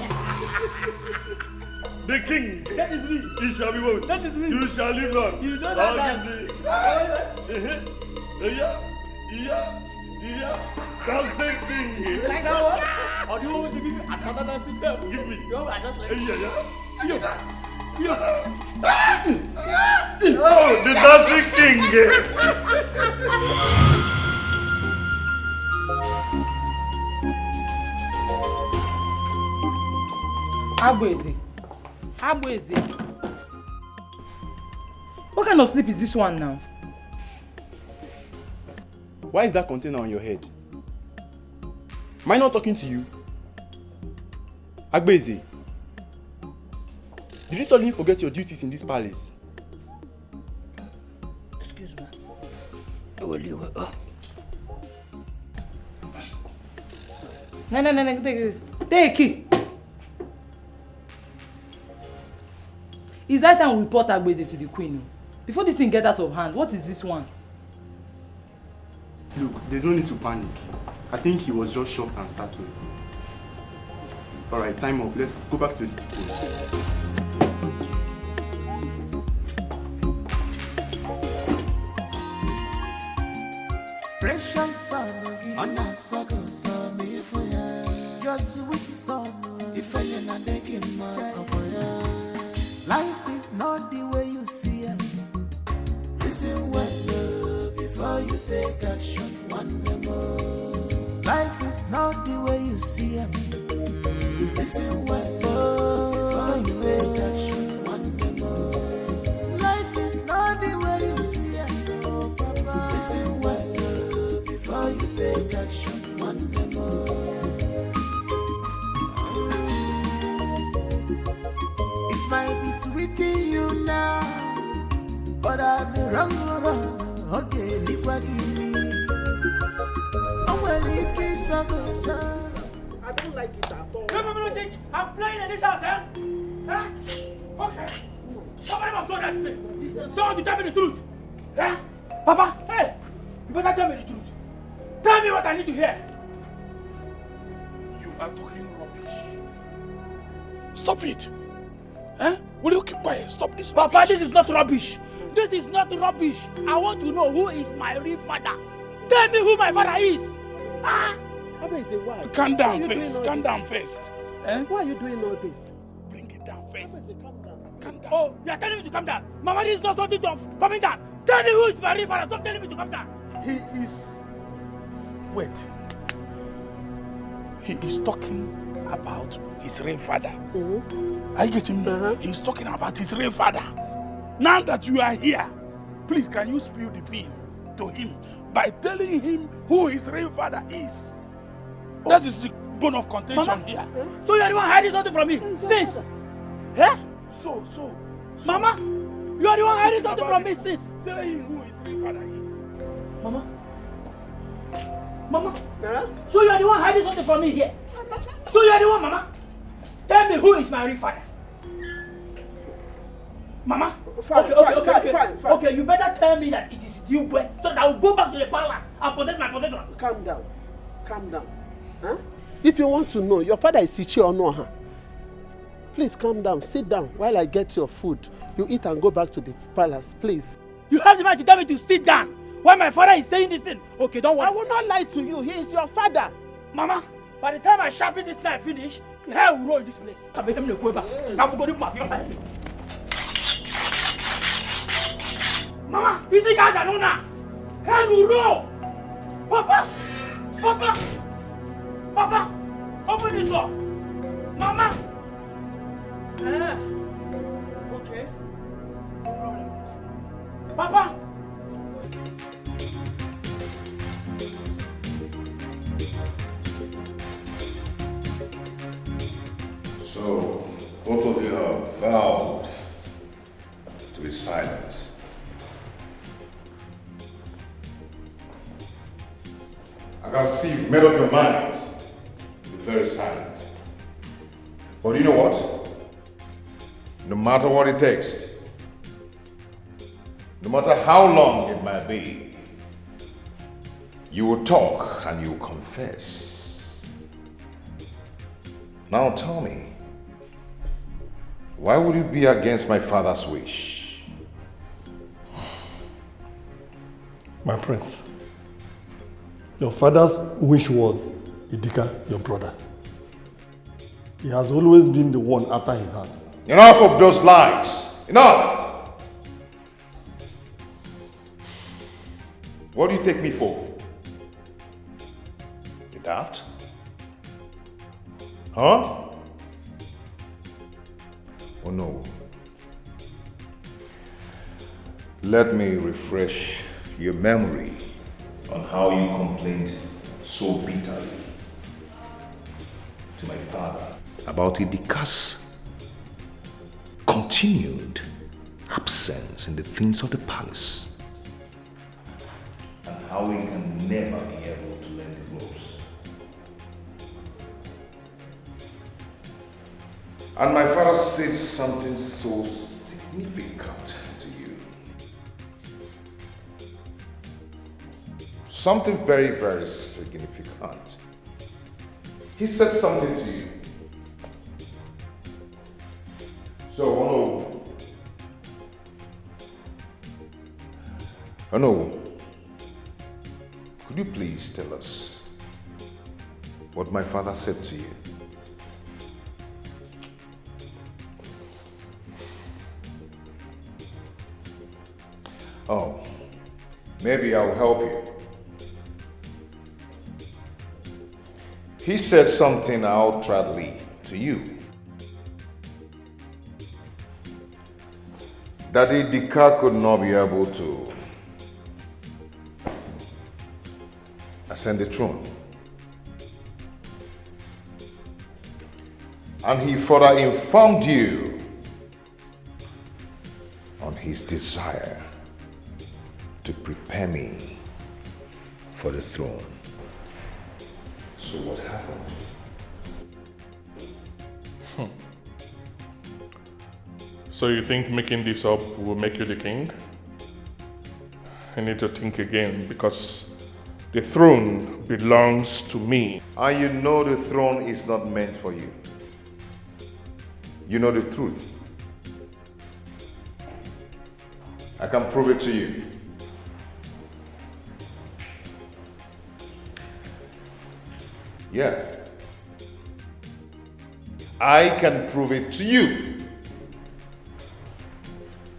The king. That is me. He shall be well. That is me. You shall live long. You know that dance. Dancing king. You like that one? Or do you want me to give you another dance system? Give me. No, I just like Oh, the dancing king. Abueze. What kind of sleep is this one now? Why is that container on your head? Am I not talking to you? Agbeze, did you suddenly forget your duties in this palace? Excuse me. Oh. No, take it. It's that time we report Agbeze to the queen. Before this thing gets out of hand, what is this one? Look, there's no need to panic. I think he was just shocked and startled. Alright, time up. Let's go back to the duty post. Precious son, on a circle, son, if you're sweet son, if you're not making life is not the way you see it. Listen well before you take action. One more. Life is not the way you see it. Listen well before you take action. One more. Life is not the way you see it. Oh, Papa. Listen well before you take action. One more. It might be sweet to you now, but I'll be wrong. Okay, look what you mean. Oh, well, it is so good. I don't like it at all. No, think I'm playing in this house, eh? Huh? Okay. Somebody must go there today. Don't want to tell me the truth. Huh? Papa, hey! You better tell me the truth. Tell me what I need to hear. You are talking rubbish. Stop it. Huh? Will you keep quiet? Stop this. Papa, rubbish. This is not rubbish. This is not rubbish. I want to know who is my real father. Tell me who my father is. Ah? Calm down first. Calm down first. Eh? Why are you doing all this? Bring it down first. Calm down. Oh, you are telling me to calm down. Mama, this is not something to coming down. Tell me who is my real father. Stop telling me to calm down. He is... Wait. He is talking about his real father. Are you getting me? He's talking about his real father. Now that you are here, please can you spill the bean to him by telling him who his real father is? That is the bone of contention Mama? here. So you are the one hiding something from me since? Eh? So. Mama, you are the one hiding something from me since? Tell him who his real father is. Mama? So you are the one hiding something from me here? So you are the one, Mama? Tell me who is my real father? Mama? Fine. Okay, you better tell me that it is you, so that I will go back to the palace and possess my possession. Calm down. Huh? If you want to know, your father is Ichi or no? Huh? Please calm down. Sit down while I get your food. You eat and go back to the palace, please. You have the right to tell me to sit down while my father is saying this thing. Okay, don't worry. I will not lie to you. He is your father. Mama, by the time I sharpen this knife finish, the hair will roll in this place. I make him go back. I will go to my Mama, is the guy that know now? Hair will roll. Papa, open this door. Mama. Okay. No problem. Papa. So, both of you have vowed to be silent. I can see you've made up your mind to be very silent. But you know what? No matter what it takes, no matter how long it might be, you will talk and you will confess. Now tell me, why would you be against my father's wish? My prince, your father's wish was Dikeh, your brother. He has always been the one after his heart. Enough of those lies! Enough! What do you take me for? You daft? Huh? Oh no. Let me refresh your memory on how you complained so bitterly to my father about Dikeh's continued absence in the things of the palace and how he can never be able to learn the ropes. And my father said something so sick. significant to you. Something very, very significant. He said something to you. So, Ono, could you please tell us what my father said to you? Oh, maybe I'll help you. He said something outrightly to you. That the Dikeh could not be able to ascend the throne. And he further informed you on his desire to prepare me for the throne. So what happened? So you think making this up will make you the king? I need to think again because the throne belongs to me. And you know the throne is not meant for you. You know the truth. I can prove it to you. Yeah. I can prove it to you.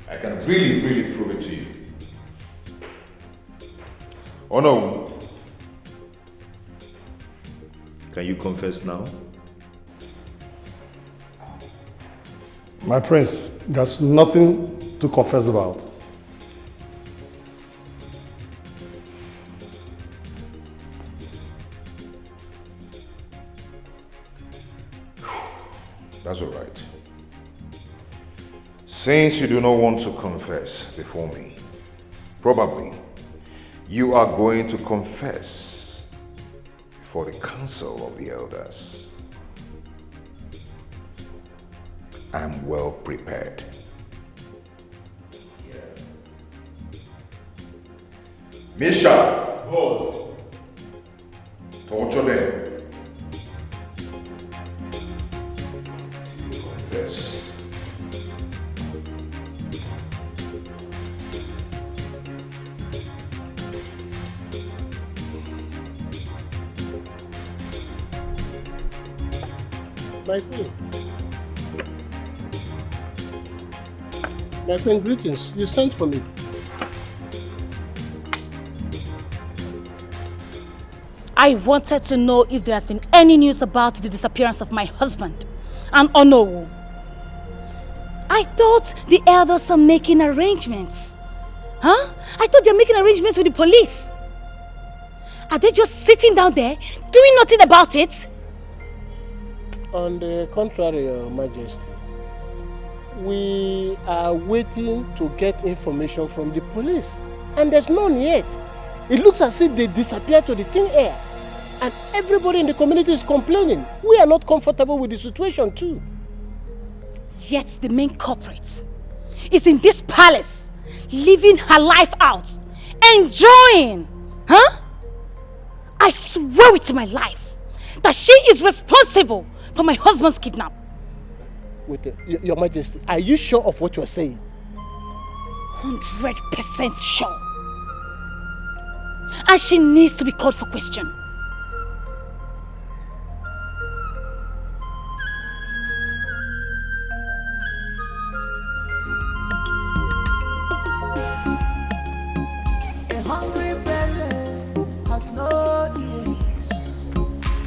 I can really, really prove it to you. Oh no. Can you confess now? My prince, there's nothing to confess about. That's all right. Since you do not want to confess before me, probably you are going to confess before the council of the elders. I am well prepared. Misha! Boss. Torture them. Confess. My queen. My queen, greetings. You sent for me. I wanted to know if there has been any news about the disappearance of my husband and Onowu. I thought the elders are making arrangements. Huh? I thought they're making arrangements with the police. Are they just sitting down there doing nothing about it? On the contrary, Your Majesty, we are waiting to get information from the police, and there's none yet. It looks as if they disappeared to the thin air, and everybody in the community is complaining. We are not comfortable with the situation too. Yet the main culprit is in this palace, living her life out, enjoying, huh? I swear it to my life that she is responsible for my husband's kidnap. Wait, Your Majesty, are you sure of what you're saying? 100% sure. And she needs to be called for question. A hungry belly has no ears.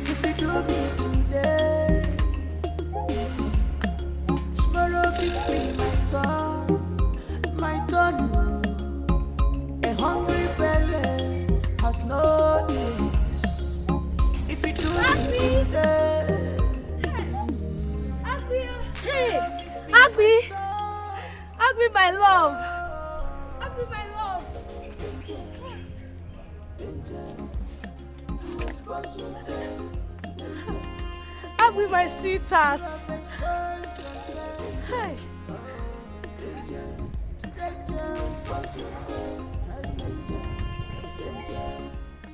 If you do me today, tomorrow it be my turn. A hungry belly has no ears. If you do me today, Agbi, Agbi, my love, Agbi, my love. Agbi, my sweetheart. Hey.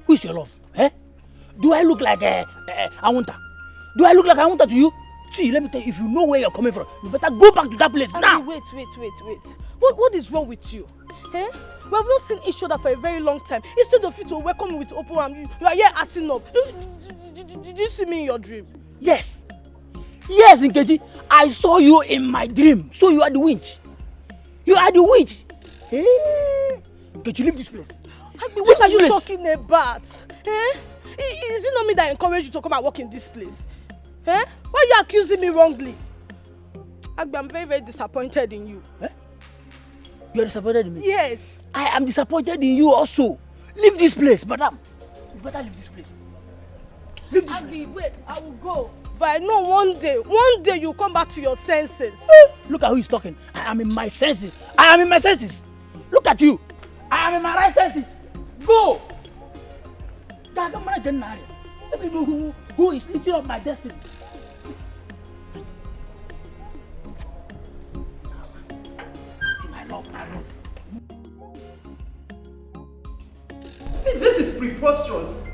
Who is your love? Eh? Do I look like Awunta? Do I look like Awunta to you? See, let me tell you, if you know where you're coming from, you better go back to that place now. Wait. What is wrong with you? Eh? We have not seen each other for a very long time. Instead of you to welcome me with open arms, you are here acting up. Did you see me in your dream? Yes. Yes, Nkechi. I saw you in my dream. So you are the witch. You are the witch. Hey. Nkechi, leave this place. What are you talking about? Eh? Is it not me that encouraged you to come and work in this place? Eh? Why are you accusing me wrongly? Agbe, I'm very, very disappointed in you. Eh? You are disappointed in me? Yes. I am disappointed in you also. Leave this place, madam. You better leave this place. Leave this place. Wait, I will go. But I know one day you'll come back to your senses. Look at who is talking. I am in my senses. I am in my senses. Look at you. I am in my right senses. Go. Let me know who is eating up my destiny. This is preposterous.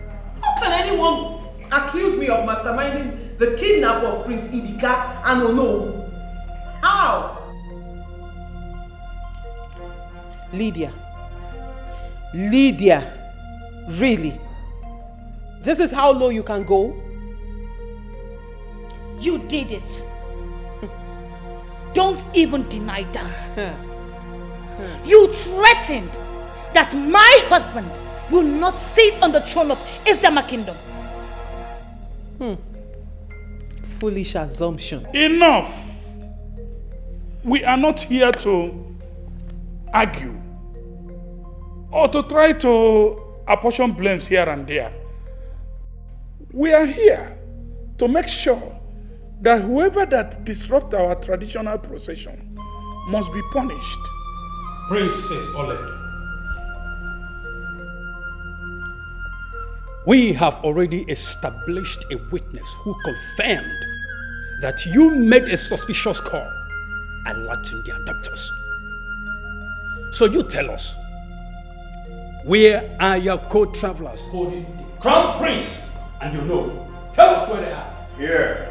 How can anyone accuse me of masterminding the kidnap of Prince Dikeh and Ono? How? Lydia, really? This is how low you can go? You did it. Don't even deny that. You threatened that my husband will not sit on the throne of Isama Kingdom. Foolish assumption. Enough! We are not here to argue or to try to apportion blames here and there. We are here to make sure that whoever that disrupts our traditional procession must be punished. Princess Oled, we have already established a witness who confirmed that you made a suspicious call alerting the adopters. So you tell us, where are your co-travelers holding the crown prince? And you know, tell us where they are. Here.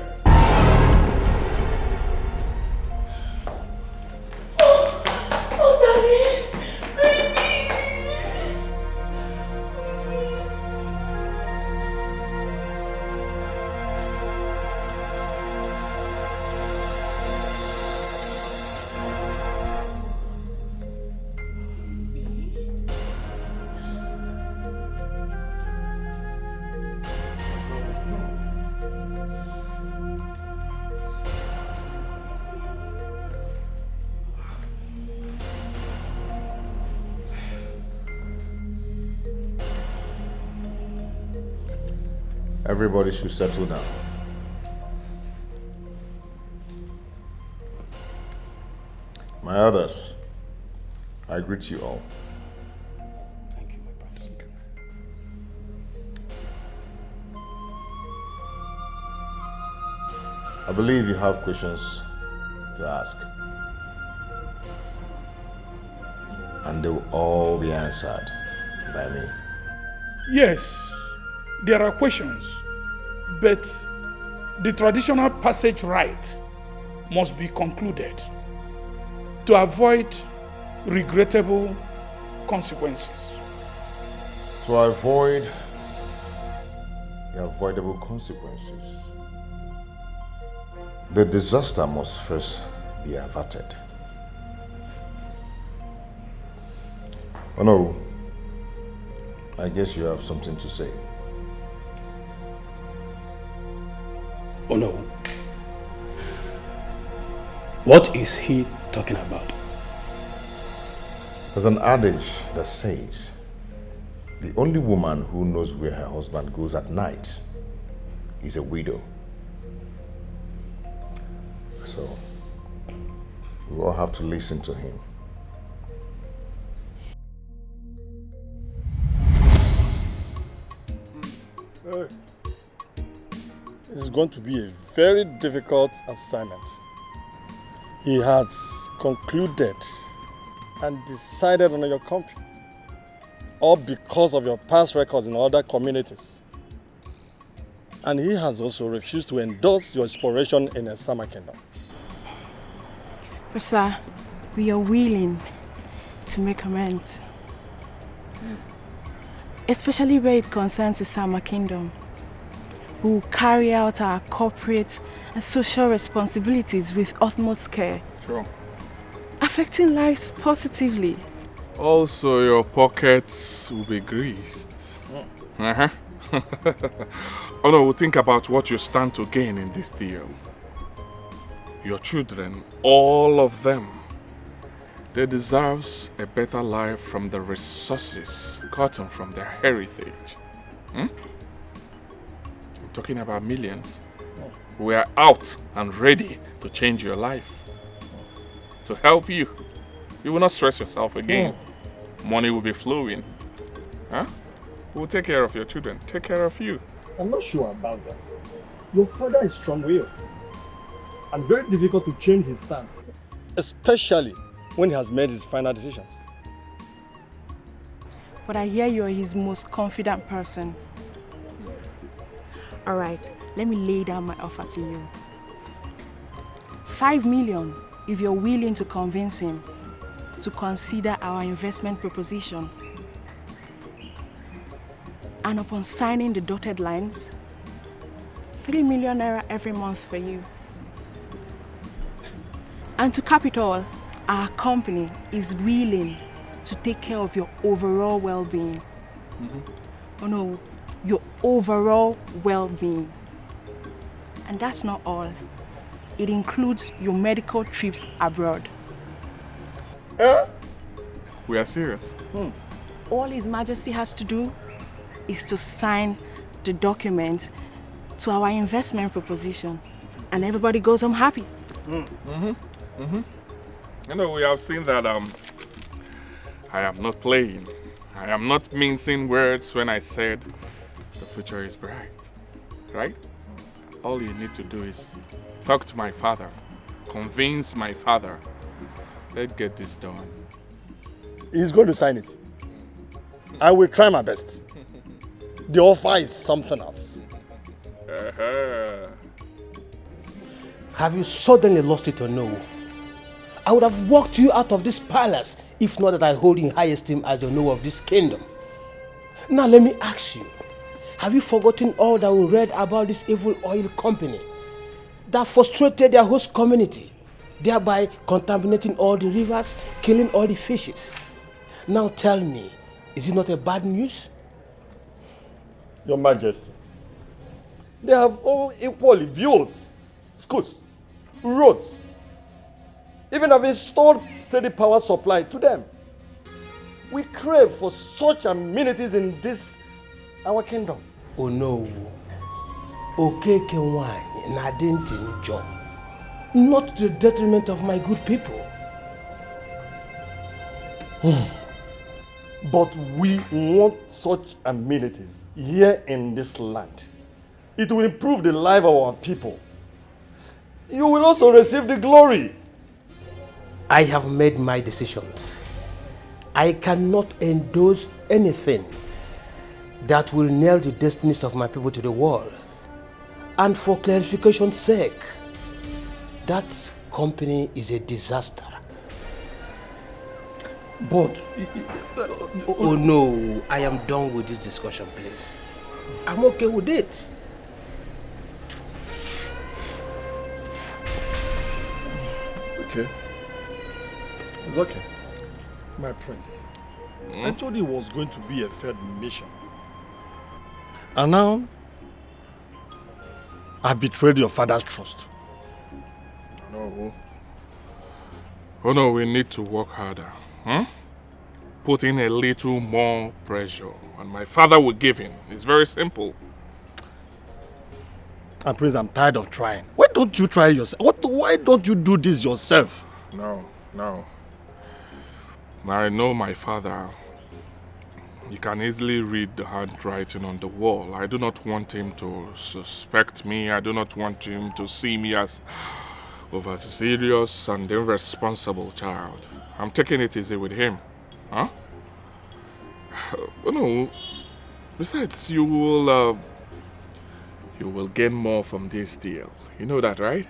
Everybody should settle down. My others, I greet you all. Thank you, my brother. Thank you. I believe you have questions to ask. And they will all be answered by me. Yes, there are questions, but the traditional passage rite must be concluded to avoid regrettable consequences. To avoid the avoidable consequences, the disaster must first be averted. Oh no, I guess you have something to say. Oh no. What is he talking about? There's an adage that says the only woman who knows where her husband goes at night is a widow. So we all have to listen to him. It's going to be a very difficult assignment. He has concluded and decided on your company, or because of your past records in other communities. And he has also refused to endorse your exploration in a summer kingdom. But sir, we are willing to make amends. Especially where it concerns the summer kingdom. We will carry out our corporate and social responsibilities with utmost care. Sure. Affecting lives positively. Also, your pockets will be greased. Uh-huh. Oh no, think about what you stand to gain in this deal. Your children, all of them, they deserve a better life from the resources gotten from their heritage. I'm talking about millions. We are out and ready to change your life. To help you. You will not stress yourself again. Money will be flowing. Huh? We'll take care of your children. Take care of you. I'm not sure about that. Your father is strong-willed and very difficult to change his stance, especially when he has made his final decisions. But I hear you are his most confident person. All right, let me lay down my offer to you. 5 million if you're willing to convince him to consider our investment proposition. And upon signing the dotted lines, 3 million naira every month for you. And to cap it all, our company is willing to take care of your overall well-being. Oh no, your overall well-being. And that's not all. It includes your medical trips abroad. We are serious. All His Majesty has to do is to sign the document to our investment proposition, and everybody goes home happy. You know, we have seen that I am not playing. I am not mincing words when I said the future is bright, right? All you need to do is talk to my father, convince my father. Let's get this done. He's going to sign it. I will try my best. The offer is something else. Have you suddenly lost it or no? I would have walked you out of this palace if not that I hold in high esteem as the owner of this kingdom. Now let me ask you, have you forgotten all that we read about this evil oil company that frustrated their host community, thereby contaminating all the rivers, killing all the fishes? Now tell me, is it not a bad news? Your Majesty, they have all equally built schools, roads, even have installed steady power supply to them. We crave for such amenities in this, our kingdom. Oh no. Okeke wine na didn't enjoy. Not to the detriment of my good people. But we want such amenities here in this land. It will improve the life of our people. You will also receive the glory. I have made my decisions. I cannot endorse anything that will nail the destinies of my people to the wall. And for clarification's sake, that company is a disaster. But... oh no, I am done with this discussion, please. I'm okay with it. Okay. It's okay. My prince, I told you it was going to be a failed mission. And now, I betrayed your father's trust. No. Oh no, we need to work harder. Put in a little more pressure, and my father will give in. It's very simple. And Prince, I'm tired of trying. Why don't you try yourself? Why don't you do this yourself? No. I know my father. You can easily read the handwriting on the wall. I do not want him to suspect me. I do not want him to see me as Over-serious and irresponsible child. I'm taking it easy with him. Huh? No. Besides, you will gain more from this deal. You know that, right?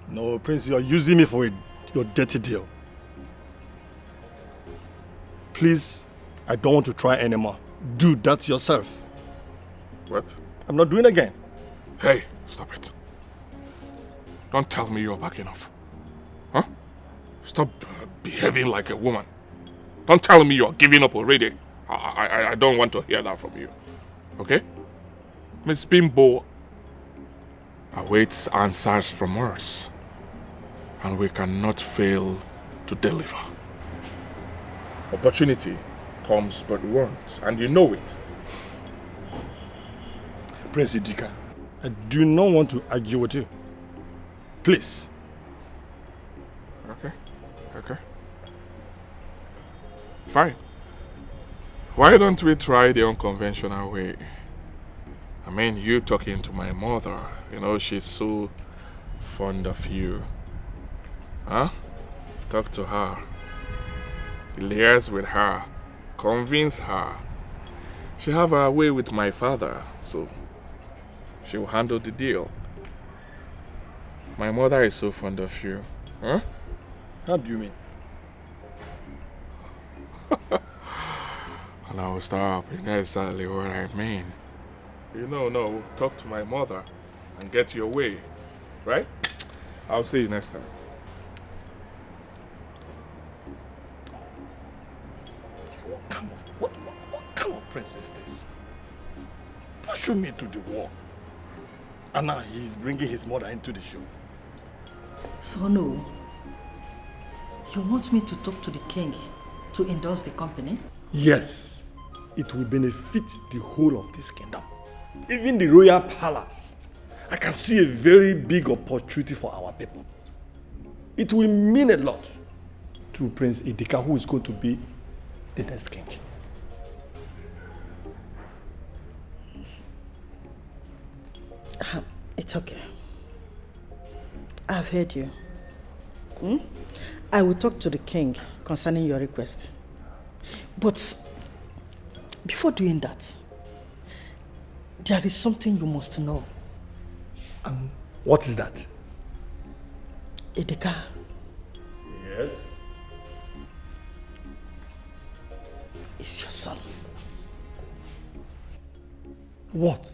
No, Prince, you are using me for your dirty deal. Please, I don't want to try anymore. Do that yourself. What? I'm not doing it again. Hey, stop it. Don't tell me you're backing off. Huh? Stop behaving like a woman. Don't tell me you're giving up already. I don't want to hear that from you. Okay? Miss Bimbo awaits answers from us. And we cannot fail to deliver. Opportunity comes but once, and you know it. Prince Dikeh, I do not want to argue with you. Please. Okay. Fine. Why don't we try the unconventional way? I mean, you talking to my mother. You know, she's so fond of you. Huh? Talk to her. Liaise with her. Convince her. She have her way with my father, so she will handle the deal. My mother is so fond of you. Huh? How do you mean? Now stop. You know exactly what I mean. You know, no, talk to my mother and get your way. Right? I'll see you next time. What kind of prince is this? Pushing me to the wall. And now he's bringing his mother into the show. So no, you want me to talk to the king to endorse the company? Yes, it will benefit the whole of this kingdom. Even the royal palace. I can see a very big opportunity for our people. It will mean a lot to Prince Dikeh, who is going to be the next king. It's okay. I've heard you. I will talk to the king concerning your request. But before doing that, there is something you must know. What is that? Dikeh. Yes? Is your son. What?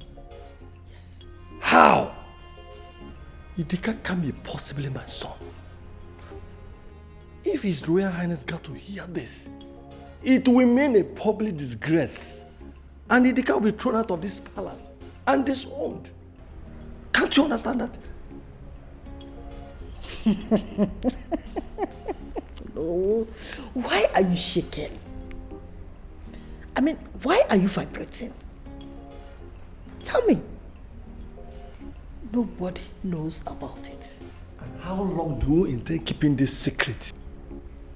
Yes. How? Dikeh can't be possibly my son. If His Royal Highness got to hear this, it will mean a public disgrace. And Dikeh will be thrown out of this palace and disowned. Can't you understand that? No. Why are you shaking? I mean, why are you vibrating? Tell me. Nobody knows about it. And how long do you intend keeping this secret?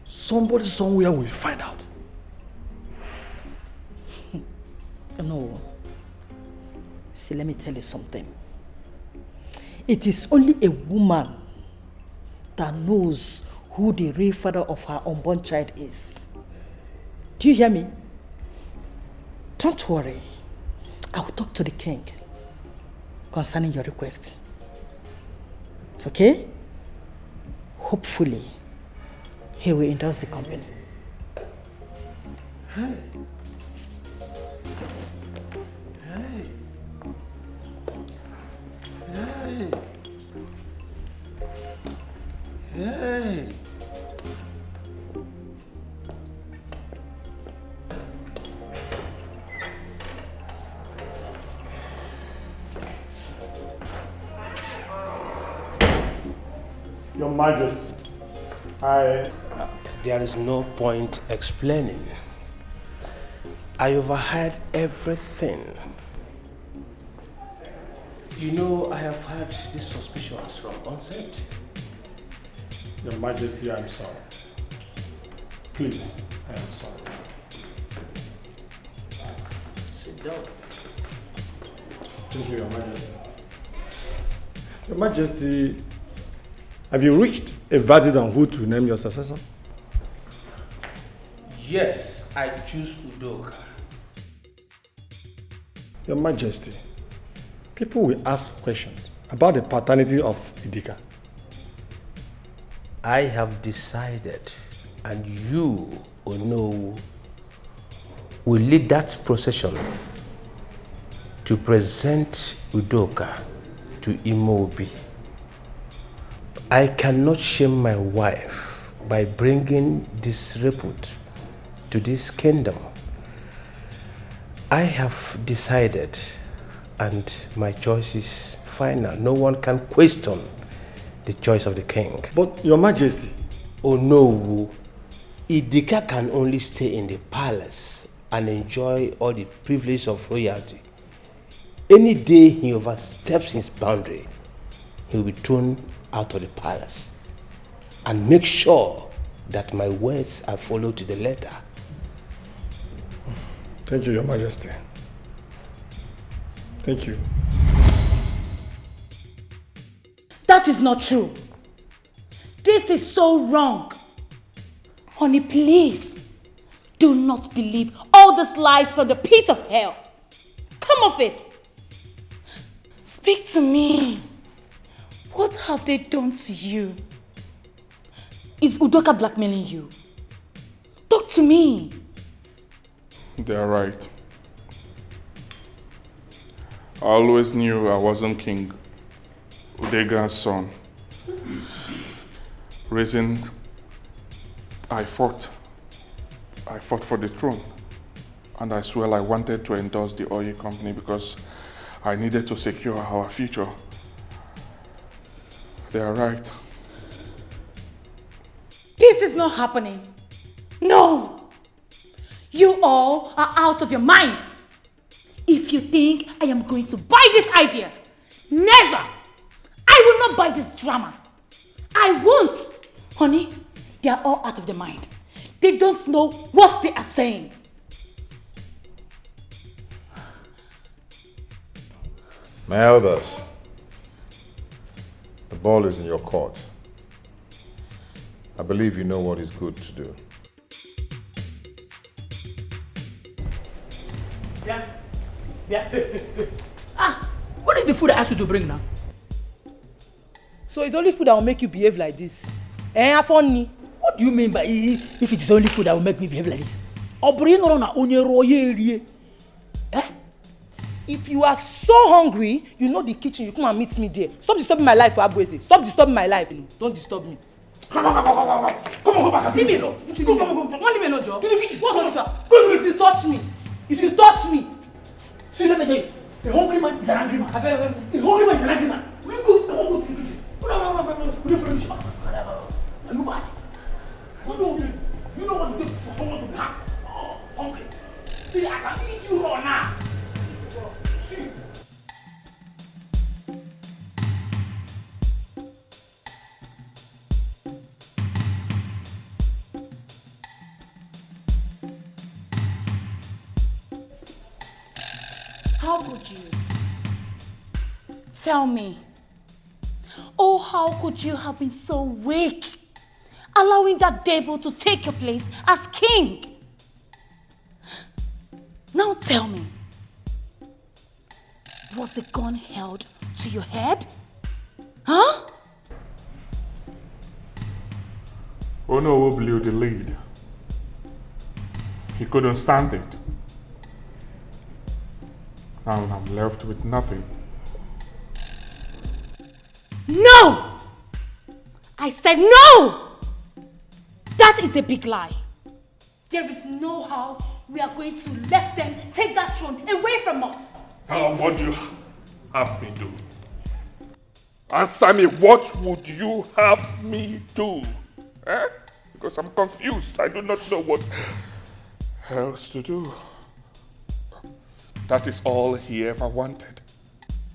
Somebody somewhere will find out. No. See, let me tell you something. It is only a woman that knows who the real father of her unborn child is. Do you hear me? Don't worry. I will talk to the king concerning your request. Okay? Hopefully, he will endorse the company. Hey. Hey. Hey. Hey. Your Majesty, There is no point explaining. I overheard everything. You know, I have had these suspicions from onset. Your Majesty, I am sorry. Please, I am sorry. Sit down. Thank you, Your Majesty. Your Majesty, Have you reached a verdict on who to name your successor? Yes, I choose Udoka. Your Majesty, people will ask questions about the paternity of Dikeh. I have decided, and you, Ono, will lead that procession to present Udoka to Imobi. I cannot shame my wife by bringing disrepute to this kingdom. I have decided, and my choice is final. No one can question the choice of the king. But Your Majesty... Oh no, Dikeh can only stay in the palace and enjoy all the privileges of royalty. Any day he oversteps his boundary, he will be thrown out of the palace. And make sure that my words are followed to the letter. Thank you, Your Majesty. Thank you. That is not true. This is so wrong. Honey, please, do not believe all these lies from the pit of hell. Come off it. Speak to me. What have they done to you? Is Udoka blackmailing you? Talk to me. They're right. I always knew I wasn't King Udega's son. Reason I fought for the throne, and I swear I wanted to endorse the oil company because I needed to secure our future. They are right. This is not happening. No! You all are out of your mind. If you think I am going to buy this idea, never! I will not buy this drama. I won't! Honey, they are all out of their mind. They don't know what they are saying. My elders, the ball is in your court. I believe you know what is good to do. Yeah. What is the food I asked you to bring now? So it's only food that will make you behave like this? Funny. What do you mean by if it is only food that will make me behave like this? If you are so hungry, you know the kitchen, you come and meet me there. Stop disturbing my life, Abueze. Stop disturbing my life. Don't disturb me. Come on, go back. Leave me alone. Come on. Leave me alone, Joe. What's on this? If you touch me. See, let me tell you. A hungry man is an angry man. A hungry man is an angry man. Will you go? Come on, go to the kitchen. No. Are you mad? You know what to do for someone to come. Oh, hungry. See, I can eat you raw now. See. How could you? Tell me. Oh, how could you have been so weak, allowing that devil to take your place as king? Now tell me, was the gun held to your head? Huh? Ono blew the lead. He couldn't stand it. Now I'm left with nothing. No! I said no! That is a big lie. There is no how we are going to let them take that throne away from us. Tell them what you have me do. Answer me, what would you have me do? Because I'm confused. I do not know what else to do. That is all he ever wanted.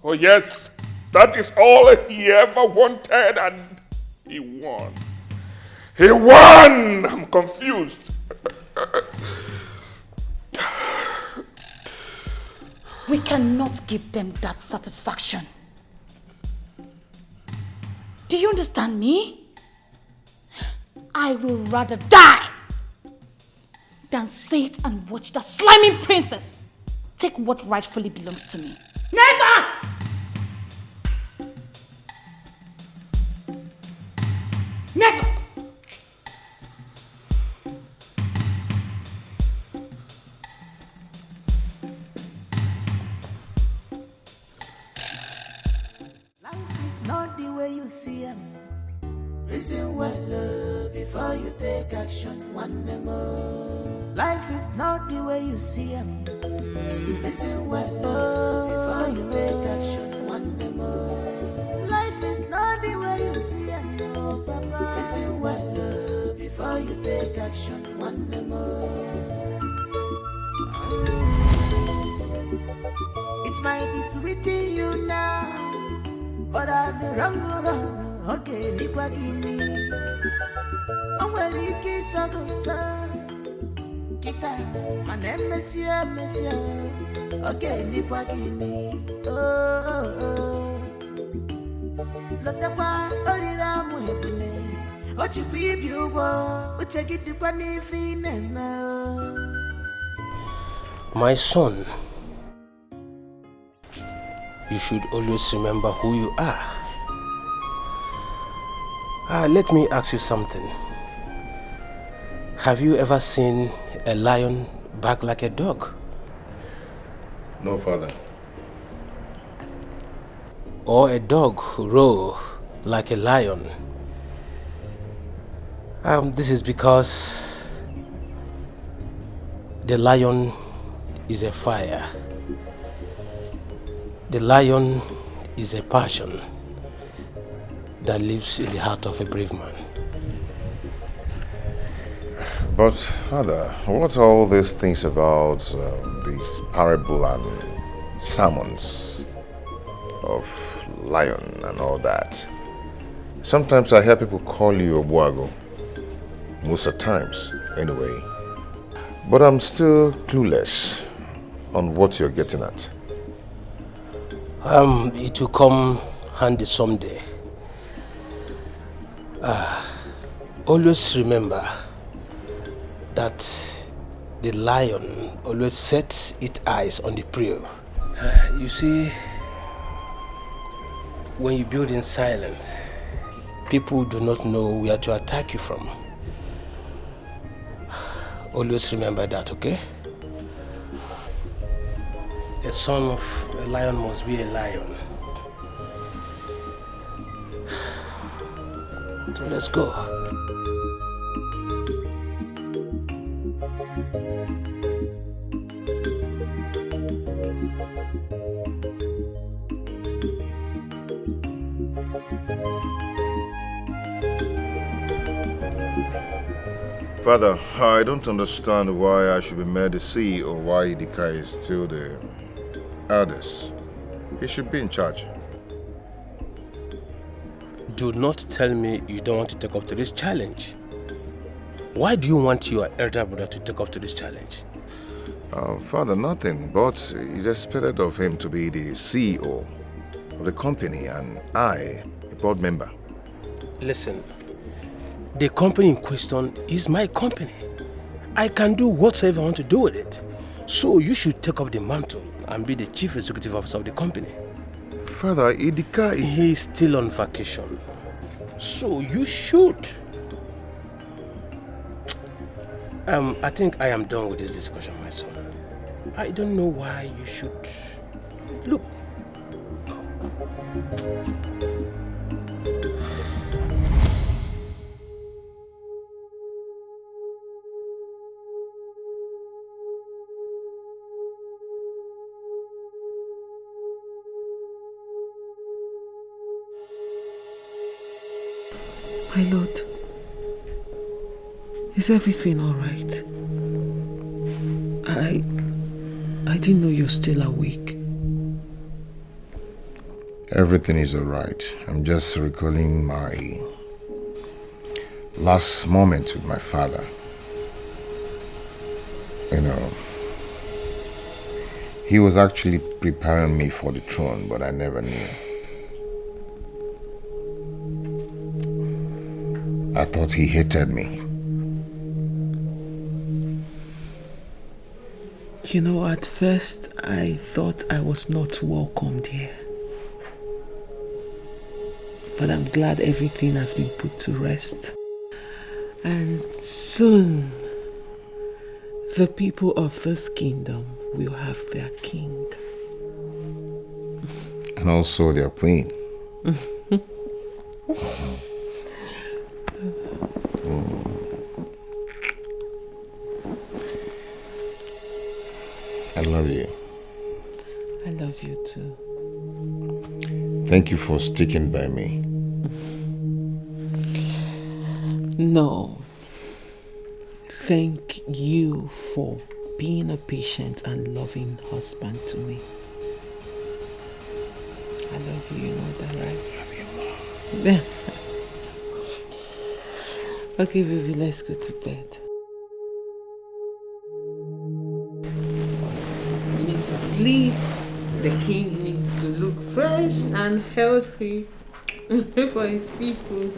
Oh yes, that is all he ever wanted, and he won. He won! I'm confused. We cannot give them that satisfaction. Do you understand me? I will rather die than sit and watch that slimy princess take what rightfully belongs to me. Never! Never! Life is not the way you see it. Reason well before you take action one more. Life is not the way you see it. Reason well before you take action one more. Life is not the way you see it, no papa. Reason well before you take action one more. It might be sweet in you now, but I'm the wrong road. Okay, nikwa gini. Onweli ki sagosa. Kita, manem mesia. Okay, nikwa gini. Oh. Lotepa olila muhebune. Ochi bibiubo. Uchegiti kwa nifinema. My son, you should always remember who you are. Let me ask you something. Have you ever seen a lion bark like a dog? No, father. Or a dog roar like a lion? This is because the lion is a fire. The lion is a passion that lives in the heart of a brave man. But, Father, what are all these things about these parable and sermons of lion and all that? Sometimes I hear people call you a Buago. Most of the times, anyway. But I'm still clueless on what you're getting at. It will come handy someday. Always remember that the lion always sets its eyes on the prey. You see, when you build in silence, people do not know where to attack you from. Always remember that, okay? A son of a lion must be a lion. So let's go. Father, I don't understand why I should be made the CEO or why Dikeh is still the eldest. He should be in charge. Do not tell me you don't want to take up to this challenge. Why do you want your elder brother to take up to this challenge? Father, nothing, but it's expected of him to be the CEO of the company and I, a board member. Listen, the company in question is my company. I can do whatsoever I want to do with it. So you should take up the mantle and be the chief executive officer of the company. Father, Dikeh is... He is still on vacation. So you should. I think I am done with this discussion, my son. I don't know why you should... Look. My lord, is everything all right? I didn't know you're still awake. Everything is all right. I'm just recalling my last moment with my father. You know, he was actually preparing me for the throne, but I never knew. I thought he hated me. You know, at first I thought I was not welcomed here. But I'm glad everything has been put to rest. And soon, the people of this kingdom will have their king. And also their queen. I love you. I love you too. Thank you for sticking by me. No. Thank you for being a patient and loving husband to me. I love you, you know that, right? I love you, okay, baby, let's go to bed. You need to sleep. The king needs to look fresh and healthy for his people.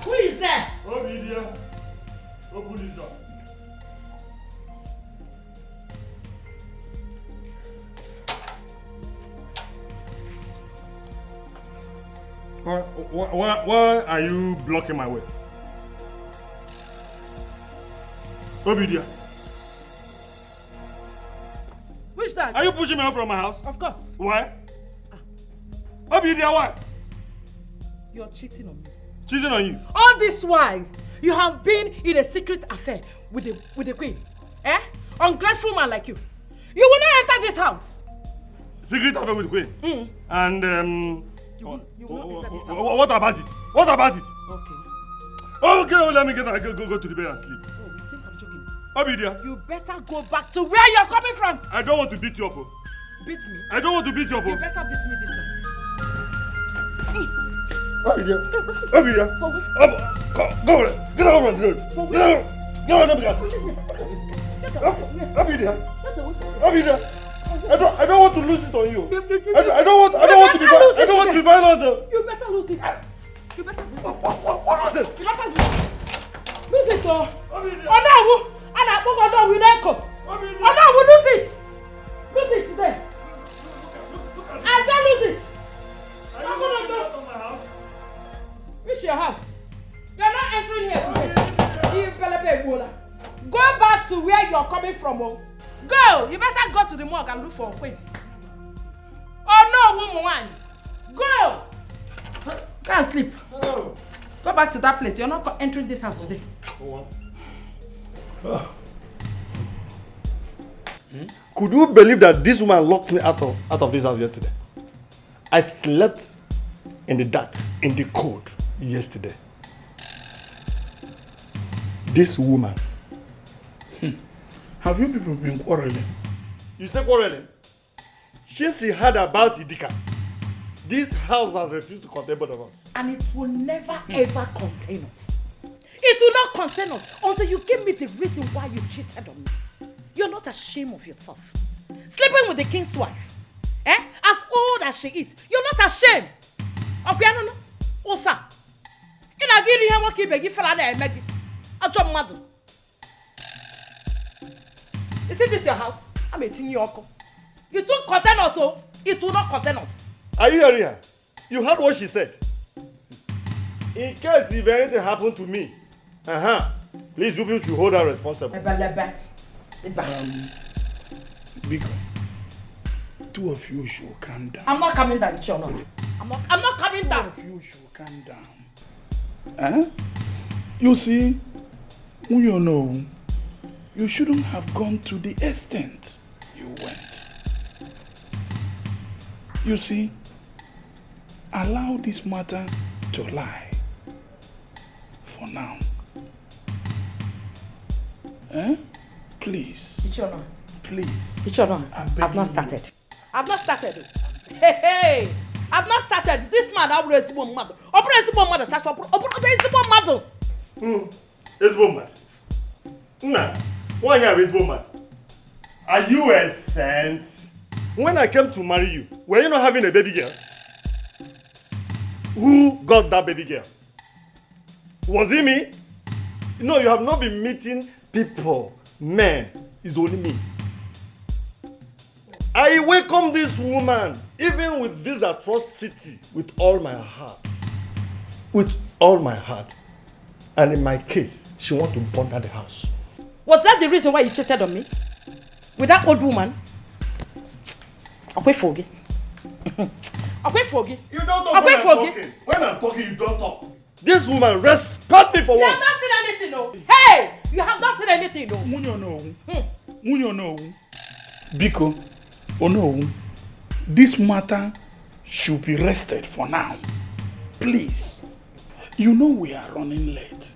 Who is there? Lydia, open this door. Why are you blocking my way? Lydia. Which dad? Are you pushing me out from my house? Of course. Why? Lydia, why? You're cheating on me. Cheating on you? All this while, you have been in a secret affair with the queen. Eh? Ungrateful man like you. You will not enter this house. Secret affair with the queen? Mm. And You will not enter this house. what about it? What about it? Okay. Okay, let me go to the bed and sleep. Oh, you think I'm joking? Lydia. You better go back to where you're coming from. I don't want to beat you up. Beat me? I don't want to beat you up. You better beat me this time. Lydia. Lydia. Go over there. Get over on the road. Get over. Get over there. Lydia. Lydia. I don't want to lose it on you. I don't want to be violent. You better lose it. You better lose it. What was this? You better lose it, oh. Oh no, and I will not come. Oh no, lose it. Lose it today. I said lose it. I'm gonna go. Reach your house. You're not entering here today. Go back to where you're coming from. Oh. Go! You better go to the morgue and look for a queen. Oh no, woman! Go! Go and sleep. Go back to that place. You're not entering this house today. Could you believe that this woman locked me out of this house yesterday? I slept in the dark, in the cold yesterday. This woman. Have you people been quarreling? You say quarreling? Since he heard about Dikeh, this house has refused to contain both of us. And it will never ever contain us. It will not contain us until you give me the reason why you cheated on me. You're not ashamed of yourself. Sleeping with the king's wife. As old as she is, you're not ashamed. Okay, no. Osa. Ina giri he woki begi fela na emegi. Ajo mmadu. Is this your house? I'm eating your uncle. You don't contain us, so it will not contain us. Are you hearing her? You heard what she said. In case if anything happened to me, please you should hold her responsible. Biko, two of you should calm down. I'm not coming down, Chiono. I'm not coming down. Two of you should calm down. You see, you know, you shouldn't have gone to the extent you went. You see, allow this matter to lie for now. Please. Ichiono. Please. Ichiono, I've not started. I've not started. Hey! I've not started. This man, I will raise one mother. It's woman. Nah, why are you woman? Are you a saint? When I came to marry you, were you not having a baby girl? Who got that baby girl? Was it me? No, you have not been meeting people. Men, it's only me. I welcome this woman, even with this atrocity, with all my heart. With all my heart. And in my case, she wants to burn down the house. Was that the reason why you cheated on me? With that old woman? I'll wait for you. I'll wait for you. You don't talk when I'm talking. When I'm talking, you don't talk. This woman, respect me for once. You have not seen anything, no. Hey! You have not seen anything, no. Munyo no. Biko, oh no. This matter should be rested for now. Please. You know we are running late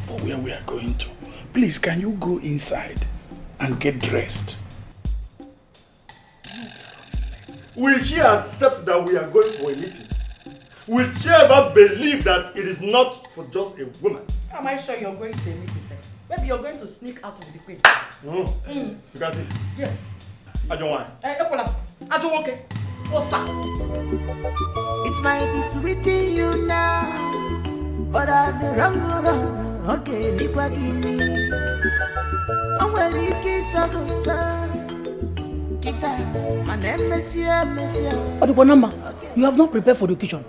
for where we are going to. Please, can you go inside and get dressed? Will she accept that we are going for a meeting? Will she ever believe that it is not for just a woman? Am I sure you're going to a meeting, sir? Maybe you're going to sneak out of the queen. No. You can see. Yes. I don't want. I don't want. Osa. It might be sweet to you now, but I'm the wrong one. Okay, Nikwa Gini. I'm well, you kiss a good son. My name is Monsieur. Odukonama, you have not prepared for the occasion.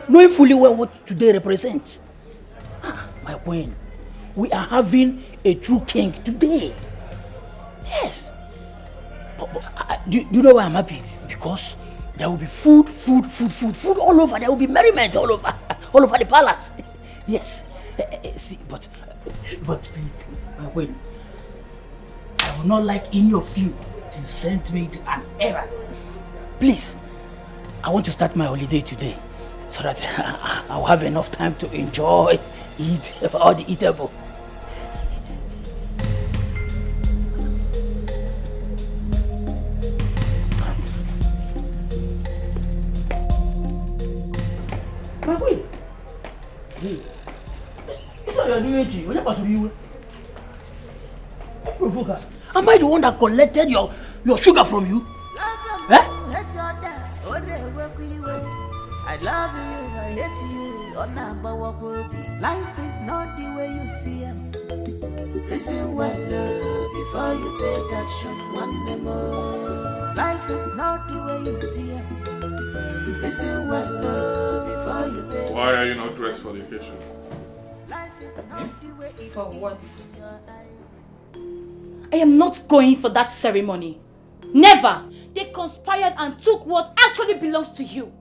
Knowing fully well what today represents. My queen, we are having a true king today. Yes. Do you know why I'm happy? Because there will be food all over. There will be merriment all over the palace. Yes. See, but please, my queen, I would not like any of you to send me to an error. Please, I want to start my holiday today so that I'll have enough time to enjoy, eat all the eatable. My queen, what are you doing? What are you doing? Am I the one that collected your sugar from you? I love you, I hate you. Life is not the way you see it. Listen well before you take action. One more. Life is not the way you see it. Listen well before you take. Why are you not dressed for the occasion? Life is not the way it for what? I am not going for that ceremony. Never! They conspired and took what actually belongs to you.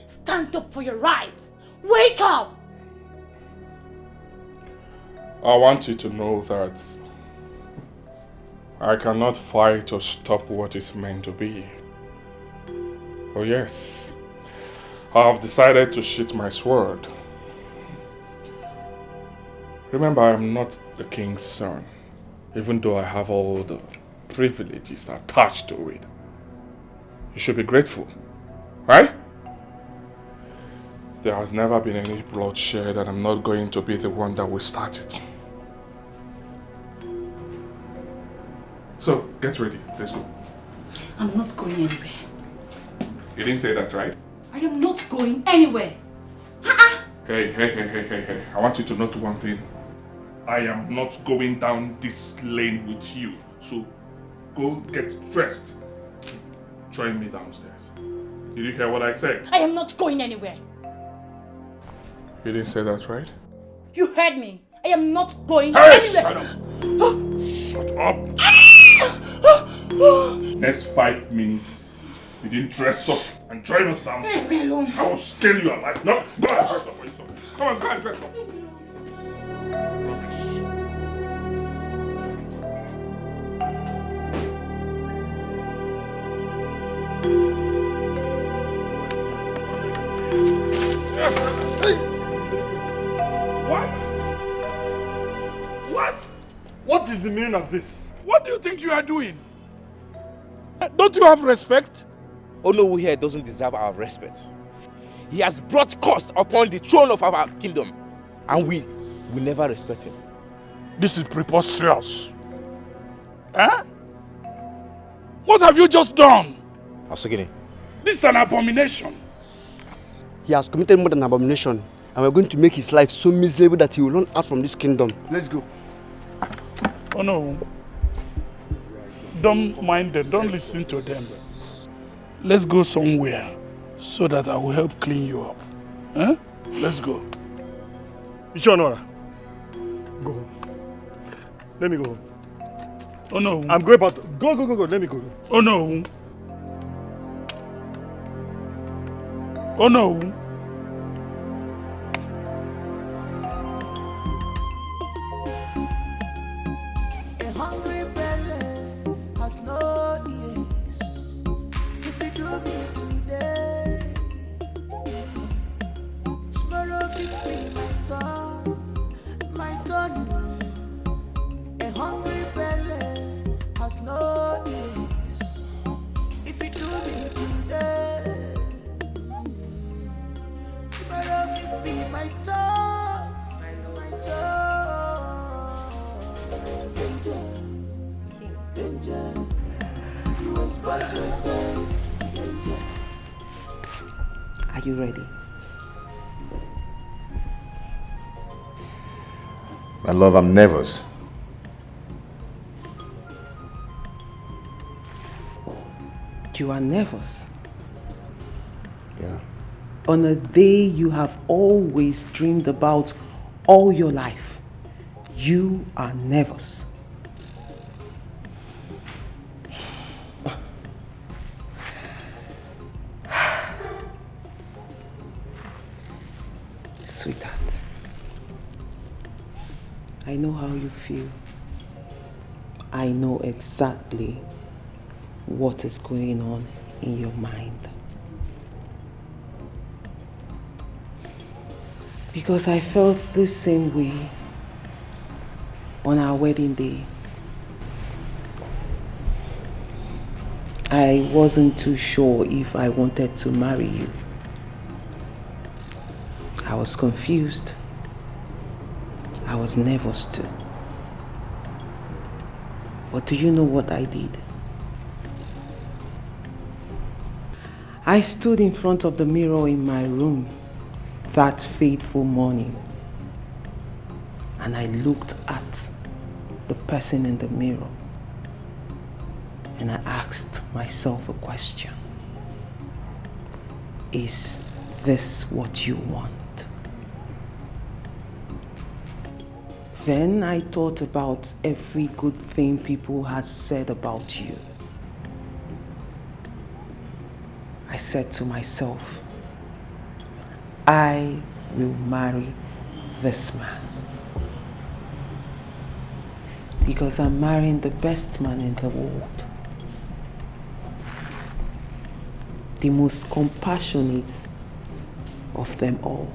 Stand up for your rights. Wake up! I want you to know that I cannot fight or stop what is meant to be. Oh yes, I have decided to sheath my sword. Remember, I am not the king's son, even though I have all the privileges attached to it. You should be grateful, right? There has never been any bloodshed, and I'm not going to be the one that will start it. So, get ready. Let's go. I'm not going anywhere. You didn't say that, right? I am not going anywhere. Hey. I want you to note one thing. I am not going down this lane with you. So, go get dressed. Join me downstairs. Did you hear what I said? I am not going anywhere. You didn't say that, right? You heard me. I am not going anywhere. Shut up. Next 5 minutes, you didn't dress up and join us downstairs. Leave me alone. I will scale you alive. No, go and dress up for yourself. Come on, go and dress up. What is the meaning of this? What do you think you are doing? Don't you have respect? Onowu here doesn't deserve our respect. He has brought curse upon the throne of our kingdom, and we will never respect him. This is preposterous. Eh? What have you just done? Asogini. This is an abomination. He has committed more than abomination, and we're going to make his life so miserable that he will run out from this kingdom. Let's go. Oh no. Don't mind them, don't listen to them. Let's go somewhere so that I will help clean you up. Eh? Let's go. Ishonora, go home. Let me go home. Oh no. I'm going back. Go. Let me go. Oh no. Oh no. A hungry belly has no ears. If you do me today, tomorrow it be my turn. A hungry belly has no ears. If you do me today, tomorrow it be my turn. My turn. Danger. You expose yourself to danger. Are you ready? My love, I'm nervous. You are nervous. Yeah. On a day you have always dreamed about all your life, you are nervous. Sweetheart, I know how you feel. I know exactly what is going on in your mind. Because I felt the same way on our wedding day. I wasn't too sure if I wanted to marry you. I was confused. I was nervous too. But do you know what I did? I stood in front of the mirror in my room that fateful morning, and I looked at the person in the mirror, and I asked myself a question. Is this what you want? Then I thought about every good thing people had said about you. I said to myself, I will marry this man. Because I'm marrying the best man in the world. The most compassionate of them all.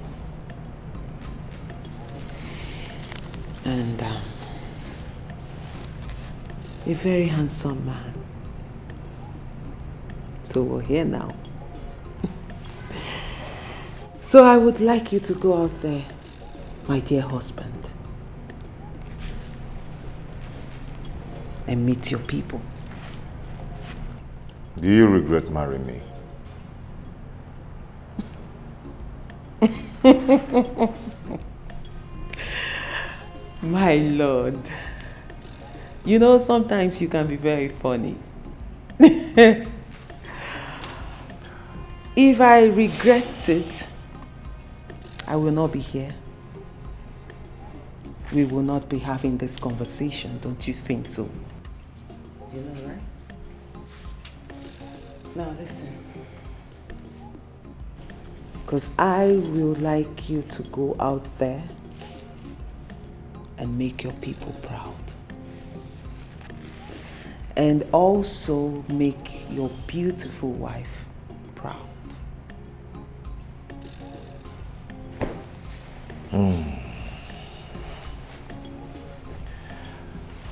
And a very handsome man. So we're here now. So I would like you to go out there, my dear husband, and meet your people. Do you regret marrying me? My Lord, you know sometimes you can be very funny. If I regret it, I will not be here. We will not be having this conversation, don't you think so? You know, right? Now listen. Because I will like you to go out there and make your people proud. And also make your beautiful wife proud.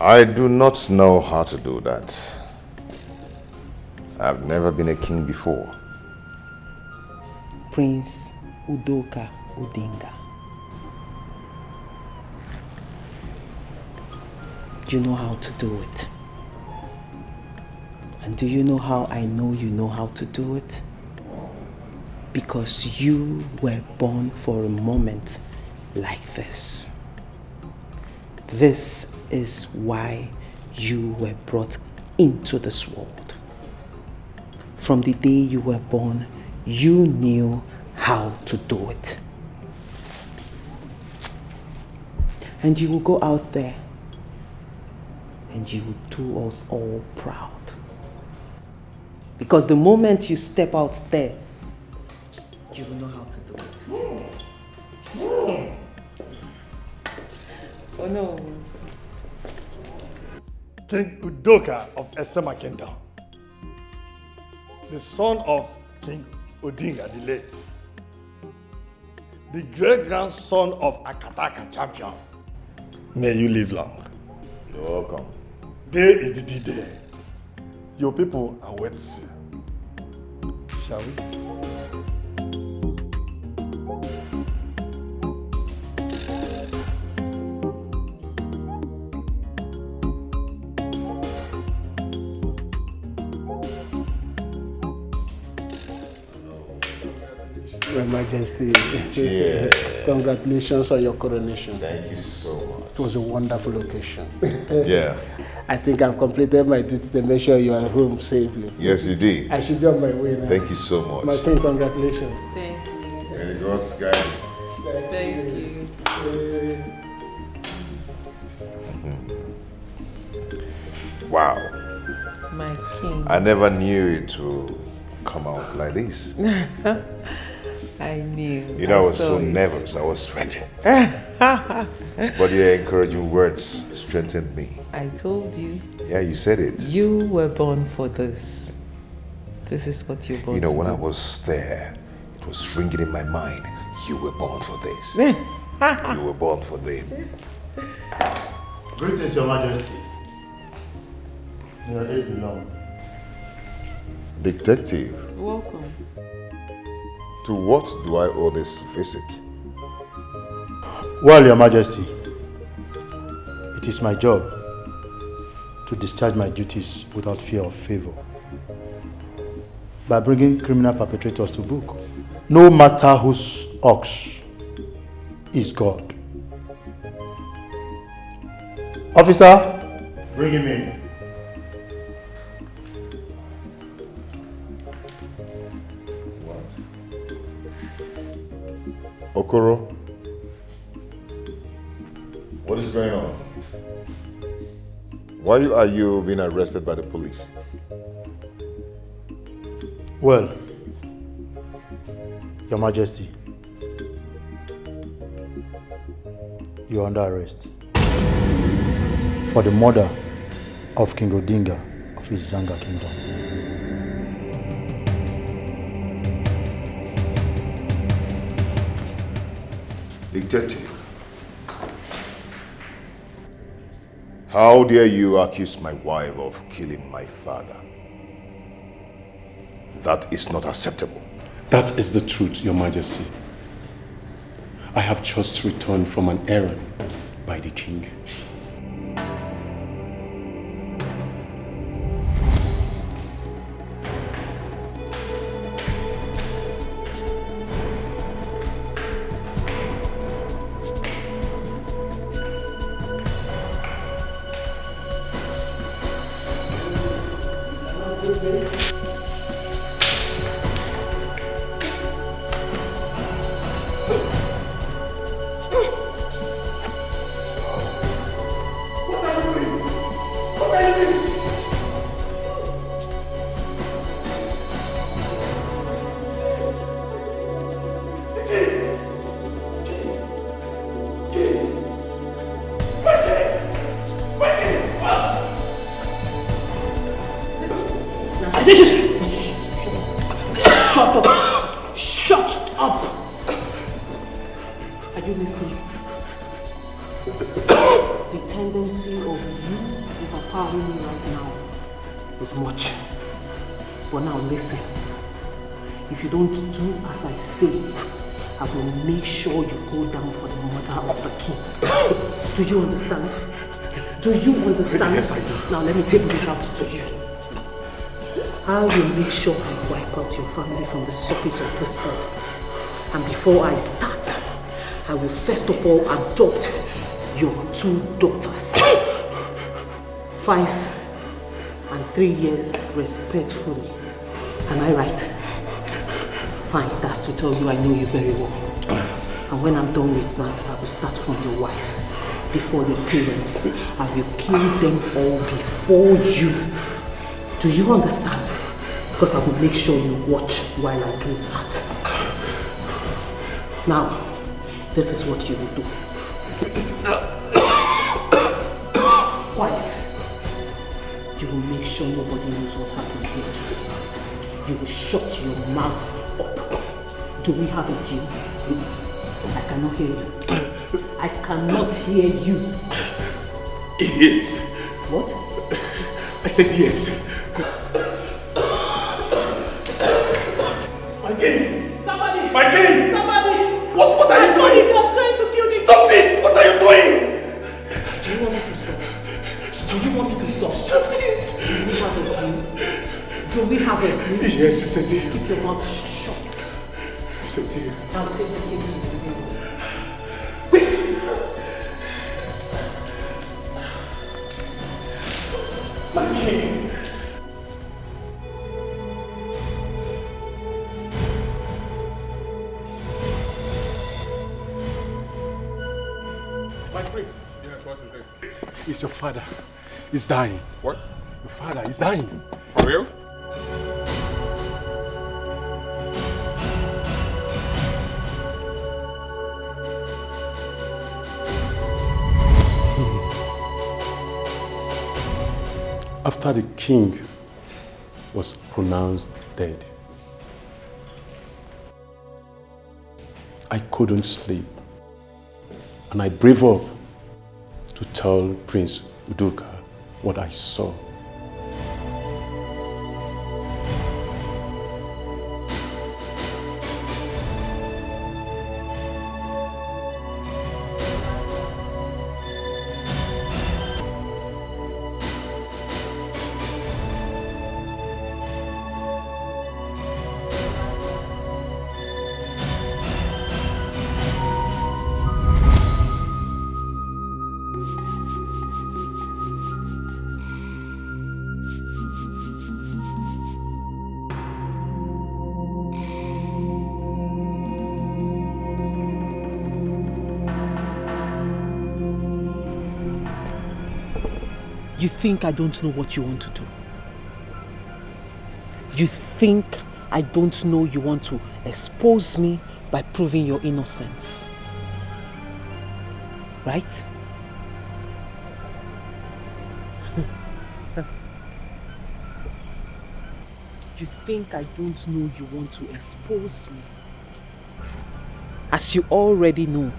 I do not know how to do that. I've never been a king before. Prince Udoka Odinga. You know how to do it. And do you know how I know you know how to do it? Because you were born for a moment like this. This is why you were brought into this world. From the day you were born, you knew how to do it. And you will go out there and you will do us all proud. Because the moment you step out there, you will know how to do it. Oh no. King Udoka of Esema Kingdom, the son of King Odinga the late, the great-grandson of Akataka champion. May you live long. You're welcome. Day is the D-Day. Your people are waiting. Shall we? Your Majesty, Yeah. Congratulations on your coronation. Thank you so much. It was a wonderful occasion. Yeah. I think I've completed my duty to make sure you are home safely. Yes, you did. I should be on my way now. Thank you so much. My friend, congratulations. Thank you. May the gods guide you. Thank you. Wow. My king. I never knew it would come out like this. I knew. You know, I was saw so it. nervous. I was sweating. But your encouraging words strengthened me. I told you. Yeah, you said it. You were born for this. This is what you're born You know, to when do. I was there, it was ringing in my mind. You were born for this. You were born for this. Greetings, Your Majesty. Your days belong. Detective, Welcome. to what do I owe this visit? Well, Your Majesty, it is my job to discharge my duties without fear of favor by bringing criminal perpetrators to book, no matter whose ox is God. Officer, bring him in. Okoro, what is going on? Why are you being arrested by the police? Well, Your Majesty, you are under arrest for the murder of King Odinga of Izanga Kingdom. Detective, how dare you accuse my wife of killing my father? That is not acceptable. That is the truth, Your Majesty. I have just returned from an errand by the king. Shut up! Shut up! Are you listening? The tendency of you overpowering me right now is much. But now listen, if you don't do as I say, I will make sure you go down for the murder of the king. Do you understand? Do you understand? Yes, I do. Now let me take this out to you. I will make sure I wipe out your family from the surface of this earth. And before I start, I will first of all adopt your 2 daughters. 5 and 3 years respectfully. Am I right? Fine, that's to tell you I know you very well. And when I'm done with that, I will start from your wife. Before your parents, I will kill them all before you. Do you understand? Because I will make sure you watch while I do that. Now, this is what you will do. Quiet. You will make sure nobody knows what happened here today. You will shut your mouth up. Do we have a deal? I cannot hear you. I cannot hear you. Yes. What? I said yes. My king! Somebody! My king! Somebody! What are you doing? I saw trying to kill me! Stop this! What are you doing? Do you want me to stop? Do you want me to stop? Stop it! Do we have a deal? Do we have a deal? Yes, it's a deal. Keep your mouth shut. It's a deal. Now take the king to the room. My king! My prince. Yes, what is it? It's your father. He's dying. What? Your father is dying. For real? After the king was pronounced dead, I couldn't sleep. And I braved up to tell Prince Udoka what I saw. You think I don't know what you want to do? You think I don't know you want to expose me by proving your innocence? Right? You think I don't know you want to expose me? As you already know,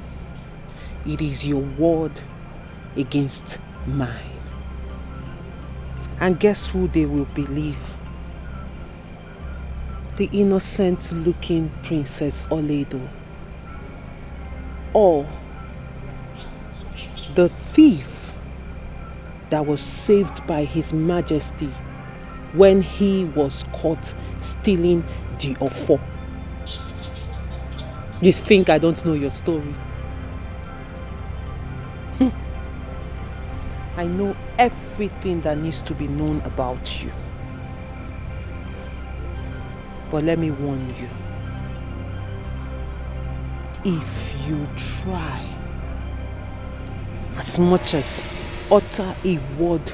it is your word against mine. And guess who they will believe? The innocent-looking Princess Oledo. Or the thief that was saved by His Majesty when he was caught stealing the ofo. You think I don't know your story? I know everything that needs to be known about you. But let me warn you. If you try as much as utter a word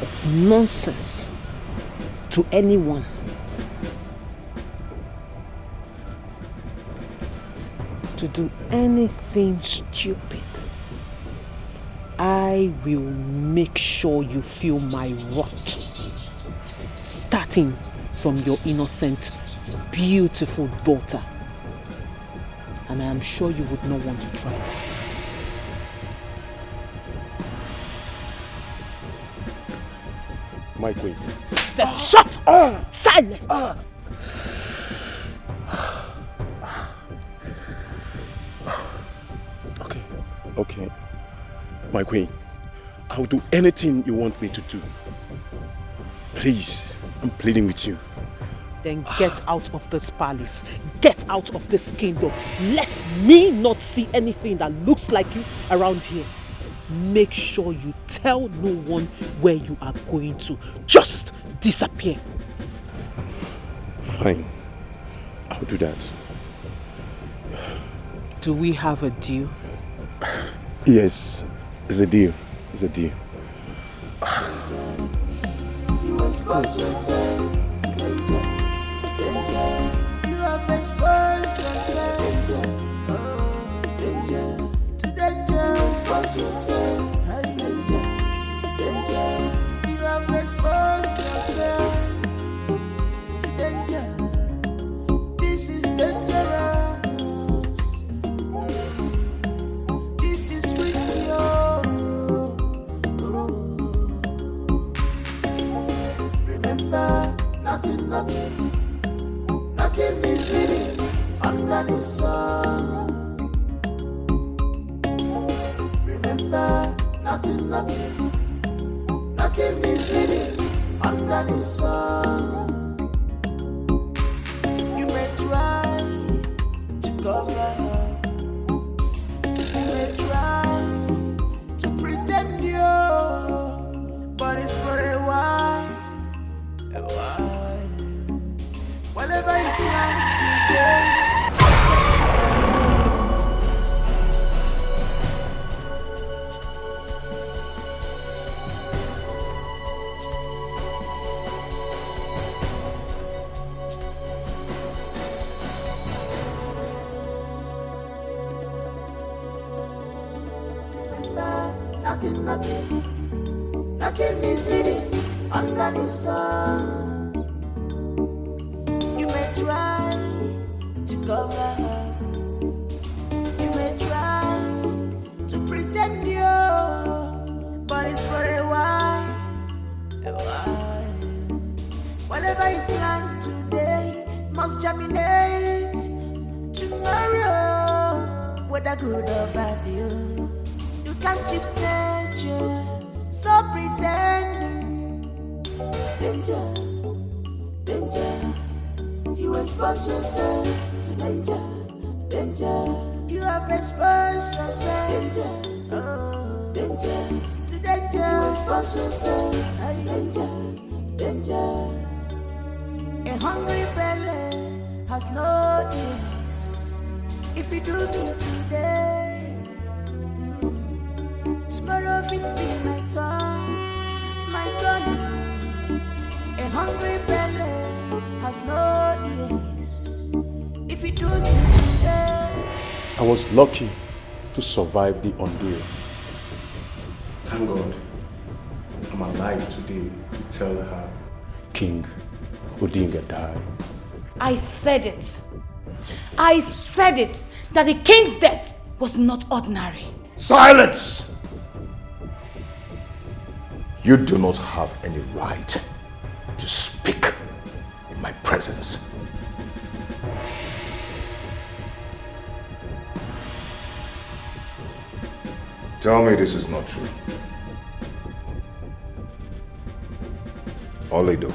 of nonsense to anyone, to do anything stupid, I will make sure you feel my wrath, starting from your innocent, beautiful daughter. And I am sure you would not want to try that. My queen. Shut up! Silence! silent. Okay. My queen, I will do anything you want me to do. Please, I'm pleading with you. Then get out of this palace. Get out of this kingdom. Let me not see anything that looks like you around here. Make sure you tell no one where you are going to. Just disappear. Fine. I'll do that. Do we have a deal? Yes, it's a deal. It's a deal. You expose yourself to danger, danger. You have exposed yourself, danger, to danger. Expose yourself to danger, danger. You have exposed yourself to danger. This is dangerous. This is risky. Remember, nothing is hidden under the sun. Remember, nothing is hidden under the sun. You may try to cover up, you may try to pretend but it's for a while. Whatever you plan today, nothing is hidden under the sun. You may try to cover up, you may try to pretend but it's for a while, Whatever you plan today must germinate tomorrow, whether good or bad. You can't cheat nature, stop pretending. Danger, danger. You expose yourself to danger, danger. You have exposed yourself, danger, danger, to danger. You expose yourself to danger, danger. A hungry belly has no ears. If you do me today, tomorrow it be my turn, my turn. A hungry belly has no ears. If you do me today, I was lucky to survive the ordeal. Thank God I'm alive today to tell her King Odinga died. I said it. I said it, that the king's death was not ordinary. Silence! You do not have any right to speak in my presence. Tell me this is not true. Olido,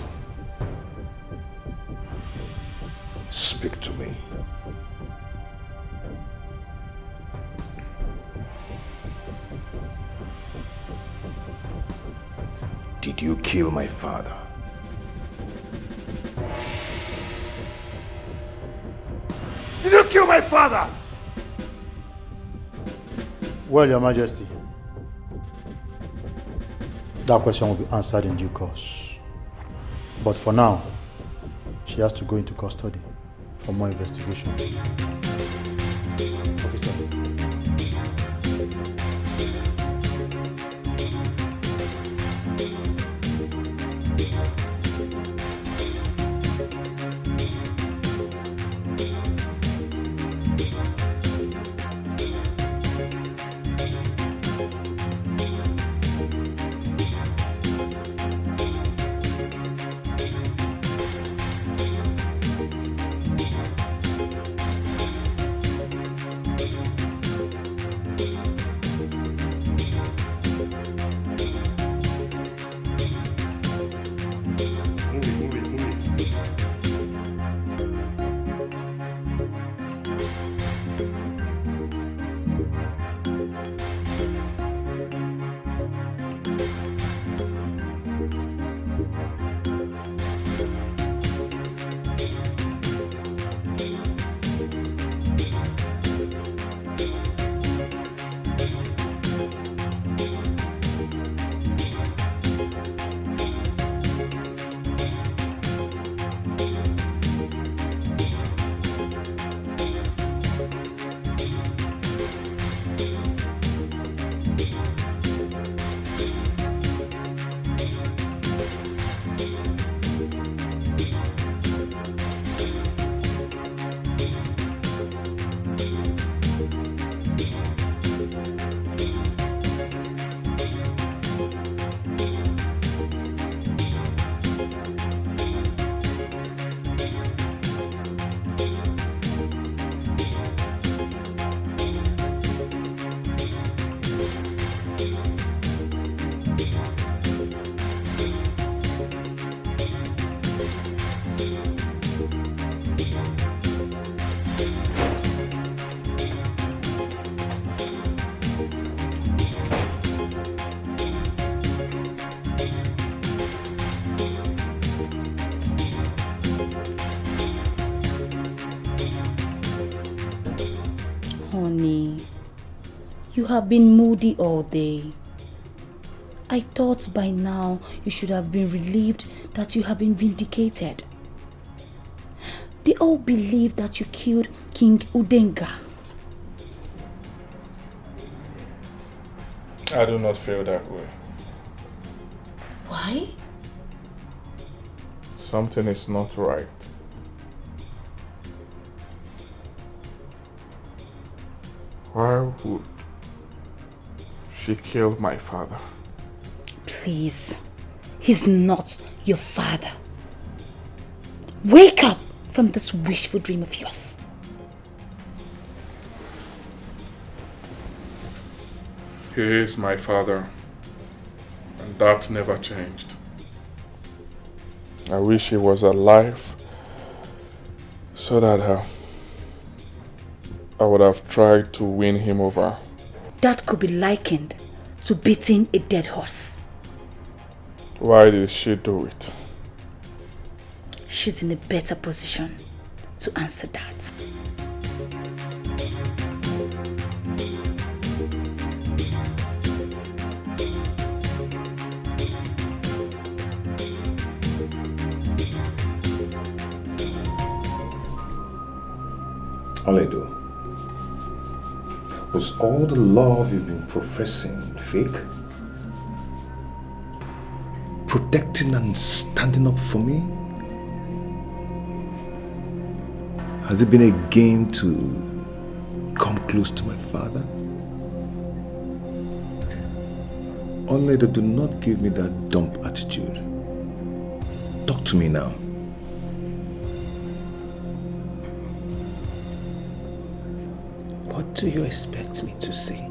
speak to me. Did you kill my father? Did you kill my father? Well, Your Majesty, that question will be answered in due course. But for now, she has to go into custody for more investigation. Officer. Honey, you have been moody all day. I thought by now you should have been relieved that you have been vindicated. They all believe that you killed King Udenga. I do not feel that way. Why? Something is not right. Why would she kill my father? Please, he's not your father. Wake up from this wishful dream of yours. He is my father, and that never changed. I wish he was alive so that I would have tried to win him over. That could be likened to beating a dead horse. Why did she do it? She's in a better position to answer that. Aledo, was all the love you've been professing fake? Protecting and standing up for me? Has it been a game to come close to my father? Aledo, do not give me that dumb attitude. Talk to me now. What do you expect me to say?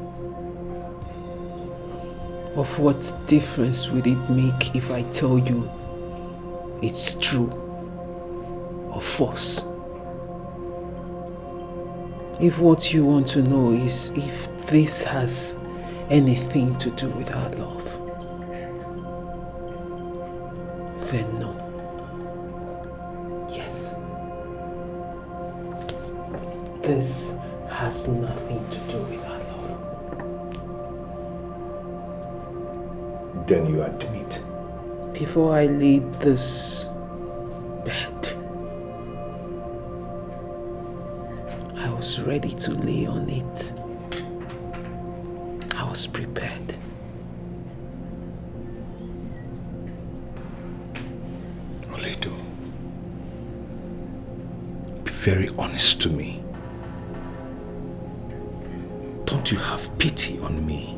Of what difference would it make if I tell you it's true or false? If what you want to know is if this has anything to do with our love, then no. Yes. This has nothing to do with our love. Then you admit. Before I laid this bed, I was ready to lay on it. I was prepared. Aledo, be very honest to me. Don't you have pity on me?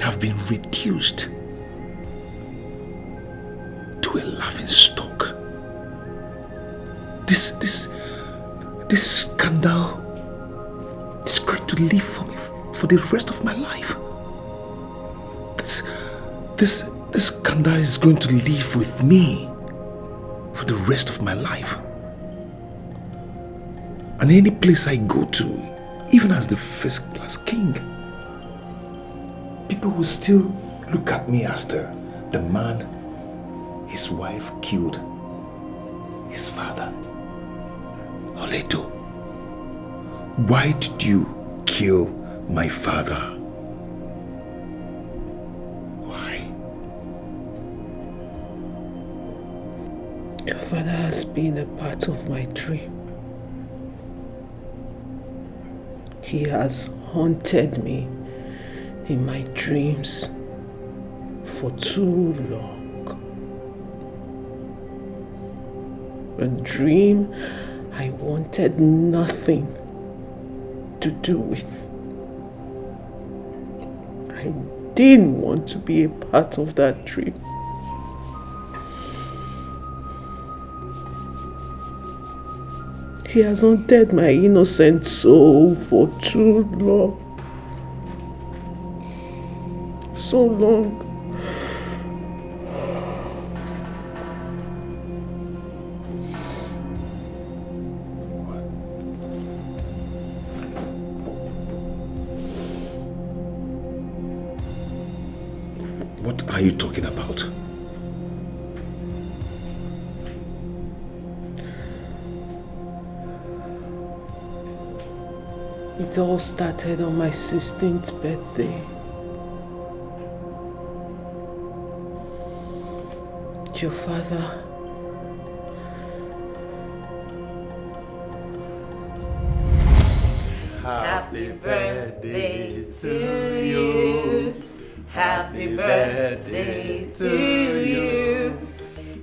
I've been reduced to a laughing stock. This scandal is going to live for me for the rest of my life. This scandal is going to live with me for the rest of my life. And any place I go to, even as the first class king, people will still look at me as the man his wife killed his father. Aledo, why did you kill my father? Why? Your father has been a part of my dream. He has haunted me in my dreams for too long. A dream I wanted nothing to do with. I didn't want to be a part of that dream. He has haunted my innocent soul for too long. So long. are you talking about? It all started on my 16th birthday. Your father Happy birthday to you. Happy birthday to you.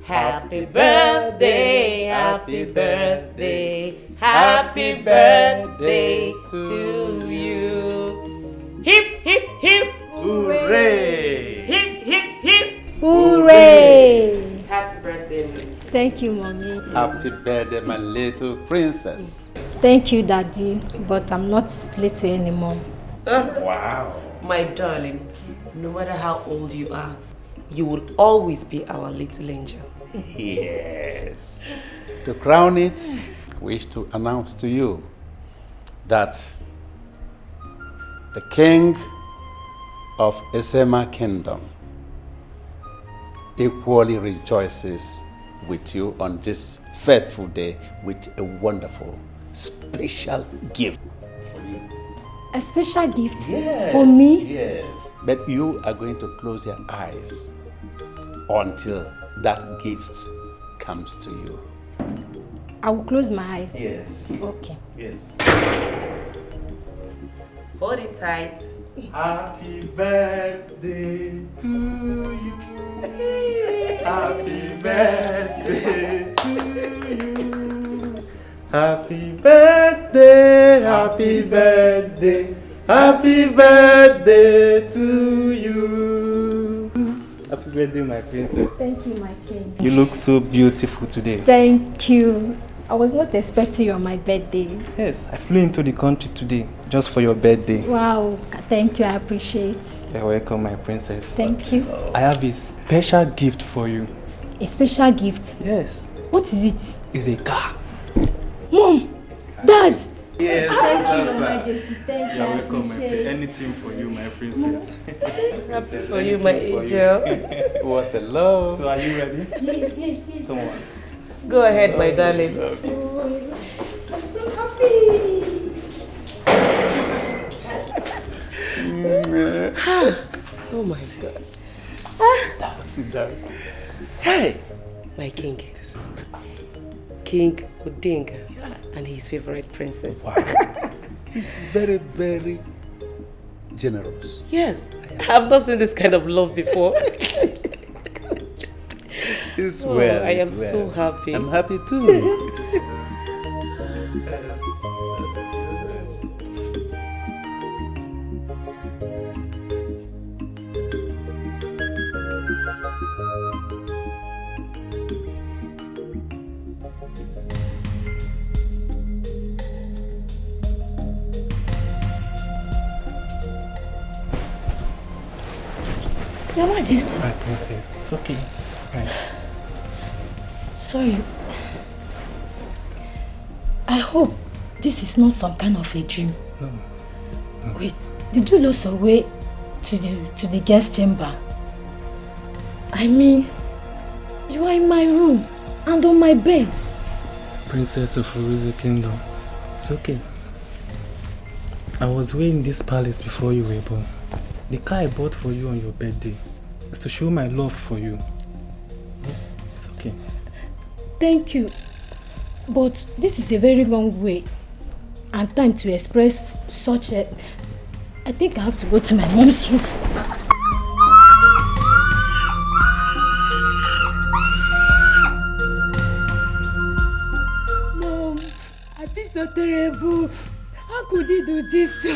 Happy birthday, happy birthday, happy birthday to you. Hip, hip, hip. Hooray! Hip, hip, hip. Hooray! Happy birthday, Miss. Thank you, Mommy. Happy birthday, my little princess. Thank you, Daddy, but I'm not little anymore. Wow. My darling, no matter how old you are, you will always be our little angel. Yes. To crown it, I wish to announce to you that the king of Esema Kingdom equally rejoices with you on this fateful day with a wonderful, special gift for you. A special gift Yes, for me? Yes. But you are going to close your eyes until that gift comes to you. I will close my eyes. Yes. Okay. Yes. Hold it tight. Happy birthday to you. Happy birthday to you. Happy birthday, happy birthday, happy birthday to you. Happy birthday, my princess. Thank you, my king. You look so beautiful today. Thank you. I was not expecting you on my birthday. Yes, I flew into the country today just for your birthday. Wow, thank you, I appreciate. You're welcome, my princess. Thank you. I have a special gift for you. A special gift? Yes. What is it? It's a car. Mom! Dad! Yes, thank you, that's Your right. Majesty. Thank you, You're I welcome, my appreciate. anything for you, my princess. Happy for you, my angel. What a love. So are you ready? Yes, yes, yes. Come on. Go ahead, my darling. Oh, I'm so happy. Oh my God. Sit down. Hey, my king. King Odinga and his favorite princess. Wow. He's very, very generous. Yes, I've not seen this kind of love before. It's Oh, well. I am it's so well. happy. I'm happy too. Your Majesty. My princess, it's okay. It's alright. Sorry. I hope this is not some kind of a dream. No. Wait, did you lose your way to the guest chamber? I mean, you are in my room and on my bed. Princess of Uruze Kingdom. It's okay. I was way in this palace before you were born. The car I bought for you on your birthday is to show my love for you. It's okay. Thank you. But this is a very long way and time to express such a... I think I have to go to my mom's room. Mom, I feel so terrible. How could you do this to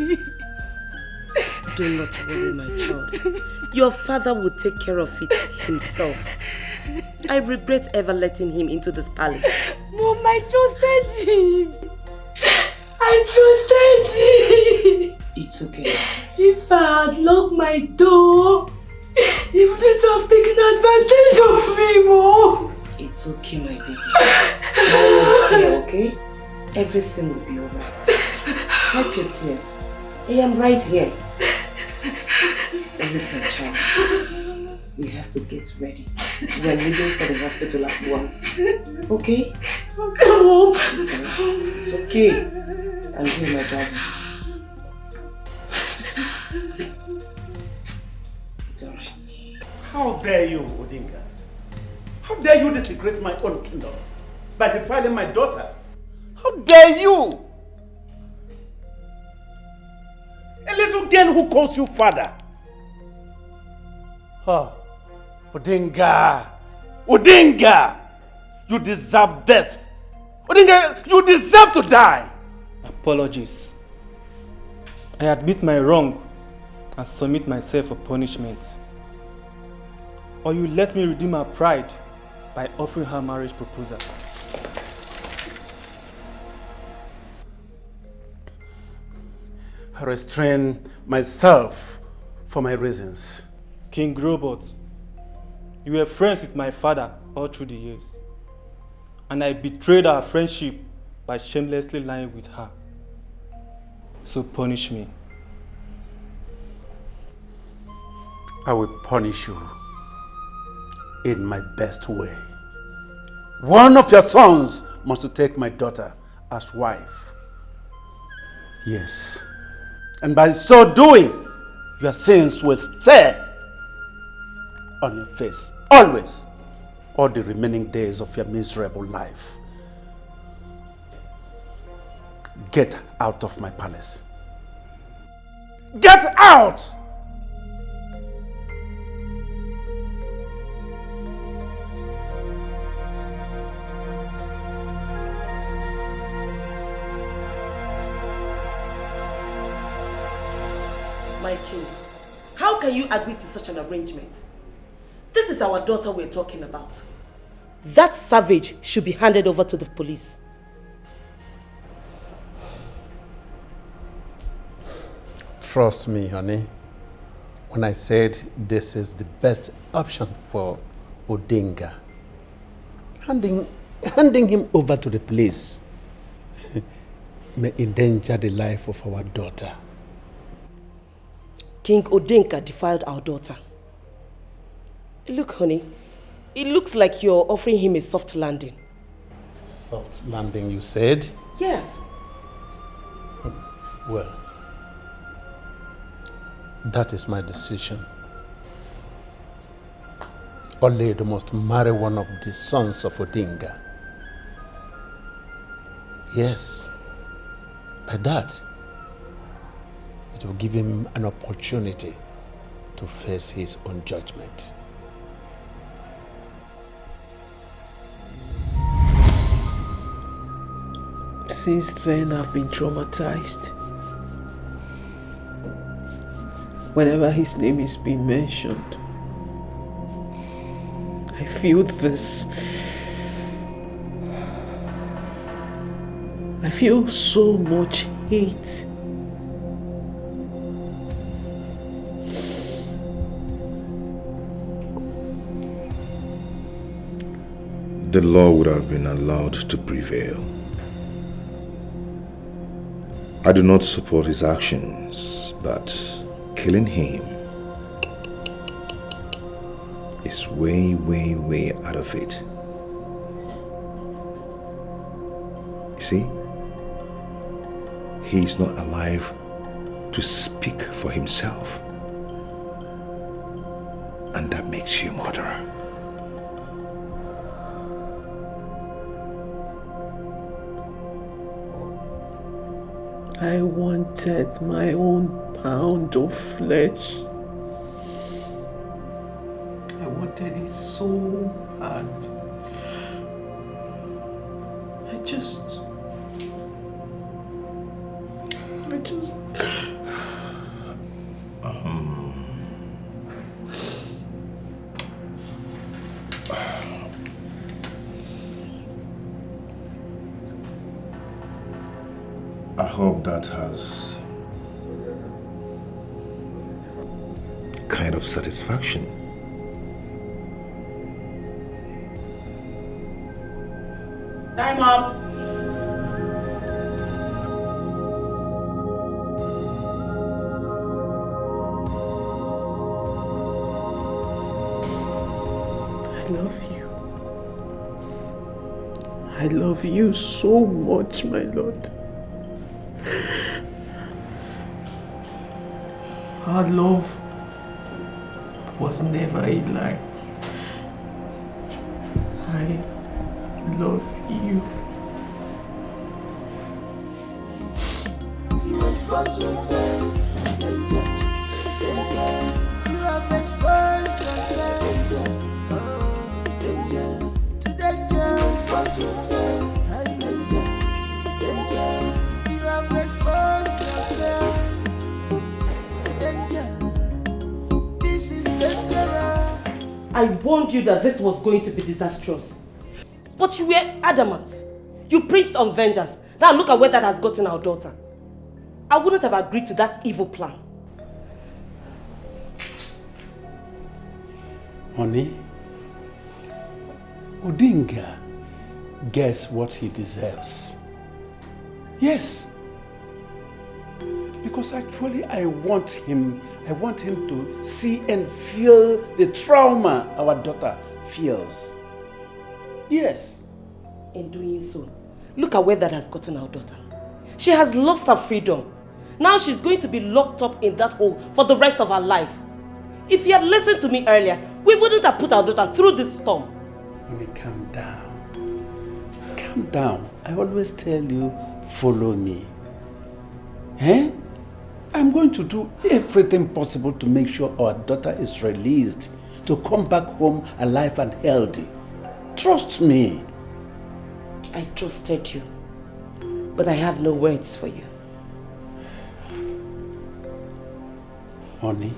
me? Do not worry, my child. Your father will take care of it himself. I regret ever letting him into this palace. Mom, I trusted him. I trusted him. It's okay. If I had locked my door, he wouldn't have taken advantage of me, Mom. It's okay, my baby. Mom is here, okay? Everything will be alright. Wipe your tears. I am right here. Listen, child. we have to get ready. We're leaving for the hospital at once. Okay? Okay, Mom. It's okay. I'm here, my darling. It's alright. How dare you, Odinga? How dare you desecrate my own kingdom by defiling my daughter? How dare you? A little girl who calls you father. Oh, Odinga! Odinga! You deserve death. Odinga, you deserve to die. Apologies. I admit my wrong and submit myself for punishment. Or you let me redeem her pride by offering her marriage proposal. I restrain myself for my reasons. King Robert, you were friends with my father all through the years. And I betrayed our friendship by shamelessly lying with her. So punish me. I will punish you in my best way. One of your sons must take my daughter as wife. Yes. And by so doing, your sins will stay on your face, always, all the remaining days of your miserable life. Get out of my palace. Get out! My king, how can you agree to such an arrangement? This is our daughter we're talking about. That savage should be handed over to the police. Trust me, honey, when I said this is the best option for Odinga. Handing him over to the police may endanger the life of our daughter. King Odinga defiled our daughter. Look, honey, it looks like you're offering him a soft landing. Soft landing, you said? Yes. Well, that is my decision. Oledo must marry one of the sons of Odinga. Yes. By that, it will give him an opportunity to face his own judgment. Since then, I've been traumatized. Whenever his name is being mentioned, I feel this. I feel so much hate. The law would have been allowed to prevail. I do not support his actions, but killing him is way, way, way out of it. You see, he is not alive to speak for himself, and that makes you a murderer. I wanted my own pound of flesh. I wanted it so bad. I hope that has kind of satisfaction. Time up. I love you so much, my Lord. Our love was never a lie. I love you. You expose yourself to danger, danger. You have exposed yourself danger, to danger. Expose yourself to danger, danger. You have exposed yourself to danger. This is dangerous. I warned you that this was going to be disastrous. But you were adamant. You preached on vengeance. Now look at where that has gotten our daughter. I wouldn't have agreed to that evil plan. Honey, Odinga gets what he deserves. Yes. Because actually I want him to see and feel the trauma our daughter feels. Yes. In doing so, look at where that has gotten our daughter. She has lost her freedom. Now she's going to be locked up in that hole for the rest of her life. If you had listened to me earlier, we wouldn't have put our daughter through this storm. Honey, calm down. Calm down. I always tell you, follow me. Eh? I'm going to do everything possible to make sure our daughter is released, to come back home alive and healthy. Trust me. I trusted you, but I have no words for you. Honey?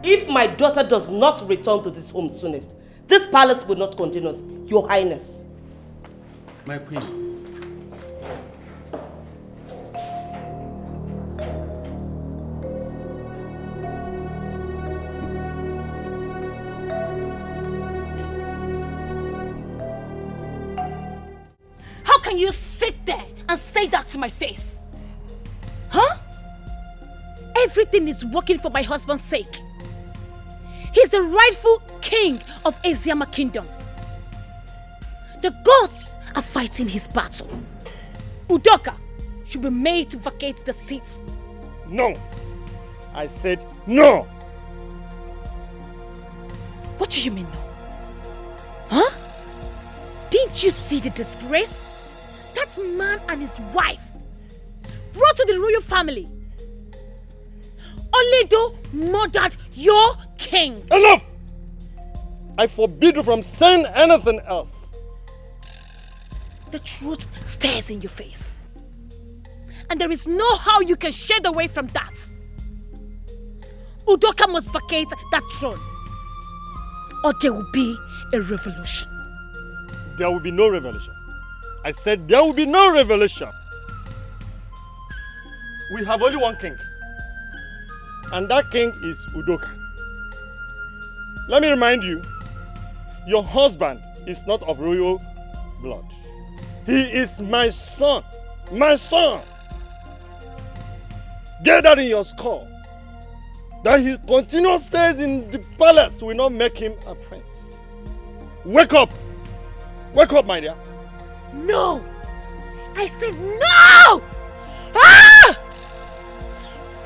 If my daughter does not return to this home soonest, this palace will not contain us, Your Highness. My queen. How can you sit there and say that to my face? Huh? Everything is working for my husband's sake. He's the rightful king of Eziama Kingdom. The gods are fighting his battle. Udoka should be made to vacate the seats. No. I said no. What do you mean no? Huh? Didn't you see the disgrace? That man and his wife brought to the royal family. Oledo murdered your king. Enough! I forbid you from saying anything else. The truth stares in your face. And there is no how you can shed away from that. Udoka must vacate that throne, or there will be a revolution. There will be no revolution. I said there will be no revolution. We have only one king. And that king is Udoka. Let me remind you, your husband is not of royal blood. He is my son. My son. Get that in your skull. That he continues stays in the palace will not make him a prince. Wake up. Wake up, my dear. No! I said no! Ah!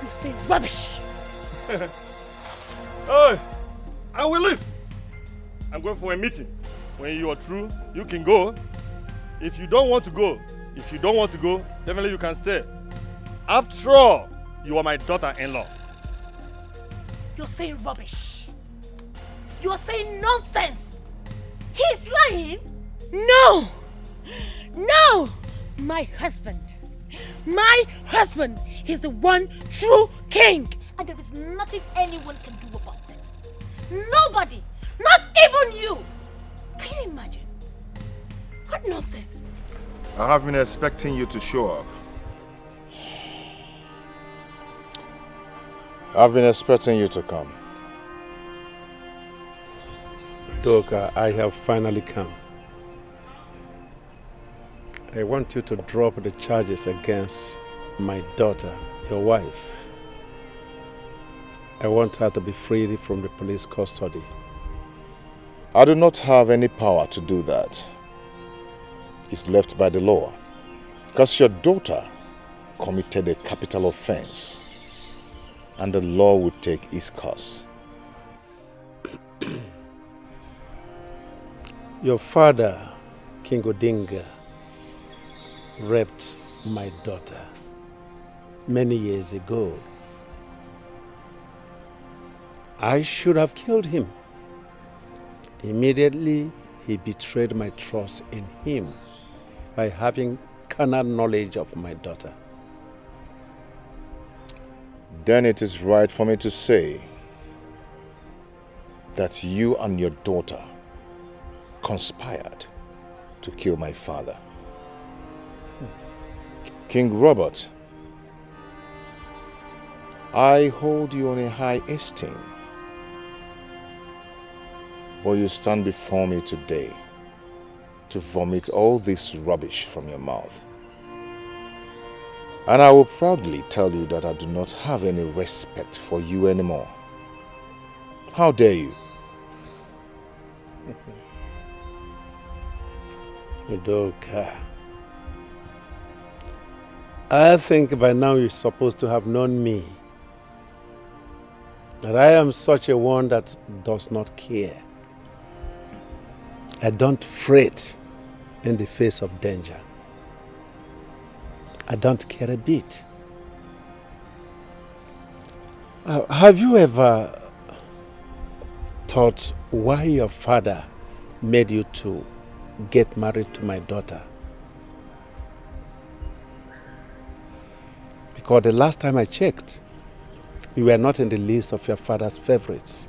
You say rubbish. Hey, I will leave. I'm going for a meeting. When you are through, you can go. If you don't want to go, definitely you can stay. After all, you are my daughter-in-law. You're saying rubbish. You're saying nonsense. He's lying. No! No! My husband. He's the one true king. And there is nothing anyone can do about it. Nobody. Not even you. Can you imagine? What nonsense. I have been expecting you to show up. I've been expecting you to come. Doka, I have finally come. I want you to drop the charges against my daughter, your wife. I want her to be freed from the police custody. I do not have any power to do that. is left by the law, because your daughter committed a capital offense, and the law will take its course. Your father, King Odinga, raped my daughter many years ago. I should have killed him. Immediately, he betrayed my trust in him by having carnal knowledge of my daughter. Then it is right for me to say that you and your daughter conspired to kill my father. King Robert, I hold you in a high esteem, but you stand before me today to vomit all this rubbish from your mouth. And I will proudly tell you that I do not have any respect for you anymore. How dare you? Udoka, I think by now you're supposed to have known me. That I am such a one that does not care. I don't fret in the face of danger. I don't care a bit. Have you ever thought why your father made you to get married to my daughter? Because the last time I checked, you were not in the list of your father's favorites.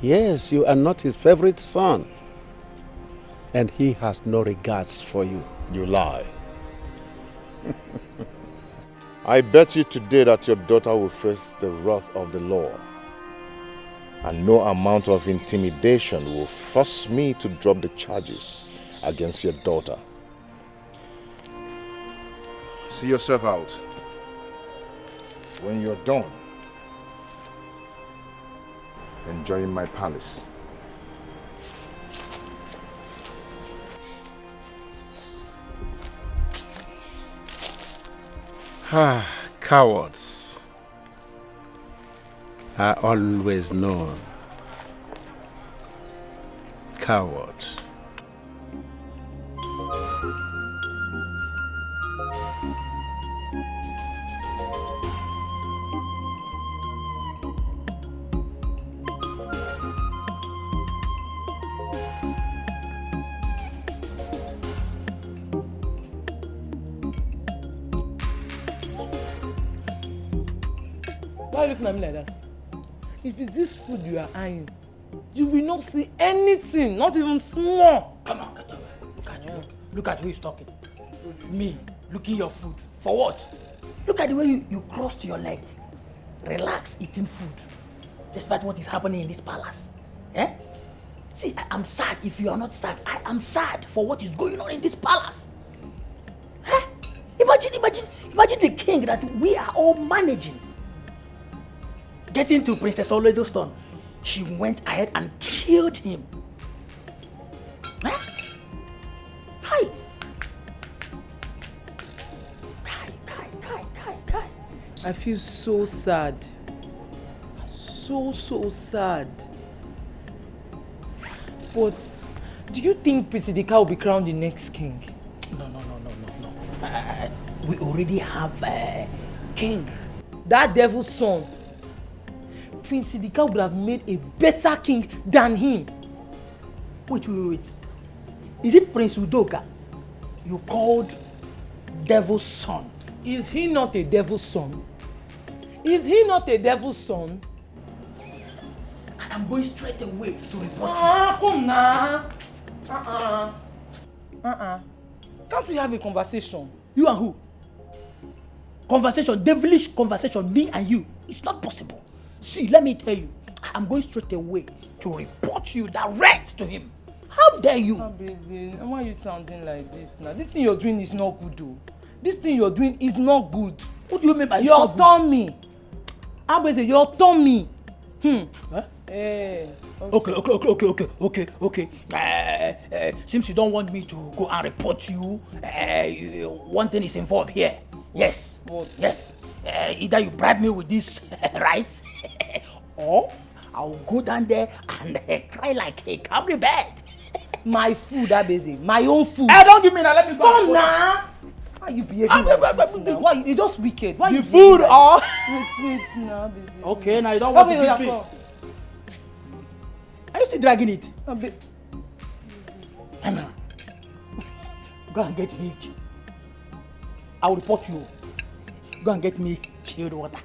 Yes, you are not his favorite son. And he has no regards for you. You lie. I bet you today that your daughter will face the wrath of the law. And no amount of intimidation will force me to drop the charges against your daughter. See yourself out. When you're done enjoying my palace. Cowards are always known. Coward. Why are you looking at me like that? If it's this food you are eyeing, you will not see anything, not even small. Come on, get away. Look at who is talking. Me, looking your food. For what? Look at the way you crossed your leg. Relax, eating food. Despite what is happening in this palace. Eh? See, I'm sad if you are not sad. I am sad for what is going on in this palace. Eh? Imagine the king that we are all managing. Getting to Princess Oledo's son, she went ahead and killed him. Eh? Hi. I feel so sad. So sad. But do you think Prince Dikeh will be crowned the next king? No. We already have a king. That devil's son. Prince Dikeh would have made a better king than him. Wait. Is it Prince Udoka you called devil's son? Is he not a devil's son? Is he not a devil's son? I'm going straight away to report you. Come now. Can't we have a conversation? You and who? Conversation, devilish conversation, me and you. It's not possible. See, let me tell you, I'm going straight away to report you direct to him. How dare you? Why are you sounding like this now? This thing you're doing is not good, though. This thing you're doing is not good. What do you mean by your tummy? Abeze, your tummy. Huh? Okay. Since you don't want me to go and report you, one thing is involved here. Yes. What? Yes. Either you bribe me with this rice, or I'll go down there and cry like a Camry bed. My food, Abeze. My own food. Don't give me that. Let me go. Come now. Why you behaving like this now? Why you just wicked? Why the you food like or wait now, Abeze. Okay, now you don't want to beat me. Are you still dragging it? Anna, go and get me. I will report you. Go and get me chilled water.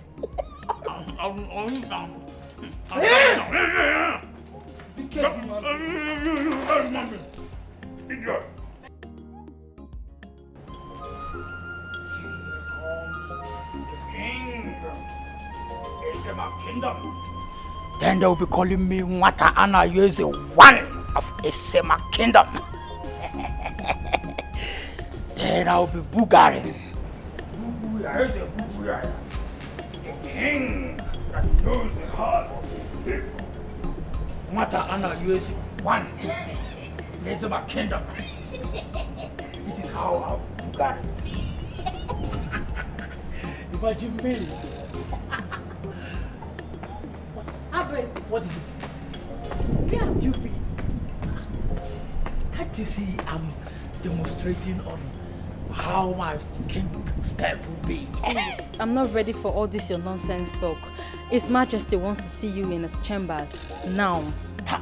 Then they will be calling me Nwata Anna Yeze, one of Esema Kingdom. Then I will be Bulgarian. The king that knows the heart of the people. Nwata Anna Yeze, one. Esema Kingdom. This is how I will be Bulgarian. Imagine me. What is it? Where have you been? Can't you see I'm demonstrating on how my king step will be? Please, I'm not ready for all this your nonsense talk. His Majesty wants to see you in his chambers now. Ha!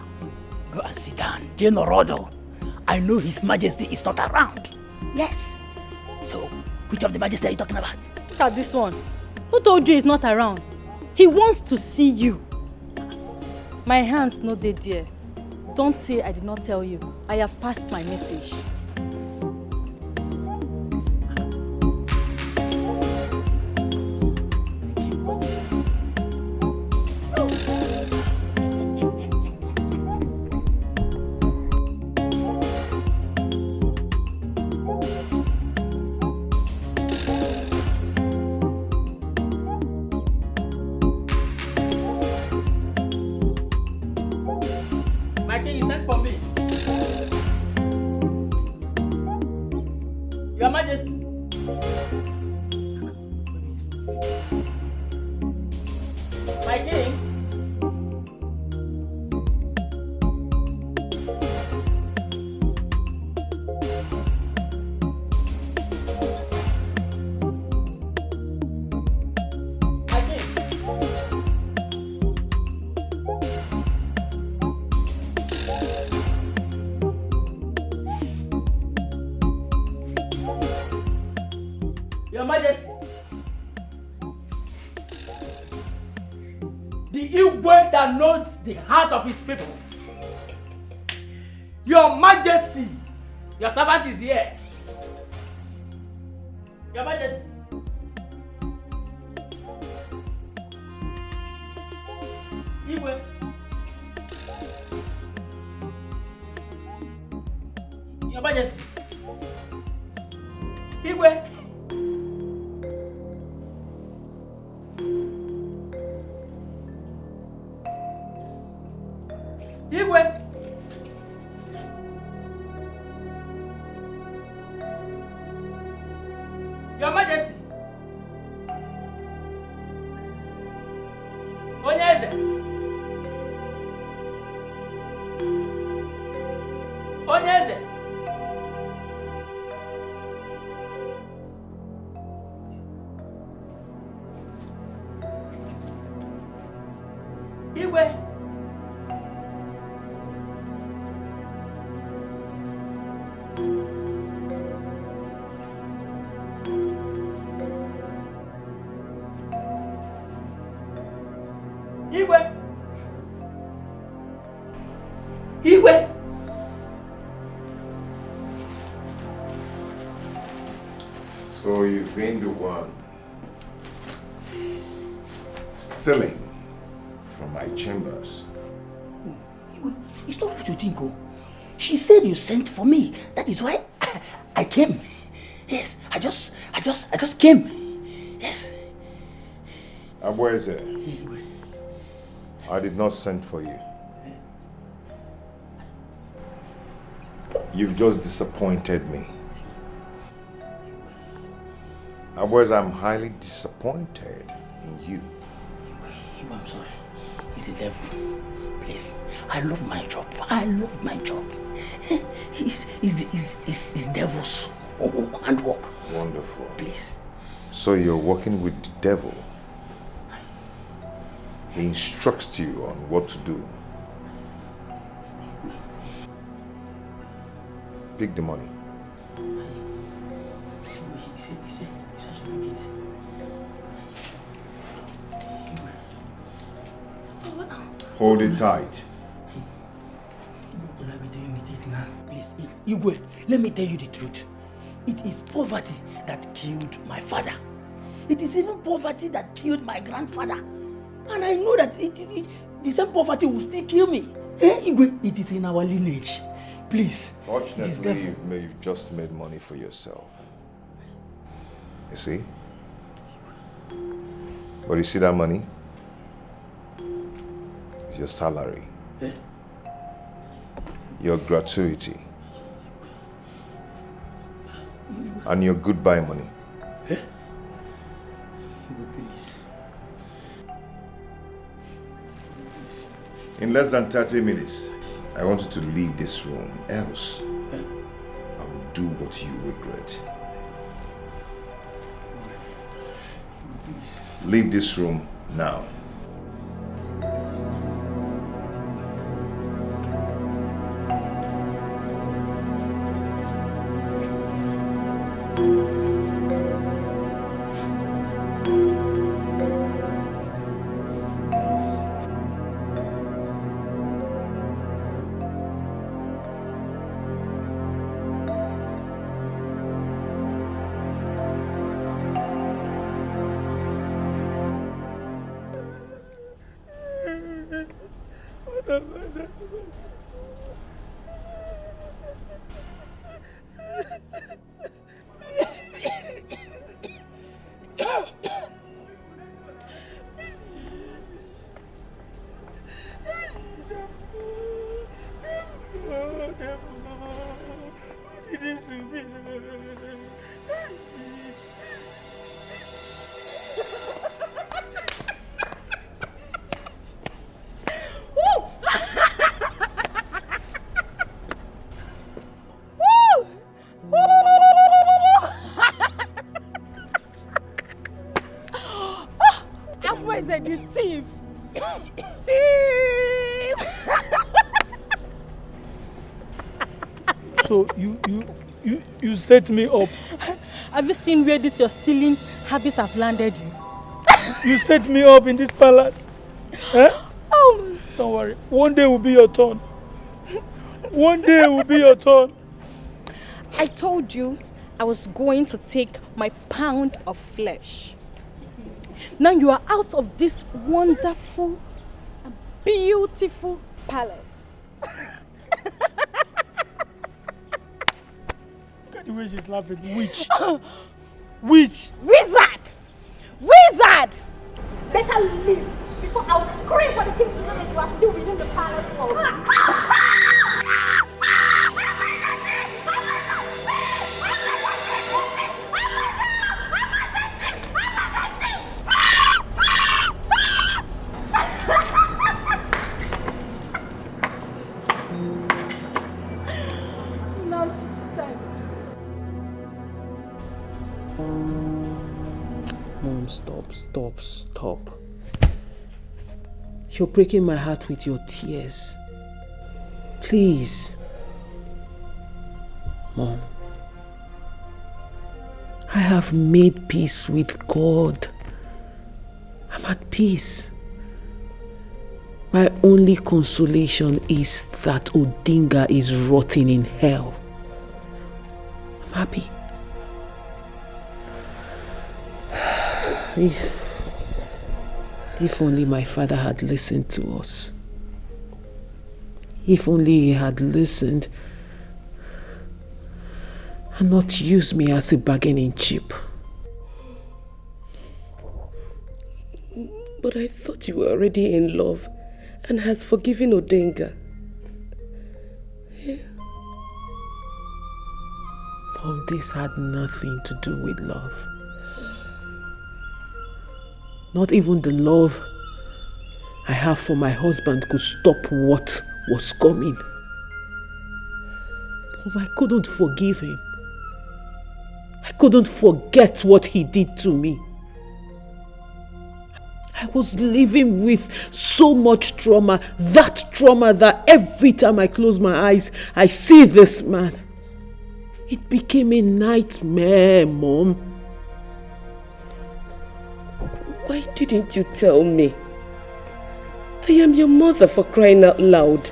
Go and sit down, General. I know His Majesty is not around. Yes. So, which of the Majesty are you talking about? Look at this one. Who told you he's not around? He wants to see you. My hands no dey there. Don't say I did not tell you. I have passed my message. Your Majesty. My king. Your Majesty, the Igwe that knows the heart of his people. Your Majesty, your servant is here. Your Majesty. Igwe. Your Majesty. Igwe. Igwe! Your Majesty! Onyeze! Onyeze! Igwe! Igwe! Igwe! So you've been the one stealing from my chambers. It's not what you think, oh. She said you sent for me. That is why I came. Yes, I just came. Yes. Abweze, I did not send for you. You've just disappointed me. Otherwise, I'm highly disappointed in you. I'm sorry. He's the devil. Please. I love my job. I love my job. He's devil's handwork. Wonderful. Please. So you're working with the devil. He instructs you on what to do. Pick the money. Hold it tight. What will I be doing with it now? Please, Igwe, let me tell you the truth. It is poverty that killed my father. It is even poverty that killed my grandfather. And I know that the same poverty will still kill me. Igwe, it is in our lineage. Please. Fortunately, you've just made money for yourself. You see? But you see that money? It's your salary. Your gratuity. And your goodbye money. In less than 30 minutes, I want you to leave this room, else I will do what you regret. Leave this room now. You thief! So you set me up. Have you seen where this your stealing habits have landed you? You set me up in this palace. Don't worry. One day will be your turn. One day will be your turn. I told you I was going to take my pound of flesh. Now you are out of this wonderful, beautiful palace. Look at the way she's laughing. Witch. Witch. Wizard. Wizard. Better leave before I will scream for the king to know that you are still within the palace walls. Stop. You're breaking my heart with your tears. Please. Mom. I have made peace with God. I'm at peace. My only consolation is that Odinga is rotting in hell. I'm happy. If only my father had listened to us. If only he had listened and not used me as a bargaining chip. But I thought you were already in love and has forgiven Odenga. Mom, this had nothing to do with love. Not even the love I have for my husband could stop what was coming. Mom, I couldn't forgive him. I couldn't forget what he did to me. I was living with so much trauma, that every time I close my eyes, I see this man. It became a nightmare, Mom. Why didn't you tell me? I am your mother, for crying out loud.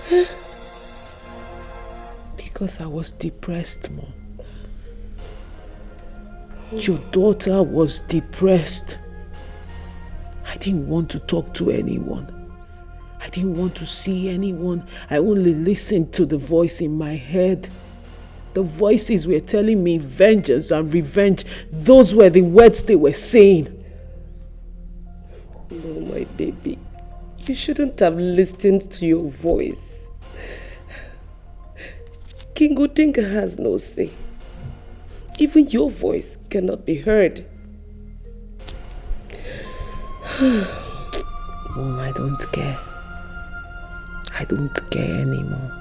Huh? Because I was depressed, Mom. Your daughter was depressed. I didn't want to talk to anyone. I didn't want to see anyone. I only listened to the voice in my head. The voices were telling me vengeance and revenge. Those were the words they were saying. No, my baby. You shouldn't have listened to your voice. King Odenga has no say. Even your voice cannot be heard. Mom, I don't care. I don't care anymore.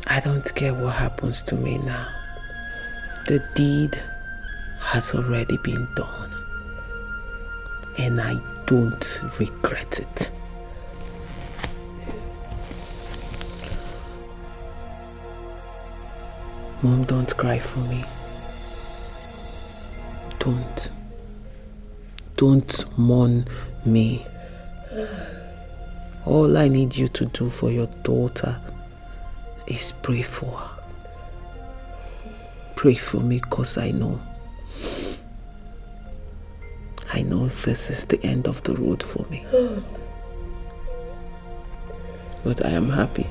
I don't care what happens to me now. The deed has already been done. And I don't regret it. Mom, don't cry for me. Don't mourn me. All I need you to do for your daughter is pray for her. Pray for me, because I know this is the end of the road for me. But I am happy.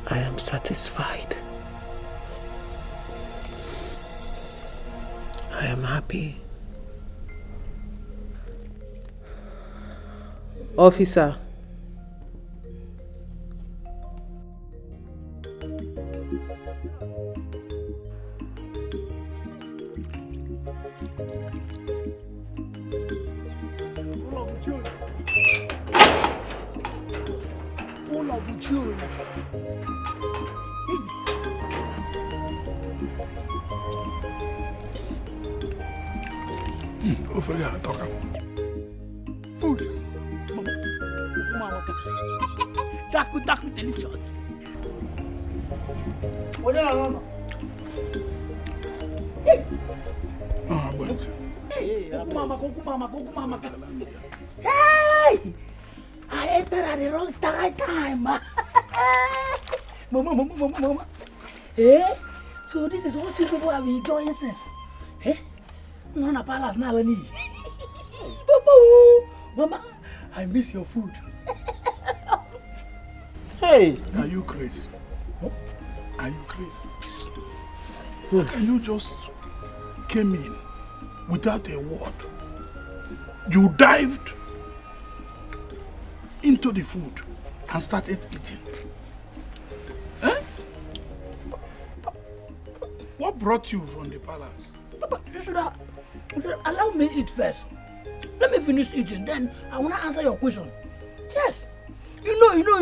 I am satisfied. I am happy. Officer. Food. Daku delicious. Mama. Hey! I entered at the wrong time. Mama. Eh? So this is what you people have been enjoying since. Eh? No, na palace na lani. Mama, I miss your food. Hey! Are you crazy? Are you crazy? Can you just came in without a word? You dived into the food and started eating. Eh? What brought you from the palace? Papa, you should allow me eat first. Let me finish eating, then I want to answer your question. Yes. You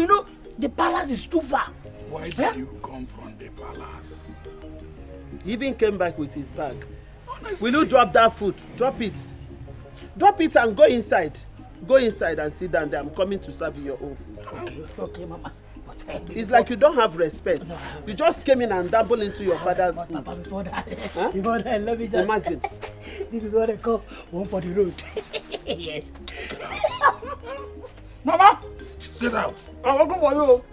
know, the palace is too far. Why did you come from the palace? He even came back with his bag. Honestly. Will you drop that food? Drop it. Drop it and go inside. Go inside and sit down there. I'm coming to serve you your own food. Okay, Mama. But it's like you don't have respect. No, you just came in and dabbled into your father's food. Papa, before that, let me just... Imagine. This is what I call one for the road. Yes. Mama! Get out. I'm looking for you.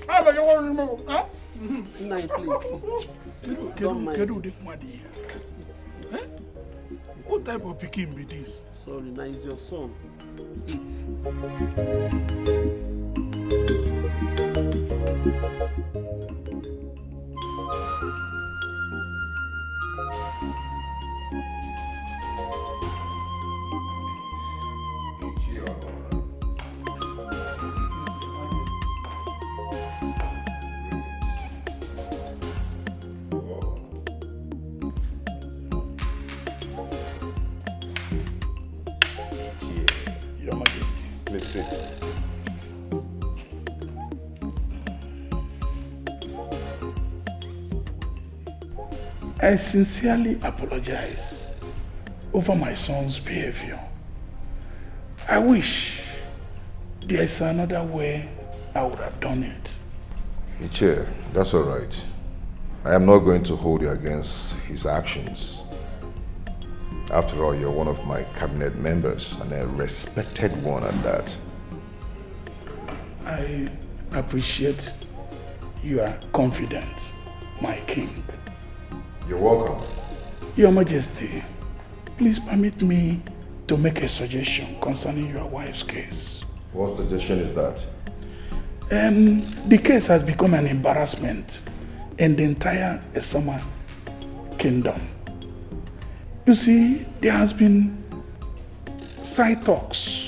I'm like, you want to remember? Huh? Nine, please. What type of picking be this? Sorry, now it's your son. I sincerely apologize over my son's behavior. I wish there's another way I would have done it. Iche, that's all right. I am not going to hold you against his actions. After all, you're one of my cabinet members, and a respected one at that. I appreciate your confidence, my king. You're welcome. Your Majesty, please permit me to make a suggestion concerning your wife's case. What suggestion is that? The case has become an embarrassment in the entire Esama kingdom. You see, there has been side talks,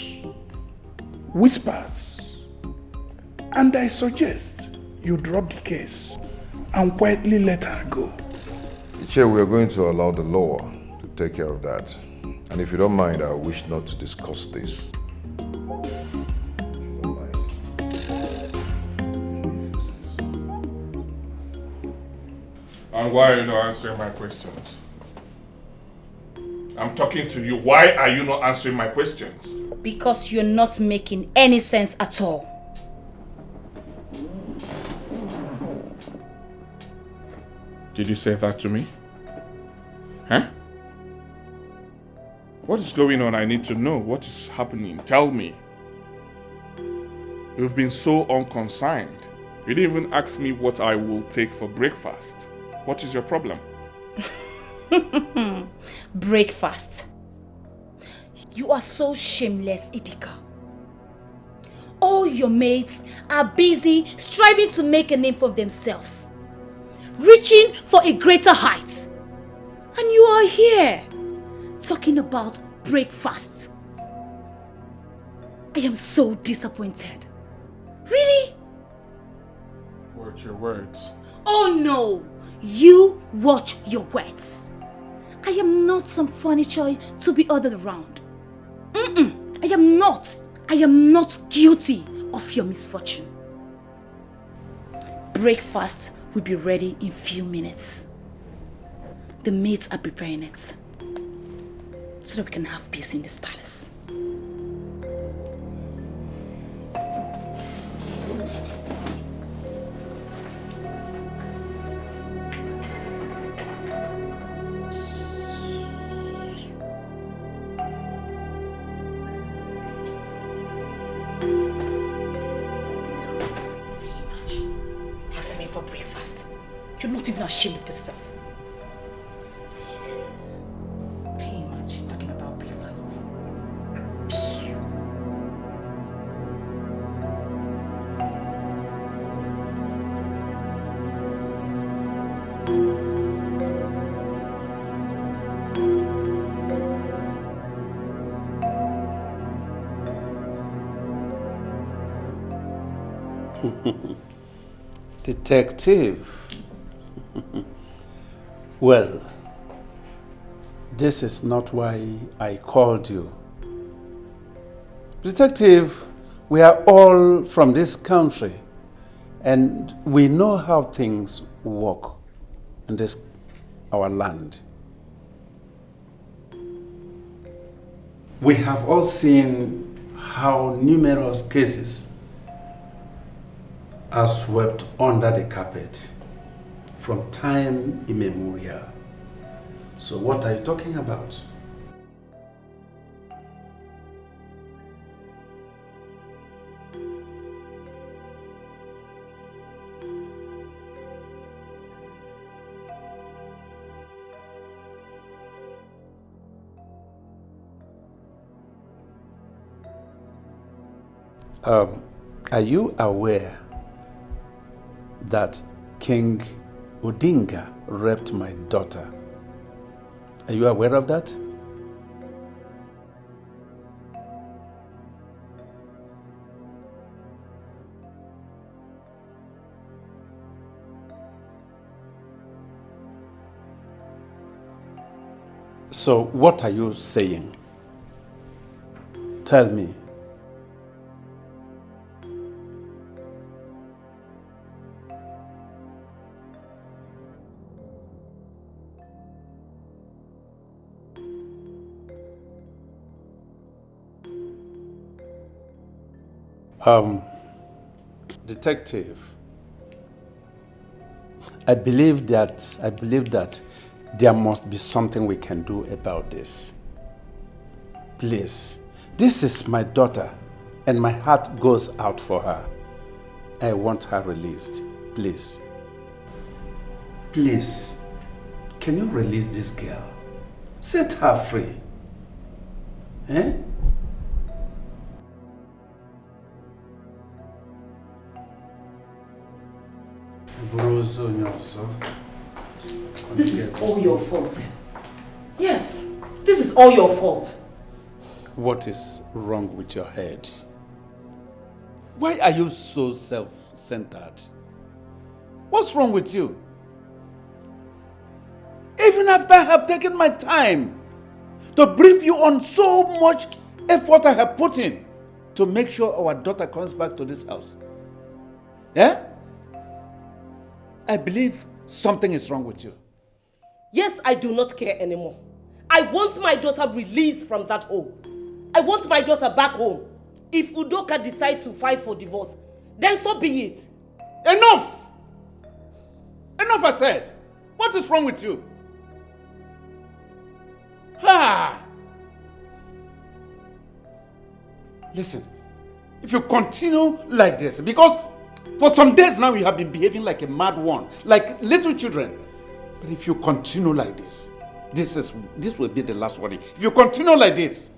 whispers, and I suggest you drop the case and quietly let her go. Iche, we are going to allow the law to take care of that. And if you don't mind, I wish not to discuss this. And why are you not answering my questions? I'm talking to you. Why are you not answering my questions? Because you're not making any sense at all. Did you say that to me? Huh? What is going on? I need to know. What is happening? Tell me. You've been so unconcerned. You didn't even ask me what I will take for breakfast. What is your problem? Breakfast. You are so shameless, Idika. All your mates are busy striving to make a name for themselves, reaching for a greater height. And you are here talking about breakfast. I am so disappointed. Really? Watch your words. Oh no! You watch your words. I am not some furniture to be ordered around. I am not. I am not guilty of your misfortune. Breakfast will be ready in few minutes. The maids are preparing it so that we can have peace in this palace. You're not even ashamed of yourself. Can you imagine talking about breakfast? Detective. Well, this is not why I called you. Detective, we are all from this country and we know how things work in this, our land. We have all seen how numerous cases are swept under the carpet from time immemorial. So what are you talking about? Are you aware that King Odinga raped my daughter? Are you aware of that? So what are you saying? Tell me. Detective, I believe that there must be something we can do about this. Please, this is my daughter and my heart goes out for her. I want her released, please. Please, can you release this girl? Set her free. Eh? This is all your fault. Yes, this is all your fault. What is wrong with your head? Why are you so self-centered? What's wrong with you? Even after I have taken my time to brief you on so much effort I have put in to make sure our daughter comes back to this house. Yeah? I believe something is wrong with you. Yes, I do not care anymore. I want my daughter released from that hole. I want my daughter back home. If Udoka decides to file for divorce, then so be it. Enough! Enough, I said. What is wrong with you? Ha! Listen, if you continue like this, because for some days now you have been behaving like a mad one, like little children. But if you continue like this, this will be the last warning. If you continue like this,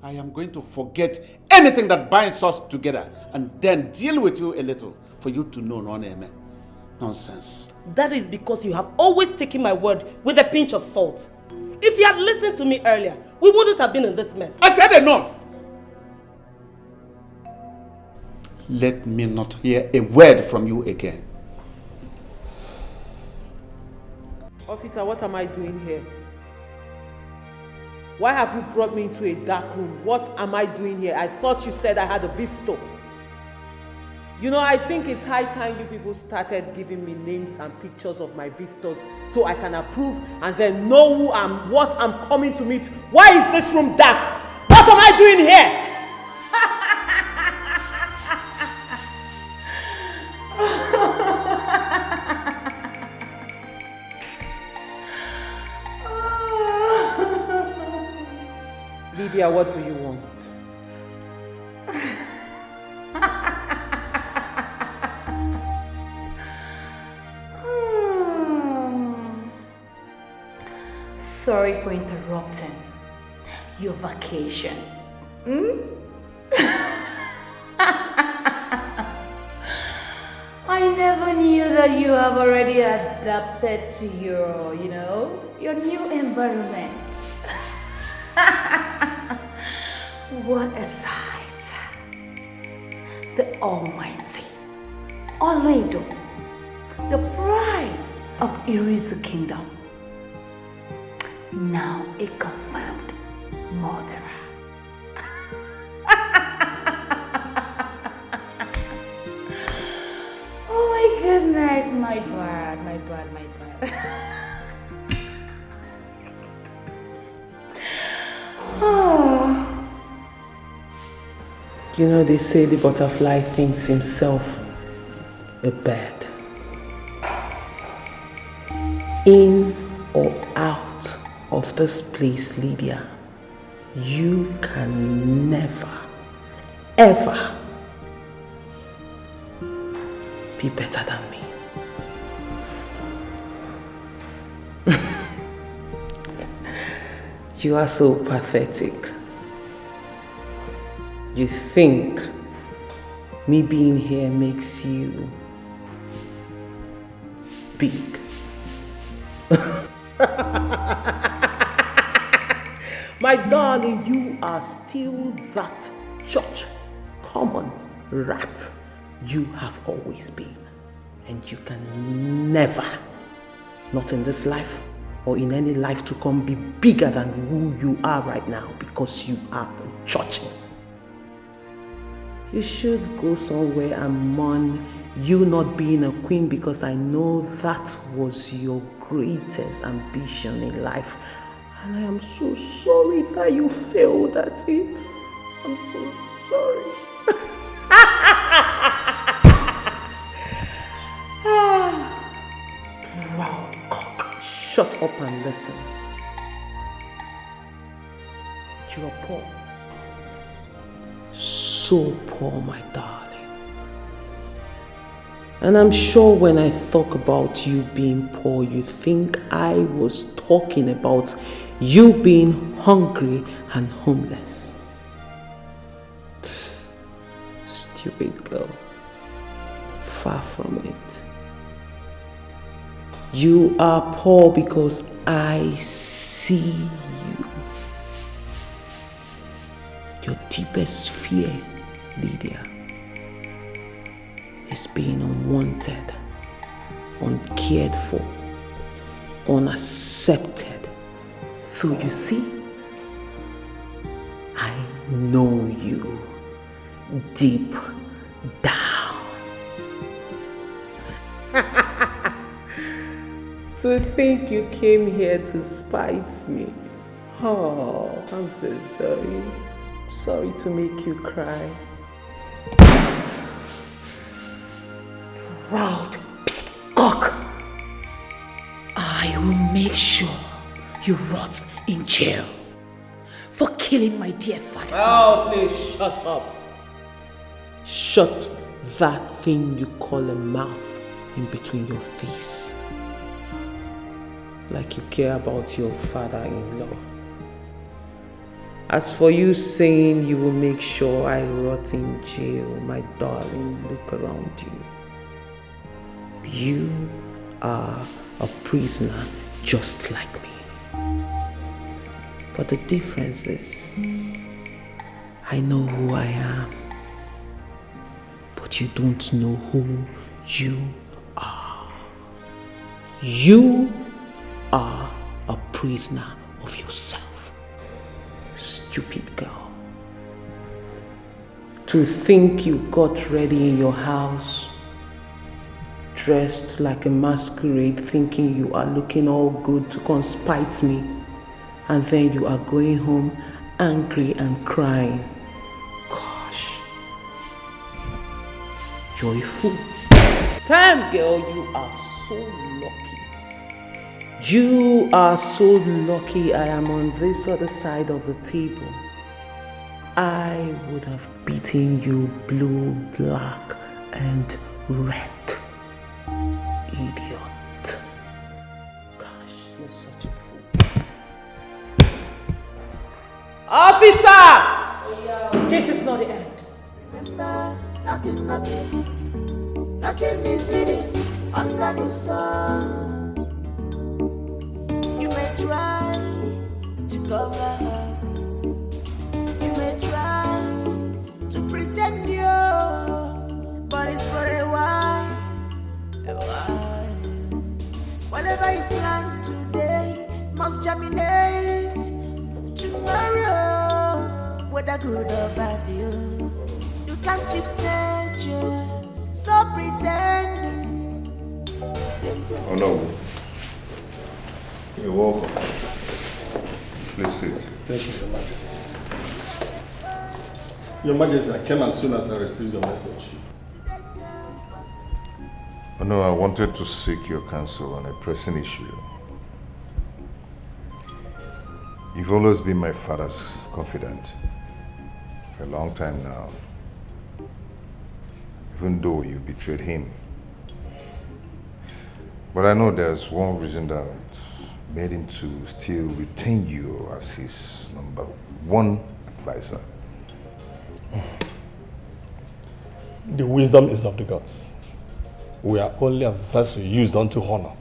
I am going to forget anything that binds us together and then deal with you a little for you to know nonsense. That is because you have always taken my word with a pinch of salt. If you had listened to me earlier, we wouldn't have been in this mess. I said enough! Let me not hear a word from you again. Officer, what am I doing here? Why have you brought me into a dark room? What am I doing here? I thought you said I had a visitor. You know, I think it's high time you people started giving me names and pictures of my visitors so I can approve and then know what I'm coming to meet. Why is this room dark? What am I doing here? Lydia, what do you want? Sorry for interrupting your vacation. I never knew that you have already adapted to your new environment. What a sight. The Almighty, Ini Edo, the pride of Irizu Kingdom, now a confirmed murderer. Oh my goodness, my bad. Oh. You know, they say the butterfly thinks himself a bird. In or out of this place, Lydia, you can never, ever be better than me. You are so pathetic. You think me being here makes you big. My darling, you are still that church common rat you have always been. And you can never, not in this life or in any life to come, be bigger than who you are right now because you are a church. You should go somewhere and mourn you not being a queen, because I know that was your greatest ambition in life. And I am so sorry that you failed at it. I'm so sorry. Proud cock. Shut up and listen. You are poor. So poor, my darling. And I'm sure when I talk about you being poor, you think I was talking about you being hungry and homeless. Psst, stupid girl. Far from it. You are poor because I see you. Your deepest fear, Lydia, is being unwanted, uncared for, unaccepted. So you see, I know you deep down. To think you came here to spite me. Oh, I'm so sorry. Sorry to make you cry. Proud peacock. I will make sure you rot in jail for killing my dear father. Oh, please shut up. Shut that thing you call a mouth in between your face. Like you care about your father-in-law. As for you saying you will make sure I rot in jail, my darling, look around you. You are a prisoner just like me. But the difference is, I know who I am, but you don't know who you are. You are a prisoner of yourself. Stupid girl. To think you got ready in your house, dressed like a masquerade, thinking you are looking all good to come spite me, and then you are going home angry and crying. Gosh, you're a fool. Damn girl, you are so lucky. You are so lucky I am on this other side of the table. I would have beaten you blue, black, and red. Idiot. Gosh, you're such a fool. Officer! This is not the end. Remember, nothing is hidden under the sun. You may try to cover up. You may try to pretend you, but it's for a while. Whatever you plant today must germinate tomorrow, whether good or bad. You can't cheat nature. Stop pretending. Oh no. You're welcome. Please sit. Thank you, Your Majesty. Your Majesty, I came as soon as I received your message. Oh no, I wanted to seek your counsel on a pressing issue. You've always been my father's confidant for a long time now, even though you betrayed him. But I know there's one reason that made him to still retain you as his #1 advisor. The wisdom is of the gods. We are only a vessel used unto honor.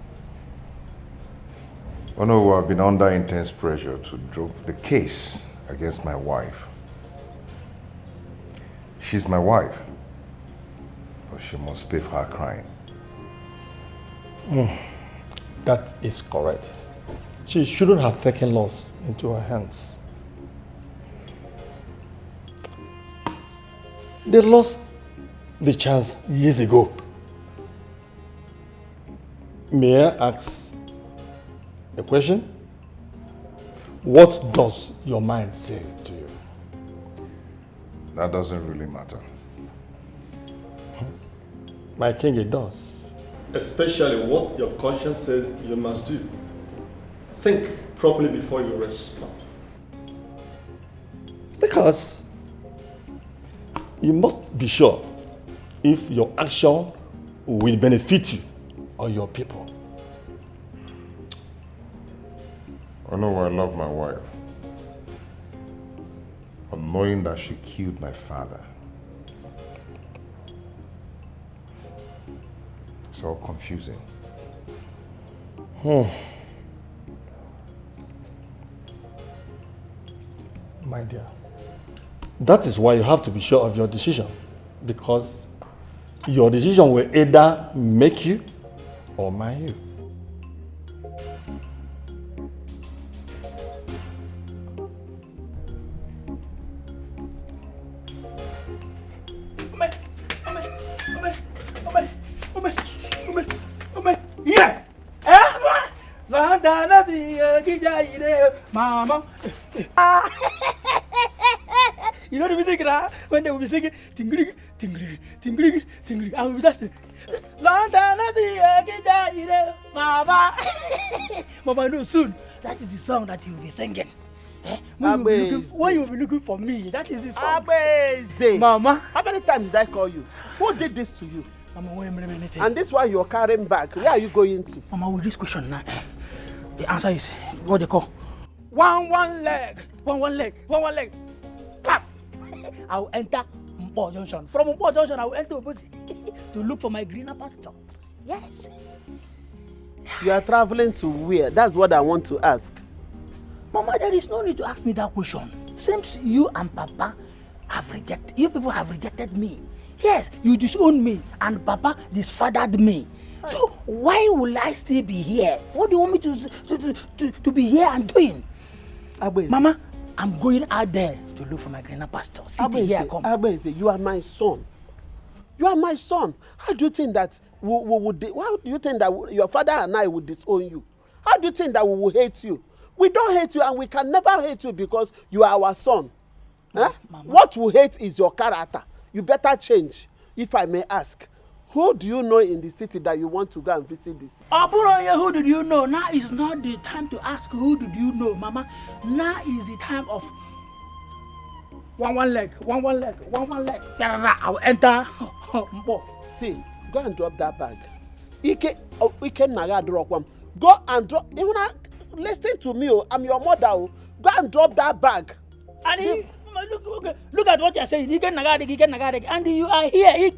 Oh no, I've been under intense pressure to drop the case against my wife. She's my wife, but she must pay for her crime. That is correct. She shouldn't have taken laws into her hands. They lost the chance years ago. May I ask a question? What does your mind say to you? That doesn't really matter. My king, it does. Especially what your conscience says you must do. Think properly before you respond. Because you must be sure if your action will benefit you or your people. I know I love my wife, but knowing that she killed my father, it's all confusing. My dear, that is why you have to be sure of your decision, because your decision will either make you or mar you. Yeah! Mama! You know the music, right? When they will be singing, tingling, tingling, tingling, tingling, I will be dancing. Mama! Mama, no, soon. That is the song that you will be singing. When you will be looking for me, that is the song. Mama, how many times did I call you? Who did this to you? Mama, wait a minute. And this one you're carrying back. Where are you going to? Mama, with this question now, the answer is what they call one leg. Pap! I will enter Mpo Junction. From Mpo Junction, I will enter Obosi to look for my greener pasture. Yes. You are traveling to where? That's what I want to ask. Mama, there is no need to ask me that question. Since you and Papa have rejected, you people have rejected me. Yes, you disowned me and Papa disfathered me. So why will I still be here? What do you want me to be here and doing? Mama, I'm going out there to look for my greener pasture. Here, come. You are my son. You are my son. How do you think that how do you think that your father and I would disown you? How do you think that we will hate you? We don't hate you, and we can never hate you because you are our son. What we hate is your character. You better change, if I may ask. Who do you know in the city that you want to go and visit this? Who did you know? Now is not the time to ask who did you know, Mama. Now is the time of one leg. I will enter. See, go and drop that bag. Go and drop. Listen to me, I'm your mother. Go and drop that bag. And look at what you're saying. And you are here.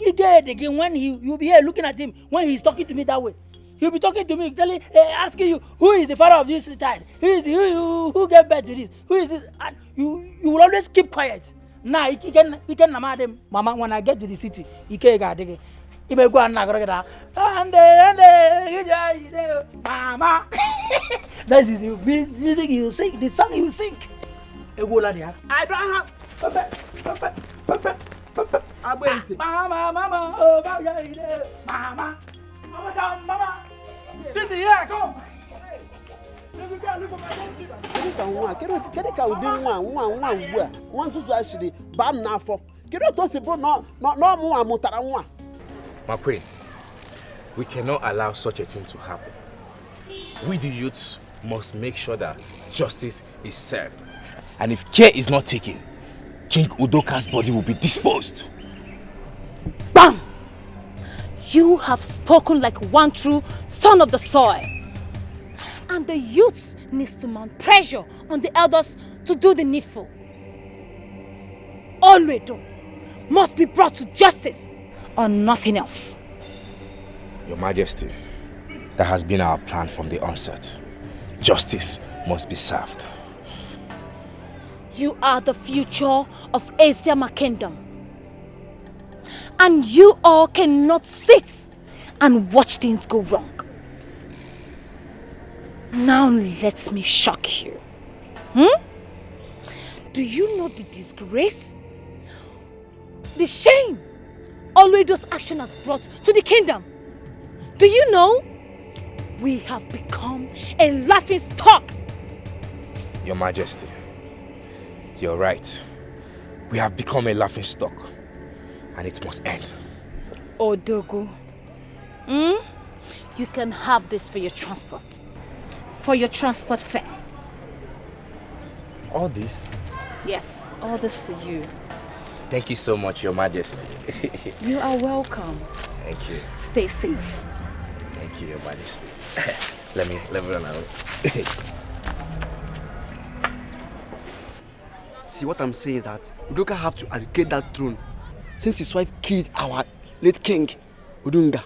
When you'll be here looking at him when he's talking to me that way. He'll be talking to me, asking you, who is the father of this child? Who gave birth to this? Who is this? And you will always keep quiet. Now, he can namad him. Mama, when I get to the city, he can't go. He may go and nagara. Mama. That is the music you sing, the song you sing. I don't have. Mama. Sit here, come. My queen, we cannot allow such a thing to happen. We the youths must make sure that justice is served. And if care is not taken, King Udoka's body will be disposed. Bam! You have spoken like one true son of the soil. And the youths need to mount pressure on the elders to do the needful. Olwedo must be brought to justice or nothing else. Your Majesty, that has been our plan from the onset. Justice must be served. You are the future of Asiama Kingdom. And you all cannot sit and watch things go wrong. Now let me shock you. Do you know the disgrace? The shame Olwedo's action has brought to the kingdom? Do you know? We have become a laughing stock. Your Majesty, you're right. We have become a laughing stock, and it must end. Odogo, You can have this for your transport. For your transport fare. All this? Yes, all this for you. Thank you so much, Your Majesty. You are welcome. Thank you. Stay safe. Thank you, Your Majesty. let me run out. See, what I'm saying is that Udoka have to abdicate that throne since his wife killed our late king, Udunga.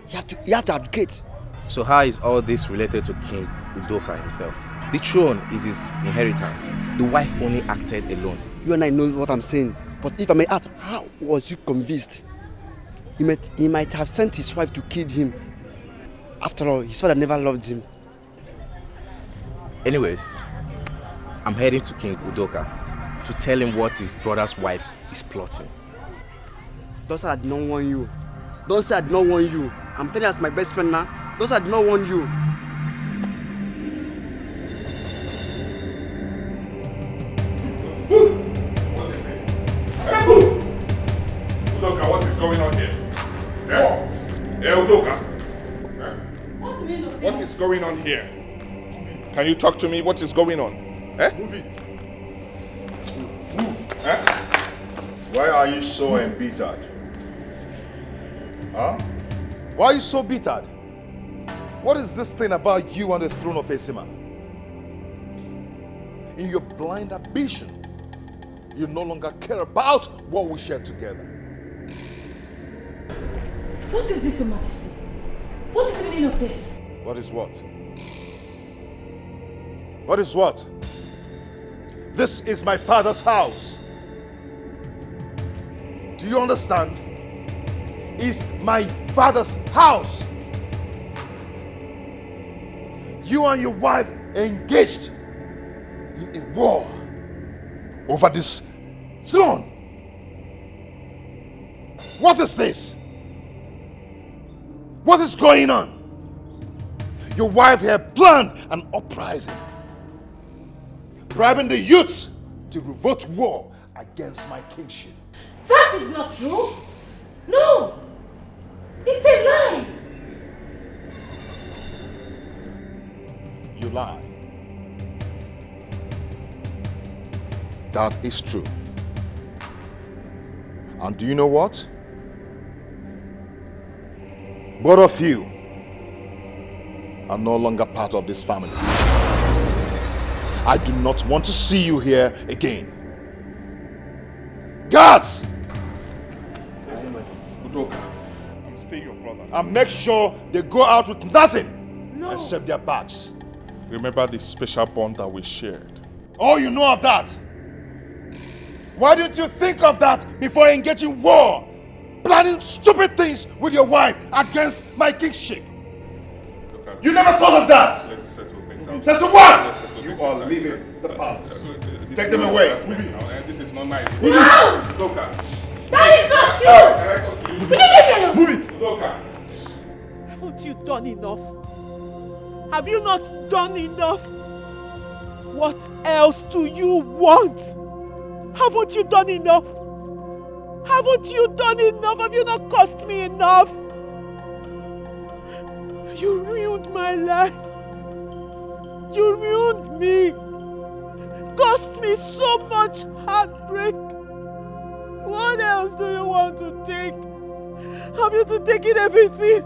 He have to abdicate. So how is all this related to King Udoka himself? The throne is his inheritance. The wife only acted alone. You and I know what I'm saying. But if I may ask, how was you convinced? He might have sent his wife to kill him. After all, his father never loved him. Anyways, I'm heading to King Udoka to tell him what his brother's wife is plotting. Don't say I did not warn you. Don't say I did not warn you. I'm telling you as my best friend now. Don't say I did not warn you. Udoka, what is going on here? Udoka. What's the meaning of this? What is going on here? Can you talk to me? What is going on? Move it. Why are you so embittered? Huh? Why are you so bittered? What is this thing about you on the throne of Esima? In your blind ambition, you no longer care about what we share together. What is this, Your Majesty? What is the meaning of this? What is what? What is what? This is my father's house. Do you understand? It's my father's house. You and your wife engaged in a war over this throne. What is this? What is going on? Your wife had planned an uprising, bribing the youths to revolt war against my kingship. That is not true. No. It's a lie. You lie. That is true. And do you know what? Both of you are no longer part of this family. I do not want to see you here again. Guards! Udoka, I'm still your brother. And make sure they go out with nothing except their bags. Remember the special bond that we shared. Oh, you know of that? Why didn't you think of that before engaging war? Planning stupid things with your wife against my kingship. You never thought of that! Let's settle things out. Settle what? You are leaving the palace. Take them away. This is not nice. No! Udoka. That is not true! Move it! Udoka. Haven't you done enough? Have you not done enough? What else do you want? Haven't you done enough? Haven't you done enough? Have you not cost me enough? You ruined my life. You ruined me. Cost me so much heartbreak. What else do you want to take? Have you to take in everything?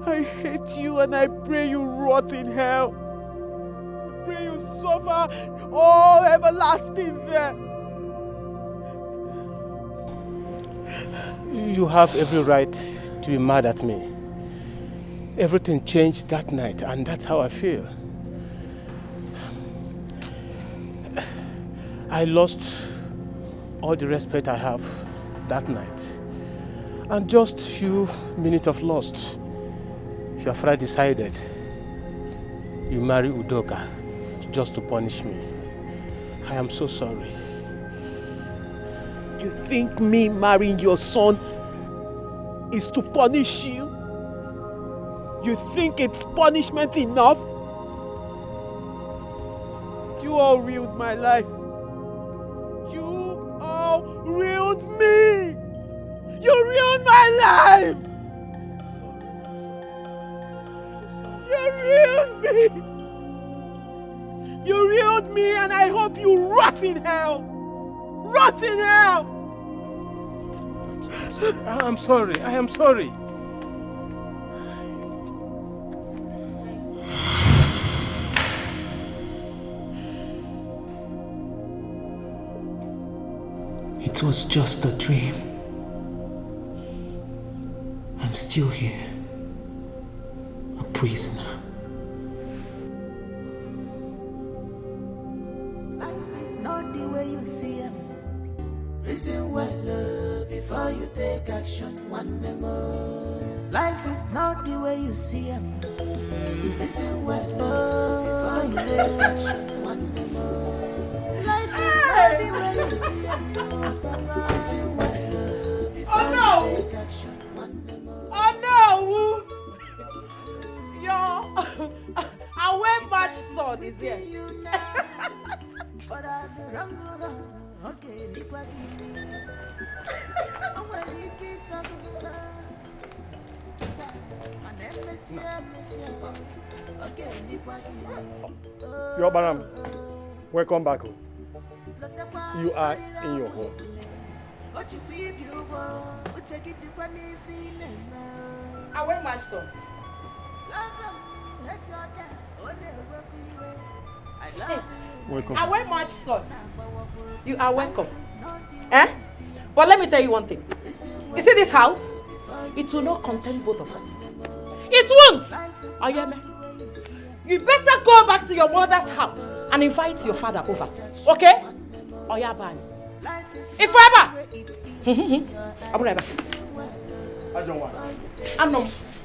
I hate you and I pray you rot in hell. I pray you suffer all everlasting there. You have every right to be mad at me. Everything changed that night, and that's how I feel. I lost all the respect I have that night. And just few minutes of lost, your father decided you marry Udoka just to punish me. I am so sorry. You think me marrying your son is to punish you? You think it's punishment enough? You all ruined my life. You all ruined me. You ruined ruined my life! You ruined me! You ruined me, and I hope you rot in hell! Rot in hell! I'm sorry. I am sorry. It was just a dream. I'm still here, a prisoner. Life is not the way you see it. Listen well before you take action. One more. Life is not the way you see it. Listen well before you take action. One more. Life is not the way you see it. Listen well before you take action. Oh no! Your away match sword is here. Your Baram, welcome back home. You are in your home. Away match sword. Welcome. Away match sword. You are welcome. Eh? But let me tell you one thing. You see this house? It will not contain both of us. It won't! Oh, yeah, man. You better go back to your mother's house and invite your father over. Okay? Oh, yeah, man. If forever! I'll be right back. I don't want.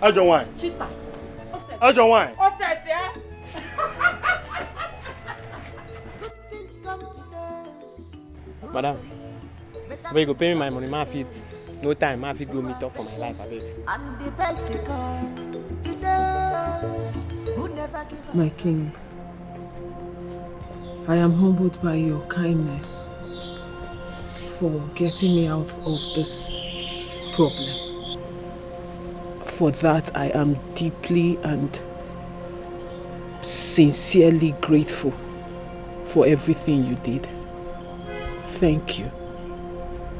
I don't want. Cheetah. I don't want. What's that, yeah? Madam, but you go pay me my money, my feet. No time, my feet go meet up for my life, I beg. And the best to come to those who never give up. My king, I am humbled by your kindness for getting me out of this problem. For that, I am deeply and sincerely grateful for everything you did. Thank you.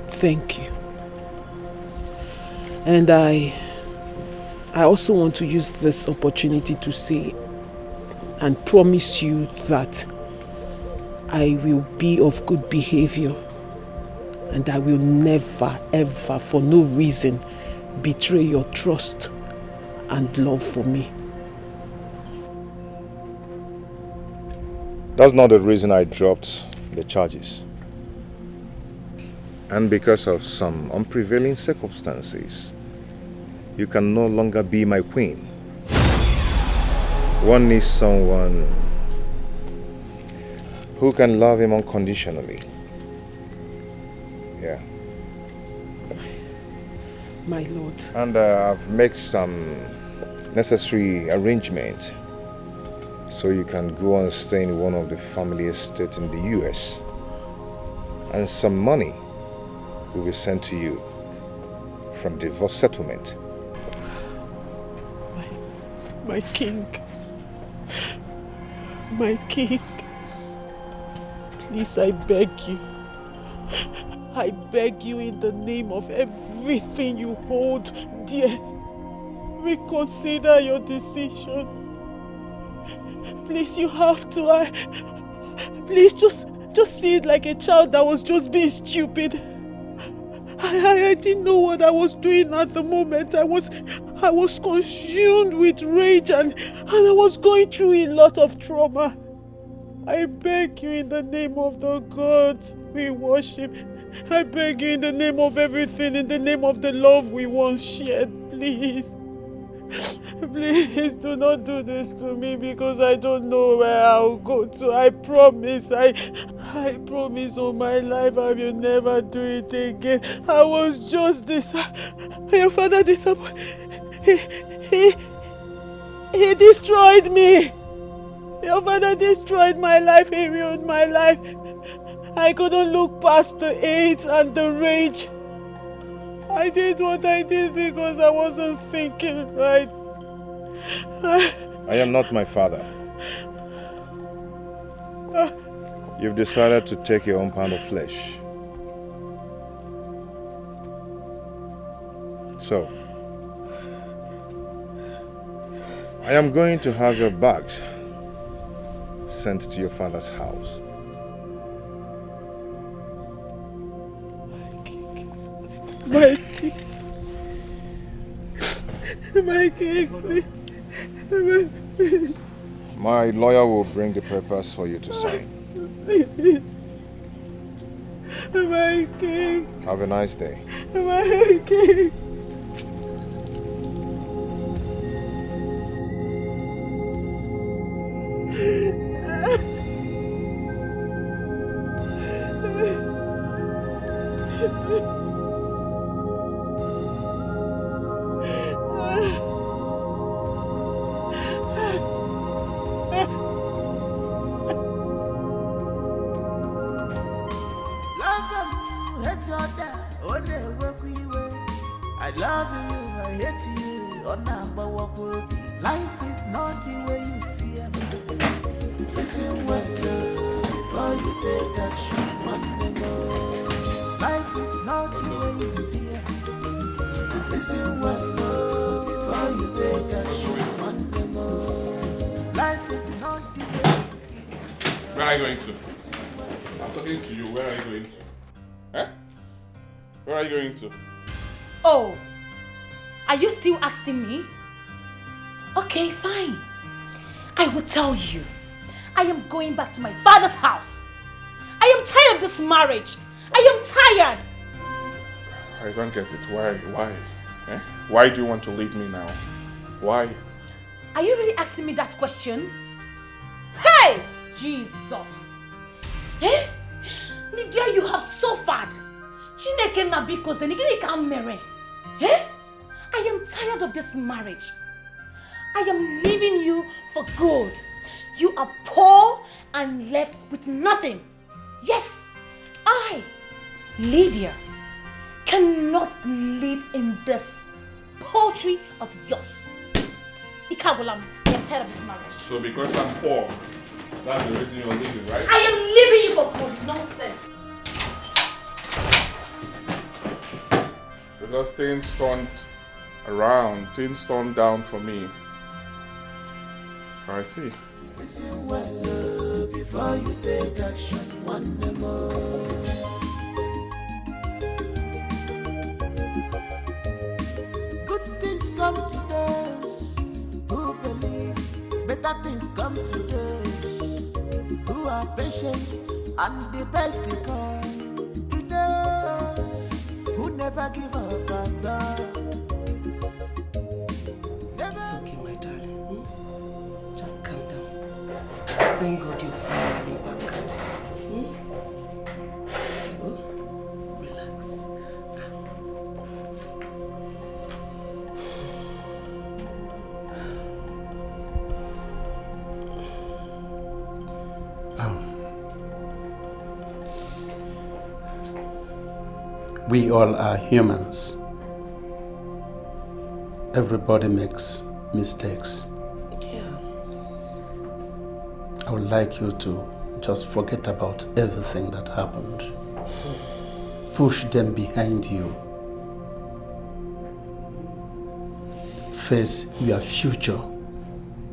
Thank you. And I also want to use this opportunity to say and promise you that I will be of good behavior and I will never, ever, for no reason, betray your trust and love for me. That's not the reason I dropped the charges. And because of some unprevailing circumstances, you can no longer be my queen. One needs someone who can love him unconditionally. Yeah. My lord. And I've made some necessary arrangements so you can go and stay in one of the family estates in the US. And some money will be sent to you from divorce settlement. My king. My king. Please, I beg you. I beg you in the name of everything you hold dear. Reconsider your decision. Please, you have to. Please, just see it like a child that was just being stupid. I didn't know what I was doing at the moment. I was consumed with rage and I was going through a lot of trauma. I beg you in the name of the gods we worship. I beg you in the name of everything, in the name of the love we once shared, please. Please do not do this to me because I don't know where I'll go to. I promise, I promise all my life I will never do it again. I was just your father he destroyed me. Your father destroyed my life, he ruined my life. I couldn't look past the hate and the rage. I did what I did because I wasn't thinking right. I am not my father. You've decided to take your own pound of flesh. So, I am going to have your bags sent to your father's house. My king. My king. My lawyer will bring the papers for you to sign. My king. Have a nice day. My king. I love you, I hate you, on number what will be. Life is not the way you see it. Listen well before you take action on the move. Life is not the way you see it. Listen well before you take action on the move. Life is not the way it is. Where are you going to? I'm talking to you. Where are you going to? Eh? Where are you going to? Oh, are you still asking me? Okay, fine. I will tell you. I am going back to my father's house. I am tired of this marriage. I am tired. I don't get it. Why? Eh? Why do you want to leave me now? Why? Are you really asking me that question? Hey! Jesus! Eh? Lydia, you have suffered. Chineke na biko zenigiri ka mere. Eh? I am tired of this marriage. I am leaving you for good. You are poor and left with nothing. Yes, I, Lydia, cannot live in this poultry of yours. Ikabulam, I am tired of this marriage. So because I'm poor, that's the reason you're leaving, right? I am leaving you for good. Nonsense. Because things turned around, things turned down for me. I see. Listen well before you take action one more. Good things come to those who believe. Better things come to those who are patient. And the best to come to those who never give up at all. Never. It's okay, my darling. Just calm down. Thank God you're finally back. Okay, oh, relax. We all are humans. Everybody makes mistakes. Yeah. I would like you to just forget about everything that happened. Push them behind you. Face your future.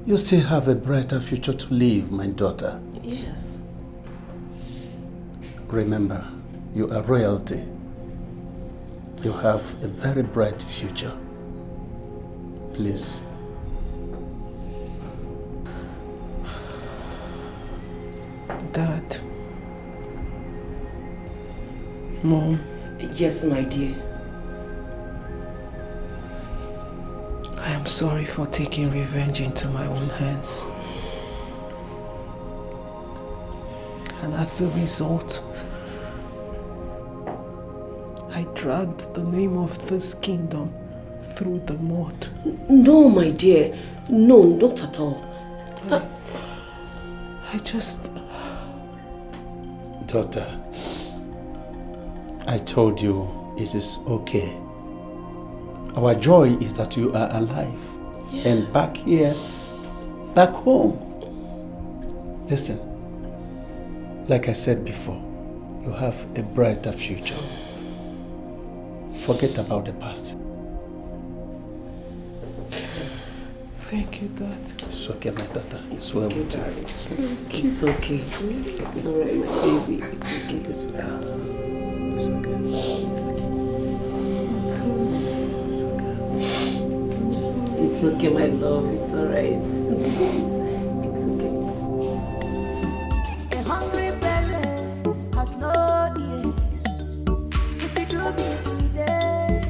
You still have a brighter future to live, my daughter. Yes. Remember, you are royalty. You have a very bright future. Please. Dad. Mom. Yes, my dear. I am sorry for taking revenge into my own hands. And as a result, I dragged the name of this kingdom through the mud. No, my dear. No, not at all. I just... Daughter, I told you it is okay. Our joy is that you are alive and back here, back home. Listen, like I said before, you have a brighter future. Forget about the past. Thank you, Dad. It's okay, my daughter. It's well with you. It's okay. It's alright, my baby. It's okay. It's okay. It's okay, my love. It's alright. It's okay. A hungry belly has no ears. If you do me today,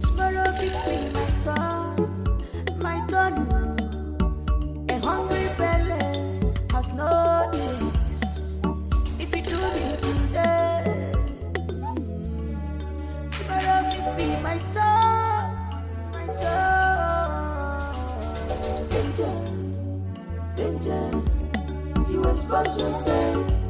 tomorrow it be my turn. A hungry belly has no ears. If you do me today, tomorrow it be my turn. Danger, danger, you expose yourself.